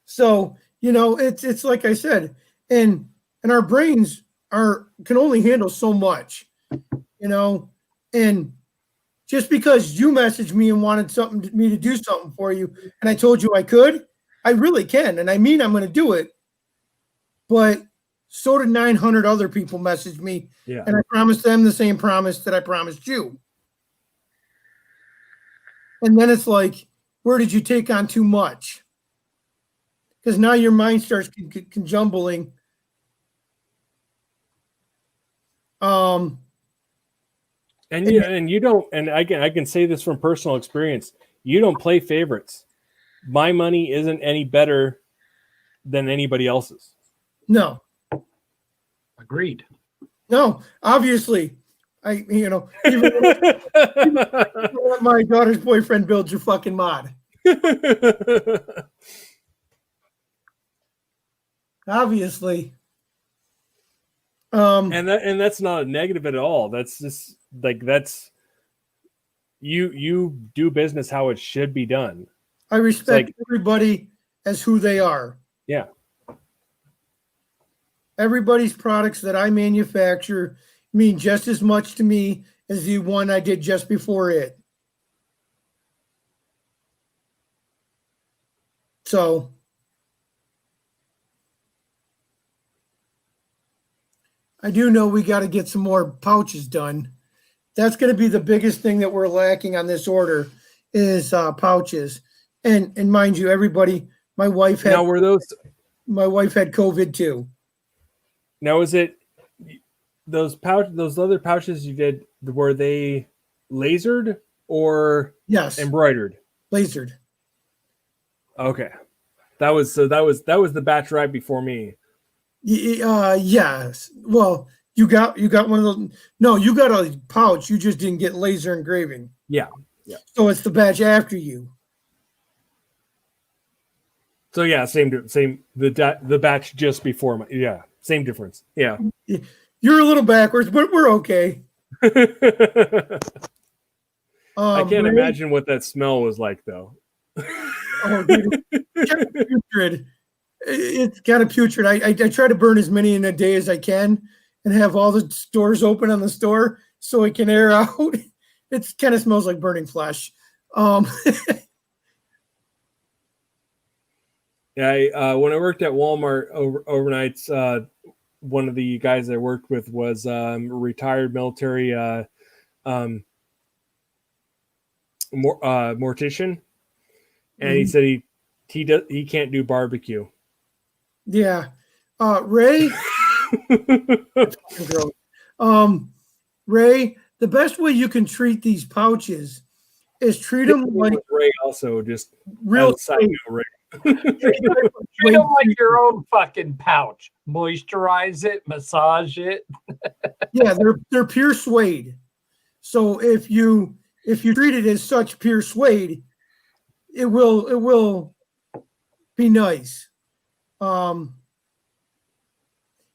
So, it's like I said, and our brains can only handle so much, and just because you messaged me and wanted me to do something for you, and I told you I could, I really can, and I mean I'm going to do it. But so did 900 other people message me, and I promised them the same promise that I promised you. And then it's like, where did you take on too much? Because now your mind starts conjumbling. And you don't, and I can say this from personal experience, you don't play favorites. My money isn't any better than anybody else's. No. Agreed. No, obviously. Even my daughter's boyfriend builds your fucking mod. Obviously. And that's not a negative at all. That's just like, that's you do business how it should be done. I respect everybody as who they are. Yeah. Everybody's products that I manufacture mean just as much to me as the one I did just before it. So I do know we got to get some more pouches done. That's going to be the biggest thing that we're lacking on this order is pouches. And mind you, everybody, my wife had COVID too. Now, is it those leather pouches you did, were they lasered or embroidered? Lasered. Okay. That was the batch right before me. Yes. Well, you got one of those. No, you got a pouch. You just didn't get laser engraving. Yeah. Yeah. So it's the batch after you. So yeah, same. The batch just before my same difference. Yeah. You're a little backwards, but we're okay. I can't imagine what that smell was like, though. Oh, dude, it's kind of putrid. I try to burn as many in a day as I can and have all the doors open on the store so it can air out. It kind of smells like burning flesh. Yeah, when I worked at Walmart overnights, one of the guys I worked with was a retired military mortician, and he said he can't do barbecue. Yeah, Ray. Ray, the best way you can treat these pouches is treat them like Ray. Also, just real side note, Ray. Treat them like your own fucking pouch. Moisturize it, massage it. Yeah, they're pure suede. So if you treat it as such pure suede, it will be nice. Yeah,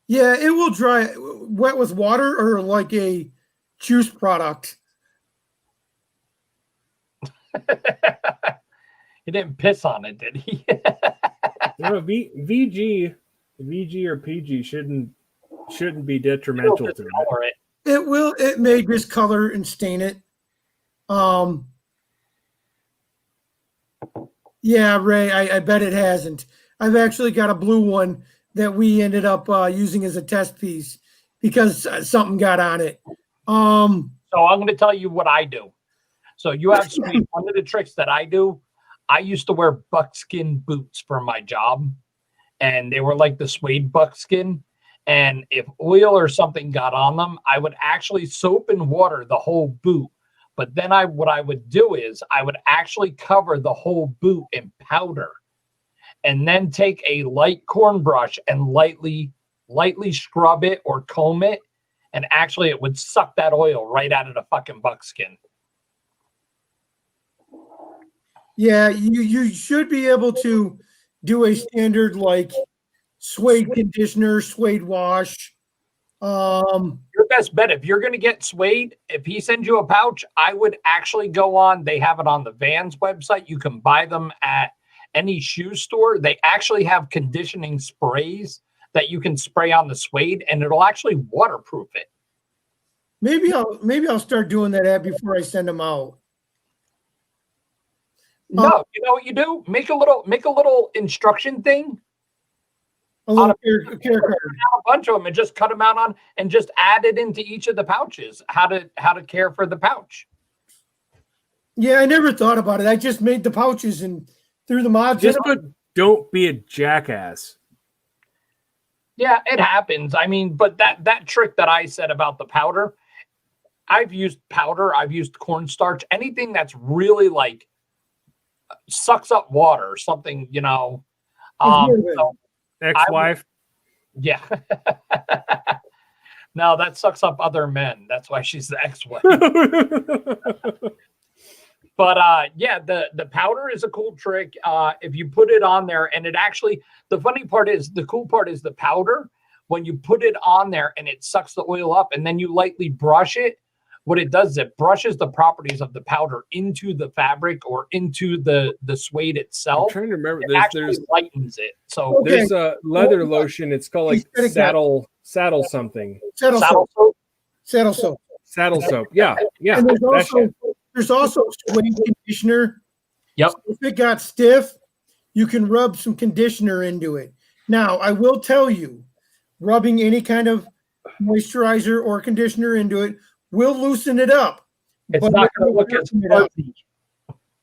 it will dry wet with water or like a juice product. He didn't piss on it, did he? VG or PG shouldn't be detrimental to it. It will. It may discolor and stain it. Yeah, Ray, I bet it hasn't. I've actually got a blue one that we ended up using as a test piece because something got on it. So I'm going to tell you what I do. So you have sweet. One of the tricks that I do, I used to wear buckskin boots for my job, and they were like the suede buckskin. And if oil or something got on them, I would actually soap and water the whole boot. But then what I would do is I would actually cover the whole boot in powder, and then take a light corn brush and lightly scrub it or comb it, and actually it would suck that oil right out of the fucking buckskin. Yeah, you should be able to do a standard like suede conditioner, suede wash. Your best bet, if you're going to get suede, if he sends you a pouch, I would actually go on. They have it on the Vans website. You can buy them at any shoe store. They actually have conditioning sprays that you can spray on the suede, and it'll actually waterproof it. Maybe I'll start doing that before I send them out. No, you know what you do? Make a little instruction thing. A little care card. A bunch of them and just cut them out on, and just add it into each of the pouches. How to care for the pouch. Yeah, I never thought about it. I just made the pouches and threw the mods. Just put, don't be a jackass. Yeah, it happens. I mean, but that trick that I said about the powder, I've used powder, I've used cornstarch, anything that's really like sucks up water or something, you know. So Ex-wife? Yeah. No, that sucks up other men. That's why she's the ex-wife. But yeah, the powder is a cool trick. If you put it on there, and it actually, the cool part is the powder. When you put it on there and it sucks the oil up, and then you lightly brush it, what it does is it brushes the properties of the powder into the fabric or into the suede itself. I'm trying to remember. There's lightens it. So there's a leather lotion. It's called like saddle something. Saddle soap. Yeah. And there's also suede conditioner. Yep. So if it got stiff, you can rub some conditioner into it. Now, I will tell you, rubbing any kind of moisturizer or conditioner into it will loosen it up. It's not going to look as fuzzy.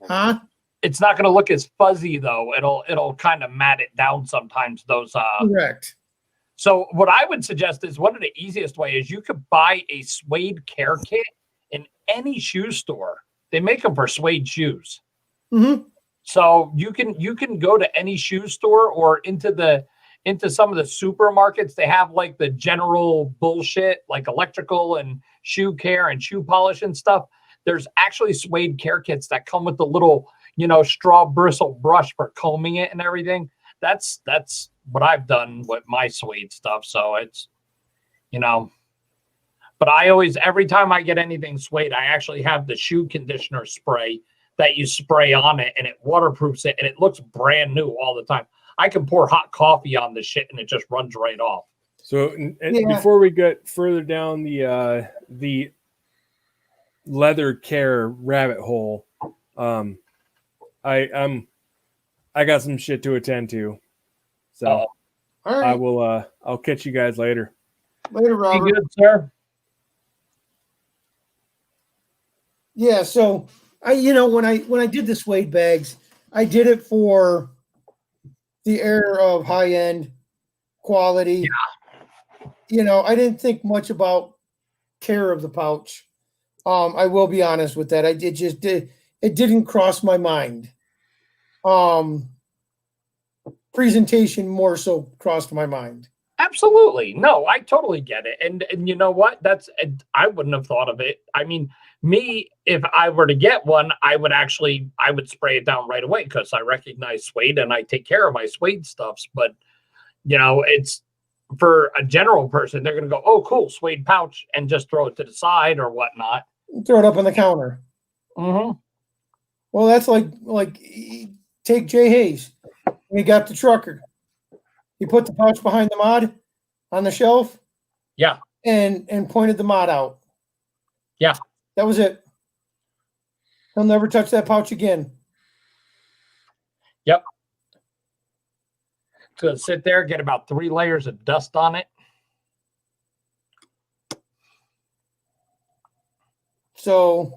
Huh? It's not going to look as fuzzy though. It'll kind of mat it down sometimes. Those correct. So what I would suggest is one of the easiest way is you could buy a suede care kit in any shoe store. They make them for suede shoes. Mm-hmm. So you can go to any shoe store or into some of the supermarkets. They have like the general bullshit, like electrical and shoe care and shoe polish and stuff. There's actually suede care kits that come with the little, straw bristle brush for combing it and everything. That's what I've done with my suede stuff. So it's, but I always, every time I get anything suede, I actually have the shoe conditioner spray that you spray on it, and it waterproofs it, and it looks brand new all the time. I can pour hot coffee on the shit and it just runs right off. So before we get further down the leather care rabbit hole, I got some shit to attend to. So all right. I'll catch you guys later. Later, Robert. Be good, sir. Yeah, so when I did the suede bags, I did it for the air of high end quality. Yeah. I didn't think much about care of the pouch. I will be honest with that. It didn't cross my mind. Presentation more so crossed my mind. Absolutely. No, I totally get it. And you know what? I wouldn't have thought of it. I mean, if I were to get one, I would spray it down right away because I recognize suede and I take care of my suede stuffs. But, it's for a general person, they're going to go, oh, cool, suede pouch, and just throw it to the side or whatnot. Throw it up on the counter. Mm-hmm. Well, that's like take Jay Hayes. He got the trucker. He put the pouch behind the mod on the shelf. Yeah. And pointed the mod out. Yeah. That was it. He'll never touch that pouch again. Yep. to sit there, get about 3 layers of dust on it. So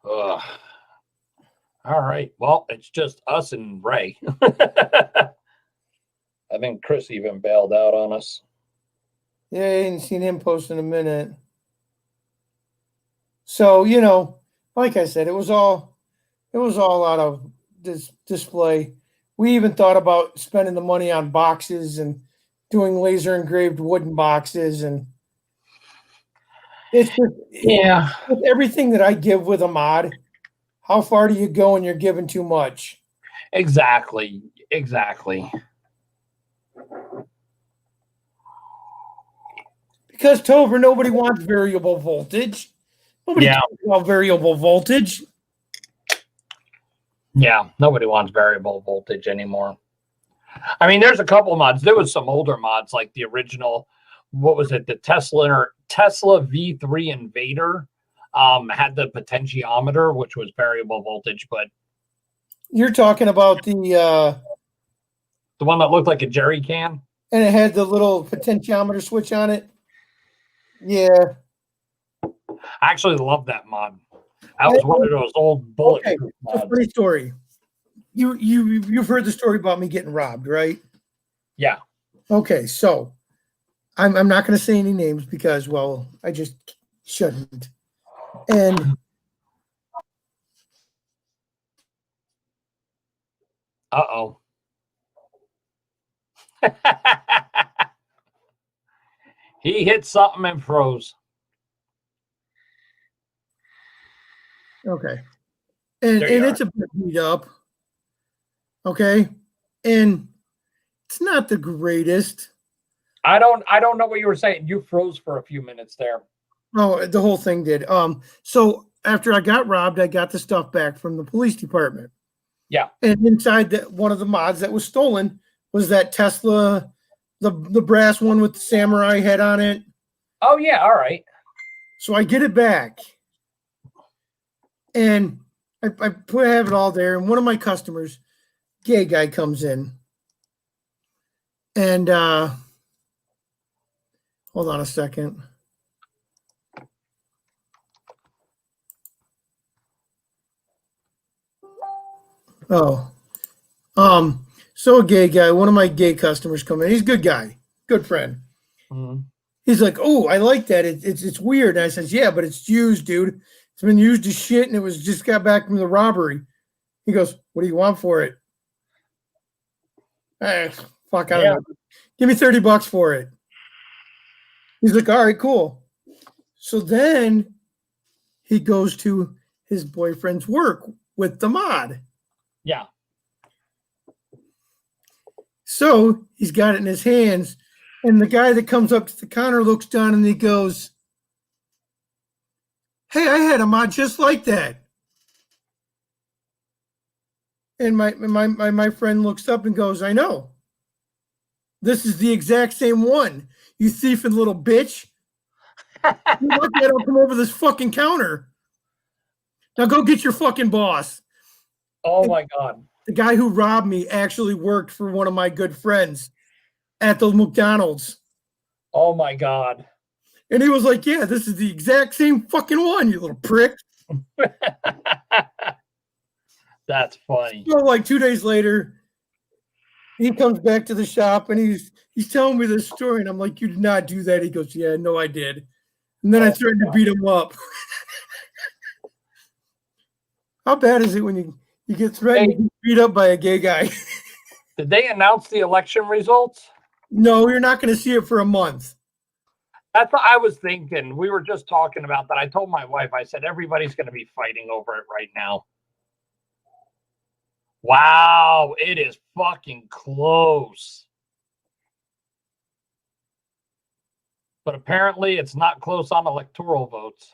Ugh. All right. Well, it's just us and Ray. I think Chris even bailed out on us. yeah, I ain't seen him post in a minute. So, you know, like I said, it was all out of this display. We even thought about spending the money on boxes and doing laser engraved wooden boxes, and it's just Yeah. with everything that I give with a mod. How far do you go when you're giving too much? Exactly. Because Tover, nobody wants variable voltage. Nobody Yeah. cares about variable voltage. Yeah. Nobody wants variable voltage anymore. I mean, there's a couple mods. There was some older mods like the original, what was it? The Tesla V3 Invader had the potentiometer, which was variable voltage, but You're talking about the one that looked like a jerry can. and it had the little potentiometer switch on it. Yeah. I actually love that mod. That was one of those old bulletproof Okay, mods. a funny story. You've heard the story about me getting robbed, right? Yeah. Okay, so I'm not going to say any names because, well, I just shouldn't. And Uh-oh. He hit something and froze. okay, and There you it's a bit beat up. Okay, and it's not the greatest. I don't know what you were saying. You froze for a few minutes there. Oh, the whole thing did. So after I got robbed, I got the stuff back from the police department. Yeah. And inside that, one of the mods that was stolen was that Tesla, the brass one with the samurai head on it. Oh yeah, all right. So I get it back, and I have it all there. And one of my customers, gay guy, comes in, and hold on a second. Oh, so a gay guy, one of my gay customers come in. He's a good guy, good friend. Mm-hmm. He's like, "Oh, I like that. It's weird." And I says, "Yeah, but it's used, dude. It's been used as shit, and it was just got back from the robbery." He goes, "What do you want for it?" Fuck, I don't know. Give me $30 for it. He's like, "All right, cool." So then he goes to his boyfriend's work with the mod. Yeah. So he's got it in his hands, and the guy that comes up to the counter looks down and he goes, "Hey, I had a mod just like that." And my friend looks up and goes, "I know. This is the exact same one, you thieving little bitch. You lucky I don't come over this fucking counter. Now go get your fucking boss." Oh my God. The guy who robbed me actually worked for one of my good friends at the McDonald's. Oh my God. And he was like, "Yeah, this is the exact same fucking one, you little prick." That's funny. So like 2 days later, he comes back to the shop and he's telling me this story, and I'm like, "You did not do that." He goes, "Yeah, no, I did." And then I threatened to beat him up. How bad is it when you get threatened to be beat up by a gay guy? Did they announce the election results? No, you're not going to see it for a month. That's what I was thinking. We were just talking about that. I told my wife, I said, everybody's going to be fighting over it right now. Wow, it is fucking close. But apparently it's not close on electoral votes.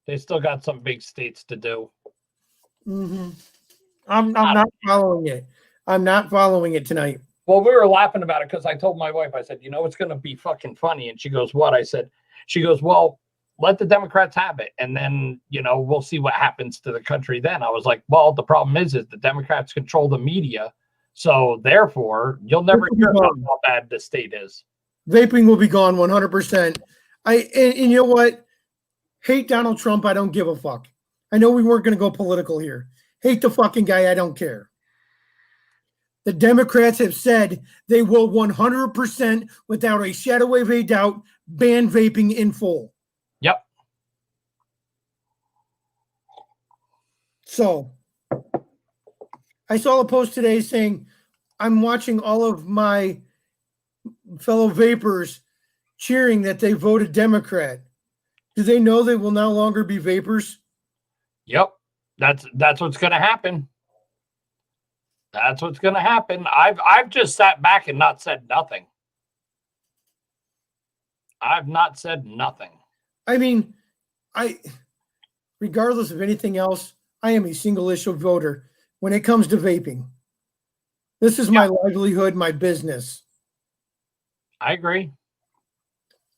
They still got some big states to do. Mm-hmm. I'm not following it. I'm not following it tonight. Well, we were laughing about it because I told my wife, I said, you know, it's going to be fucking funny. And she goes, what? She goes, well, let the Democrats have it. And then, we'll see what happens to the country then. I was like, well, the problem is the Democrats control the media. So therefore, you'll never hear about how bad the state is. Vaping will be gone 100%. And you know what? Hate Donald Trump. I don't give a fuck. I know we weren't going to go political here. Hate the fucking guy. I don't care. The Democrats have said they will 100%, without a shadow of a doubt, ban vaping in full. Yep. So I saw a post today saying, I'm watching all of my fellow vapors cheering that they voted Democrat. Do they know they will no longer be vapors? Yep. That's what's going to happen. That's what's going to happen. I've just sat back and not said nothing. I've not said nothing. I mean, regardless of anything else, I am a single issue voter when it comes to vaping. This is my livelihood, my business. I agree.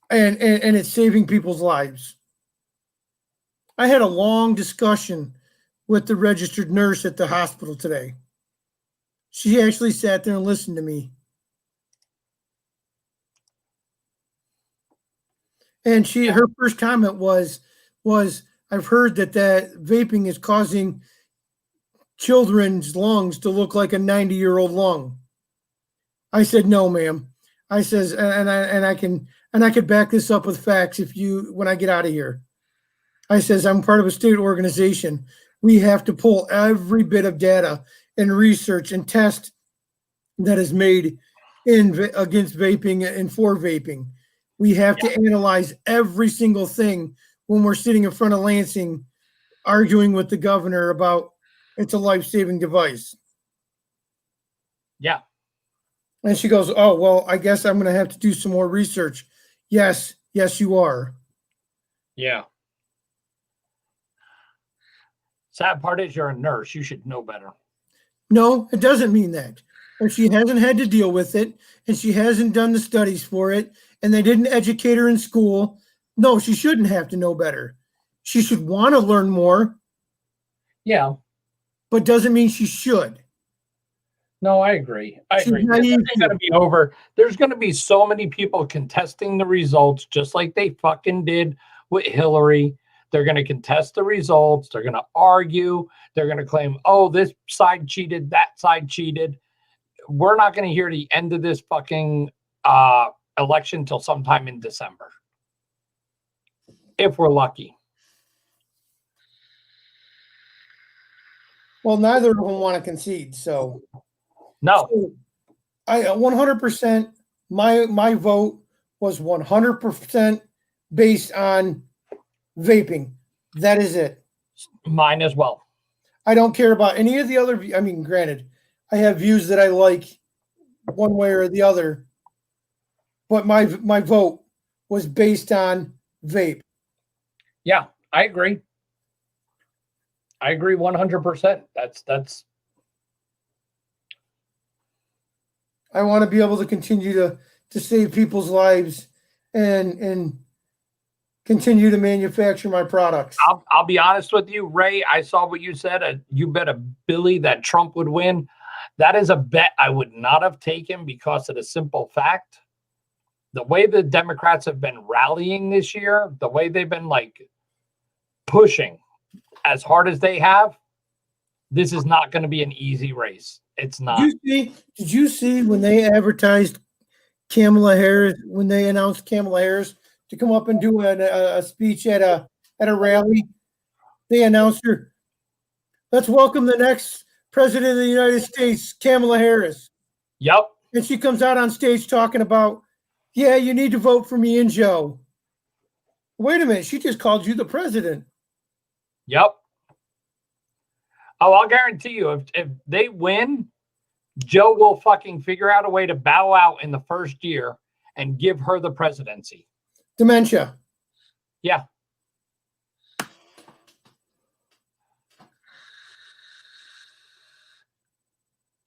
And it's saving people's lives. I had a long discussion with the registered nurse at the hospital today. She actually sat there and listened to me. And her first comment was I've heard that vaping is causing children's lungs to look like a 90-year-old lung. I said, no, ma'am. I says, and I could back this up with facts when I get out of here. I says, I'm part of a state organization. We have to pull every bit of data and research and test that is made against vaping and for vaping. We have to analyze every single thing when we're sitting in front of Lansing arguing with the governor about it's a life-saving device. Yeah. And she goes, oh, well, I guess I'm going to have to do some more research. Yes, you are. Yeah. Sad part is you're a nurse. You should know better. No, it doesn't mean that. If she hasn't had to deal with it and she hasn't done the studies for it and they didn't educate her in school, no, she shouldn't have to know better. She should want to learn more. Yeah. But doesn't mean she should. No, I agree. This is going to be over. There's going to be so many people contesting the results, just like they fucking did with Hillary. They're going to contest the results. They're going to argue. They're going to claim, oh, this side cheated, that side cheated. We're not going to hear the end of this fucking election till sometime in December, if we're lucky. Well, neither of them want to concede, so. No. So I 100%, my vote was 100% based on vaping. That is it. Mine as well. I don't care about any of the other. I mean, granted, I have views that I like one way or the other, but my vote was based on vape. Yeah, I agree. I agree 100%. That's. I want to be able to continue to save people's lives and continue to manufacture my products. I'll be honest with you, Ray. I saw what you said. You bet a Billy that Trump would win. That is a bet I would not have taken because of the simple fact. The way the Democrats have been rallying this year, the way they've been pushing as hard as they have, this is not going to be an easy race. It's not. Did you see when they advertised Kamala Harris, when they announced Kamala Harris to come up and do a speech at a rally? They announced her, let's welcome the next president of the United States, Kamala Harris. Yep. And she comes out on stage talking about, yeah, you need to vote for me and Joe. Wait a minute. She just called you the president. Yep. Oh, I'll guarantee you, if they win, Joe will fucking figure out a way to bow out in the first year and give her the presidency. Dementia. Yeah.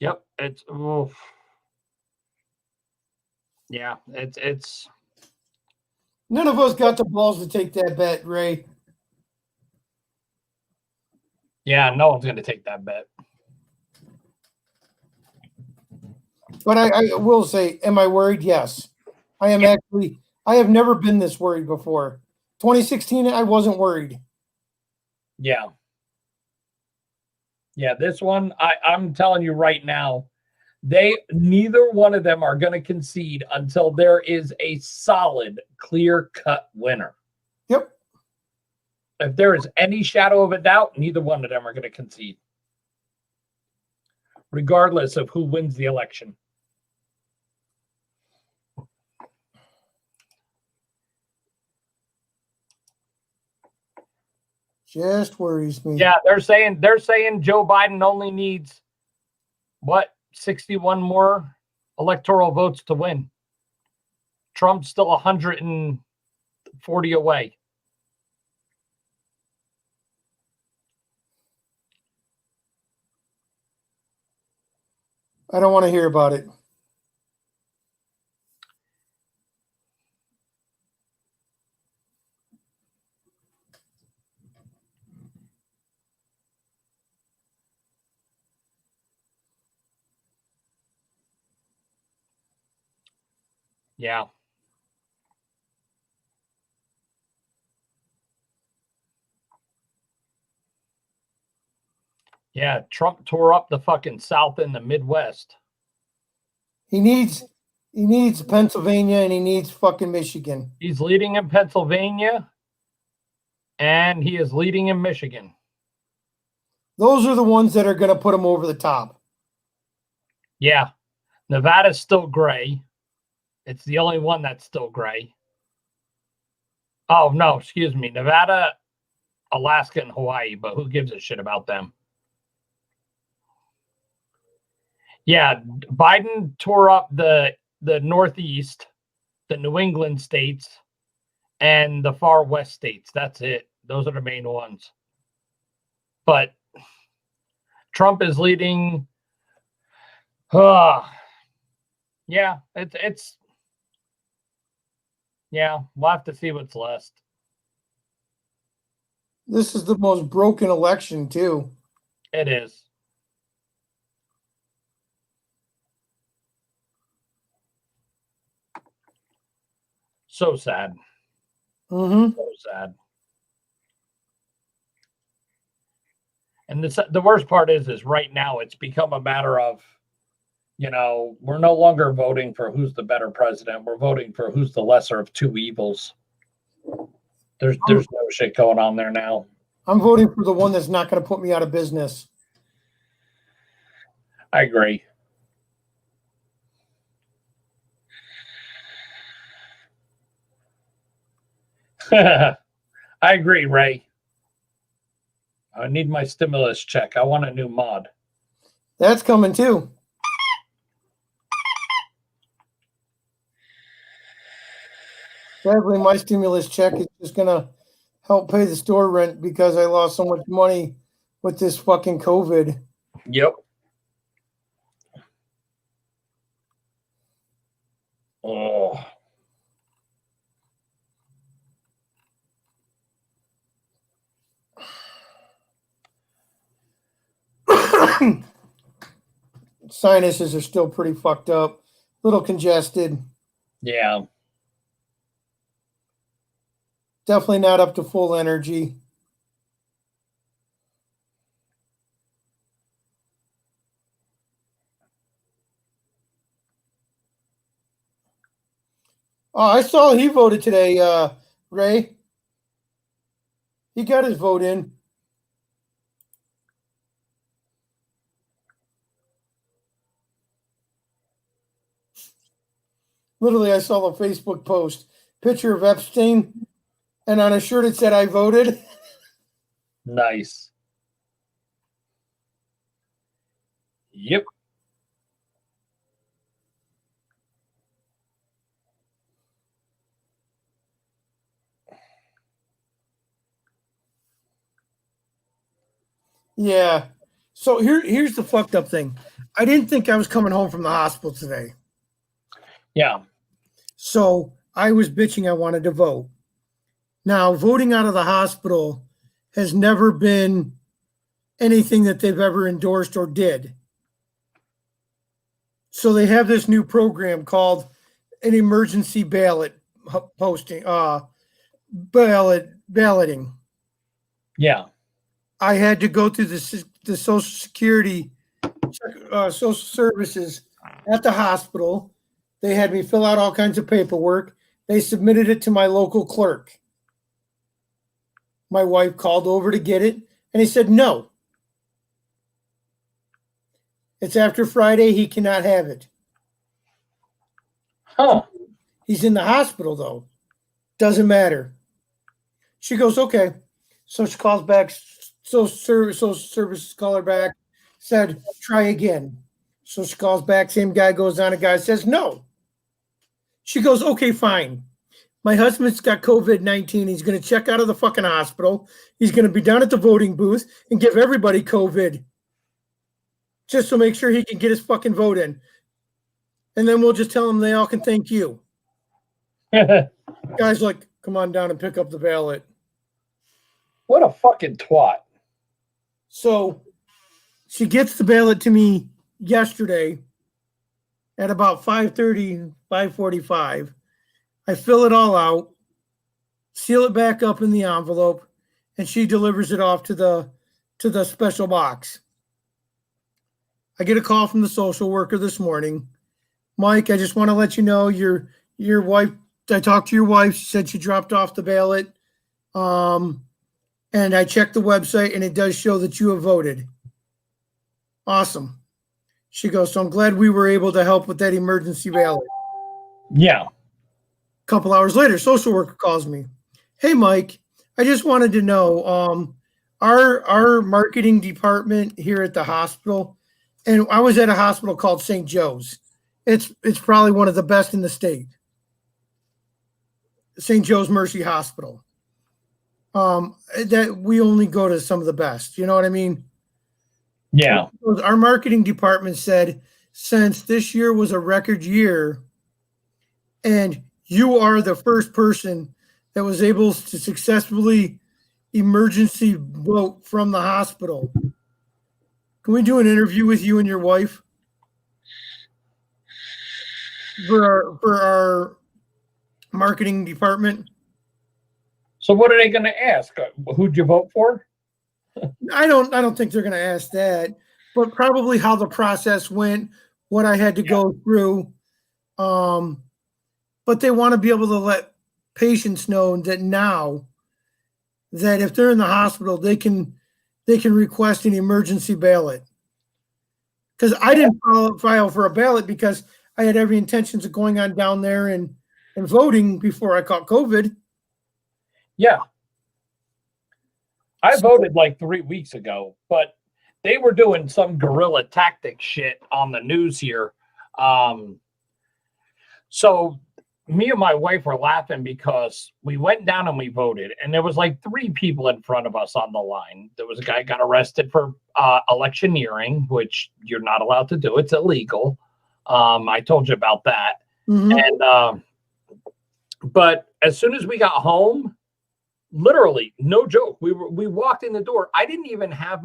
Yep. It's oof. Yeah. It's None of us got the balls to take that bet, Ray. Yeah, no one's going to take that bet. But I will say, am I worried? Yes. I am actually. I have never been this worried before. 2016, I wasn't worried. Yeah. Yeah, this one, I'm telling you right now, neither one of them are going to concede until there is a solid, clear-cut winner. Yep. If there is any shadow of a doubt, neither one of them are going to concede, regardless of who wins the election. Just worries me. Yeah, they're saying Joe Biden only needs 61 more electoral votes to win. Trump's still 140 away. I don't want to hear about it. Yeah. Yeah, Trump tore up the fucking South and the Midwest. He needs Pennsylvania and he needs fucking Michigan. He's leading in Pennsylvania and he is leading in Michigan. Those are the ones that are going to put him over the top. Yeah. Nevada's still gray. It's the only one that's still gray. Oh, no, excuse me. Nevada, Alaska, and Hawaii, but who gives a shit about them? Yeah, Biden tore up the Northeast, the New England states, and the far west states. That's it. Those are the main ones. But Trump is leading. Yeah, it's yeah, we'll have to see what's left. This is the most broken election, too. It is. So sad. Mm-hmm. So sad. And the worst part is right now it's become a matter of, we're no longer voting for who's the better president. We're voting for who's the lesser of two evils. There's no shit going on there now. I'm voting for the one that's not going to put me out of business. I agree. I agree, Ray. I need my stimulus check. I want a new mod. That's coming too. Sadly, my stimulus check is just going to help pay the store rent because I lost so much money with this fucking COVID. Yep. Oh. Sinuses are still pretty fucked up, a little congested. Yeah. Definitely not up to full energy. Oh, I saw he voted today, Ray. He got his vote in. Literally, I saw a Facebook post, picture of Epstein, and on a shirt it said, "I voted." Nice. Yep. Yeah. So here's the fucked up thing. I didn't think I was coming home from the hospital today. Yeah. So I was bitching I wanted to vote. Now, voting out of the hospital has never been anything that they've ever endorsed or did. So they have this new program called an emergency ballot posting, balloting. Yeah. I had to go through the Social Security, social services at the hospital. They had me fill out all kinds of paperwork. They submitted it to my local clerk. My wife called over to get it, and he said, no. It's after Friday. He cannot have it. Huh. He's in the hospital, though. Doesn't matter. She goes, okay. So she calls back. Social services call her back. Said, try again. So she calls back. Same guy goes on. A guy says, no. She goes, okay, fine. My husband's got COVID-19. He's going to check out of the fucking hospital. He's going to be down at the voting booth and give everybody COVID just to make sure he can get his fucking vote in. And then we'll just tell them they all can thank you. Guy's like, come on down and pick up the ballot. What a fucking twat. So she gets the ballot to me yesterday at about 5:30, 5:45. I fill it all out, seal it back up in the envelope, and she delivers it off to the special box. I get a call from the social worker this morning. Mike, I just want to let you know your wife, I talked to your wife. She said she dropped off the ballot. And I checked the website and it does show that you have voted. Awesome. She goes, so I'm glad we were able to help with that emergency ballot. Yeah. A couple hours later, social worker calls me. Hey, Mike, I just wanted to know, our marketing department here at the hospital, and I was at a hospital called St. Joe's. It's probably one of the best in the state. St. Joe's Mercy Hospital. That we only go to some of the best. You know what I mean? Yeah. Our marketing department said, since this year was a record year, and you are the first person that was able to successfully emergency vote from the hospital. Can we do an interview with you and your wife for our marketing department? So what are they going to ask? Who'd you vote for? I don't think they're going to ask that, but probably how the process went, what I had to go through. But they want to be able to let patients know that now that if they're in the hospital, they can request an emergency ballot. Because I didn't file for a ballot because I had every intentions of going on down there and voting before I caught COVID. Yeah. I voted like 3 weeks ago, but they were doing some guerrilla tactic shit on the news here. So me and my wife were laughing because we went down and we voted, and there was like 3 people in front of us on the line. There was a guy got arrested for electioneering, which you're not allowed to do. It's illegal. I told you about that. Mm-hmm. And but as soon as we got home, literally, no joke, we walked in the door. I didn't even have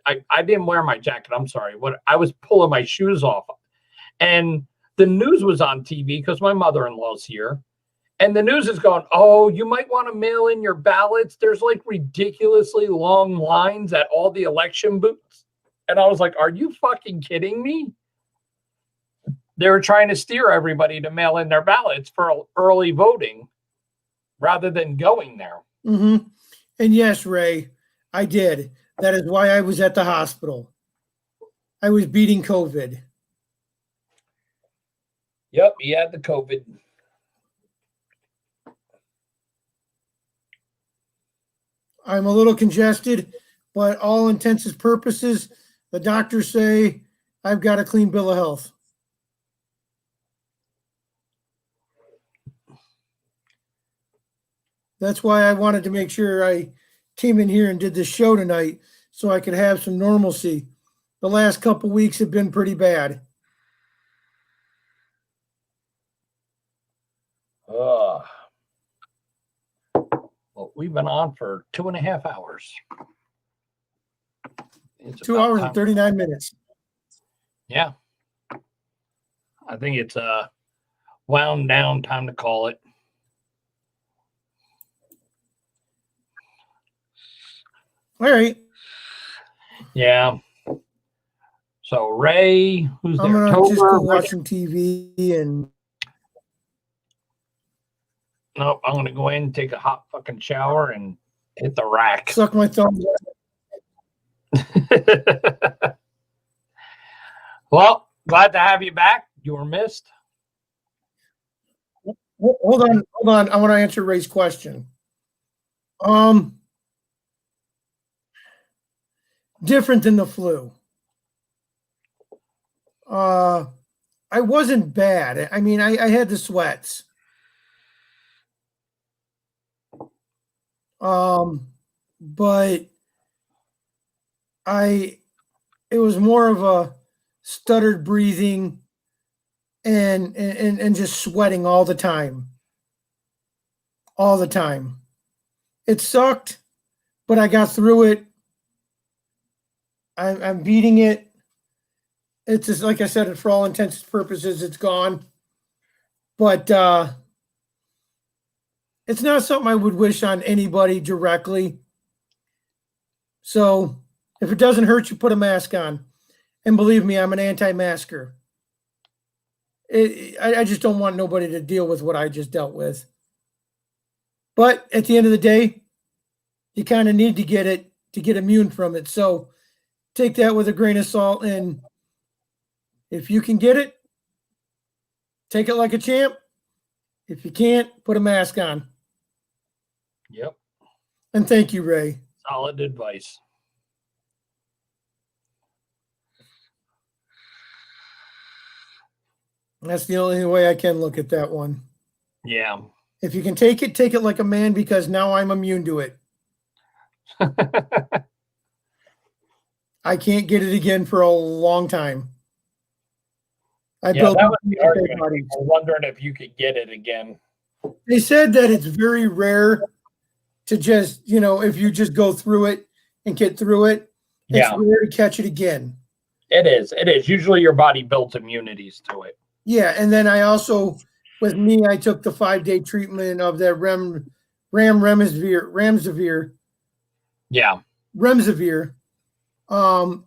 I didn't wear my jacket. I'm sorry. I was pulling my shoes off, and the news was on TV because my mother-in-law's here, and the news is going, oh, you might want to mail in your ballots. There's like ridiculously long lines at all the election booths. And I was like, are you fucking kidding me? They were trying to steer everybody to mail in their ballots for early voting rather than going there. Mm-hmm. And yes, Ray, I did. That is why I was at the hospital. I was beating COVID. Yep, he had the COVID. I'm a little congested, but all intents and purposes, the doctors say I've got a clean bill of health. That's why I wanted to make sure I came in here and did this show tonight so I could have some normalcy. The last couple weeks have been pretty bad. we've been on for 2.5 hours. It's 2 about hours time. and 39 minutes. Yeah. I think it's wound down time to call it. All right. Yeah. So Ray, who's I'm there? gonna just go Tober, watch some TV and nope, I'm gonna go in and take a hot fucking shower and hit the rack. suck my thumb. Well, glad to have you back. You were missed. Hold on. I want to answer Ray's question. Different than the flu. I wasn't bad. I mean, I had the sweats. But it was more of a stuttered breathing and just sweating all the time. All the time. It sucked, but I got through it. I'm beating it. It's just like I said, for all intents and purposes, it's gone. But it's not something I would wish on anybody directly. So if it doesn't hurt you, put a mask on. And believe me, I'm an anti-masker. I just don't want nobody to deal with what I just dealt with. But at the end of the day, you kind of need to get it to get immune from it. So take that with a grain of salt. And if you can get it, take it like a champ. If you can't, put a mask on. Yep. And thank you, Ray. Solid advice. That's the only way I can look at that one. Yeah. If you can take it like a man, because now I'm immune to it. I can't get it again for a long time. I built that was the argument. antibodies. I was wondering if you could get it again. They said that it's very rare to just, if you just go through it and get through it, it's rare to catch it again. It is. It is. Usually your body builds immunities to it. Yeah, and then I also, with me, I took the 5-day treatment of that Remdesivir. Yeah. Remdesivir. And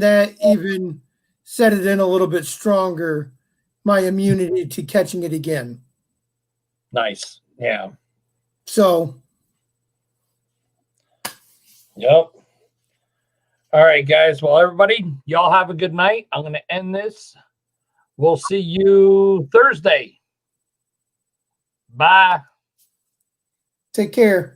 that even set it in a little bit stronger, my immunity to catching it again. Nice. Yeah. So. Yep. All right, guys. Well, everybody, y'all have a good night. I'm going to end this. We'll see you Thursday. Bye. Take care.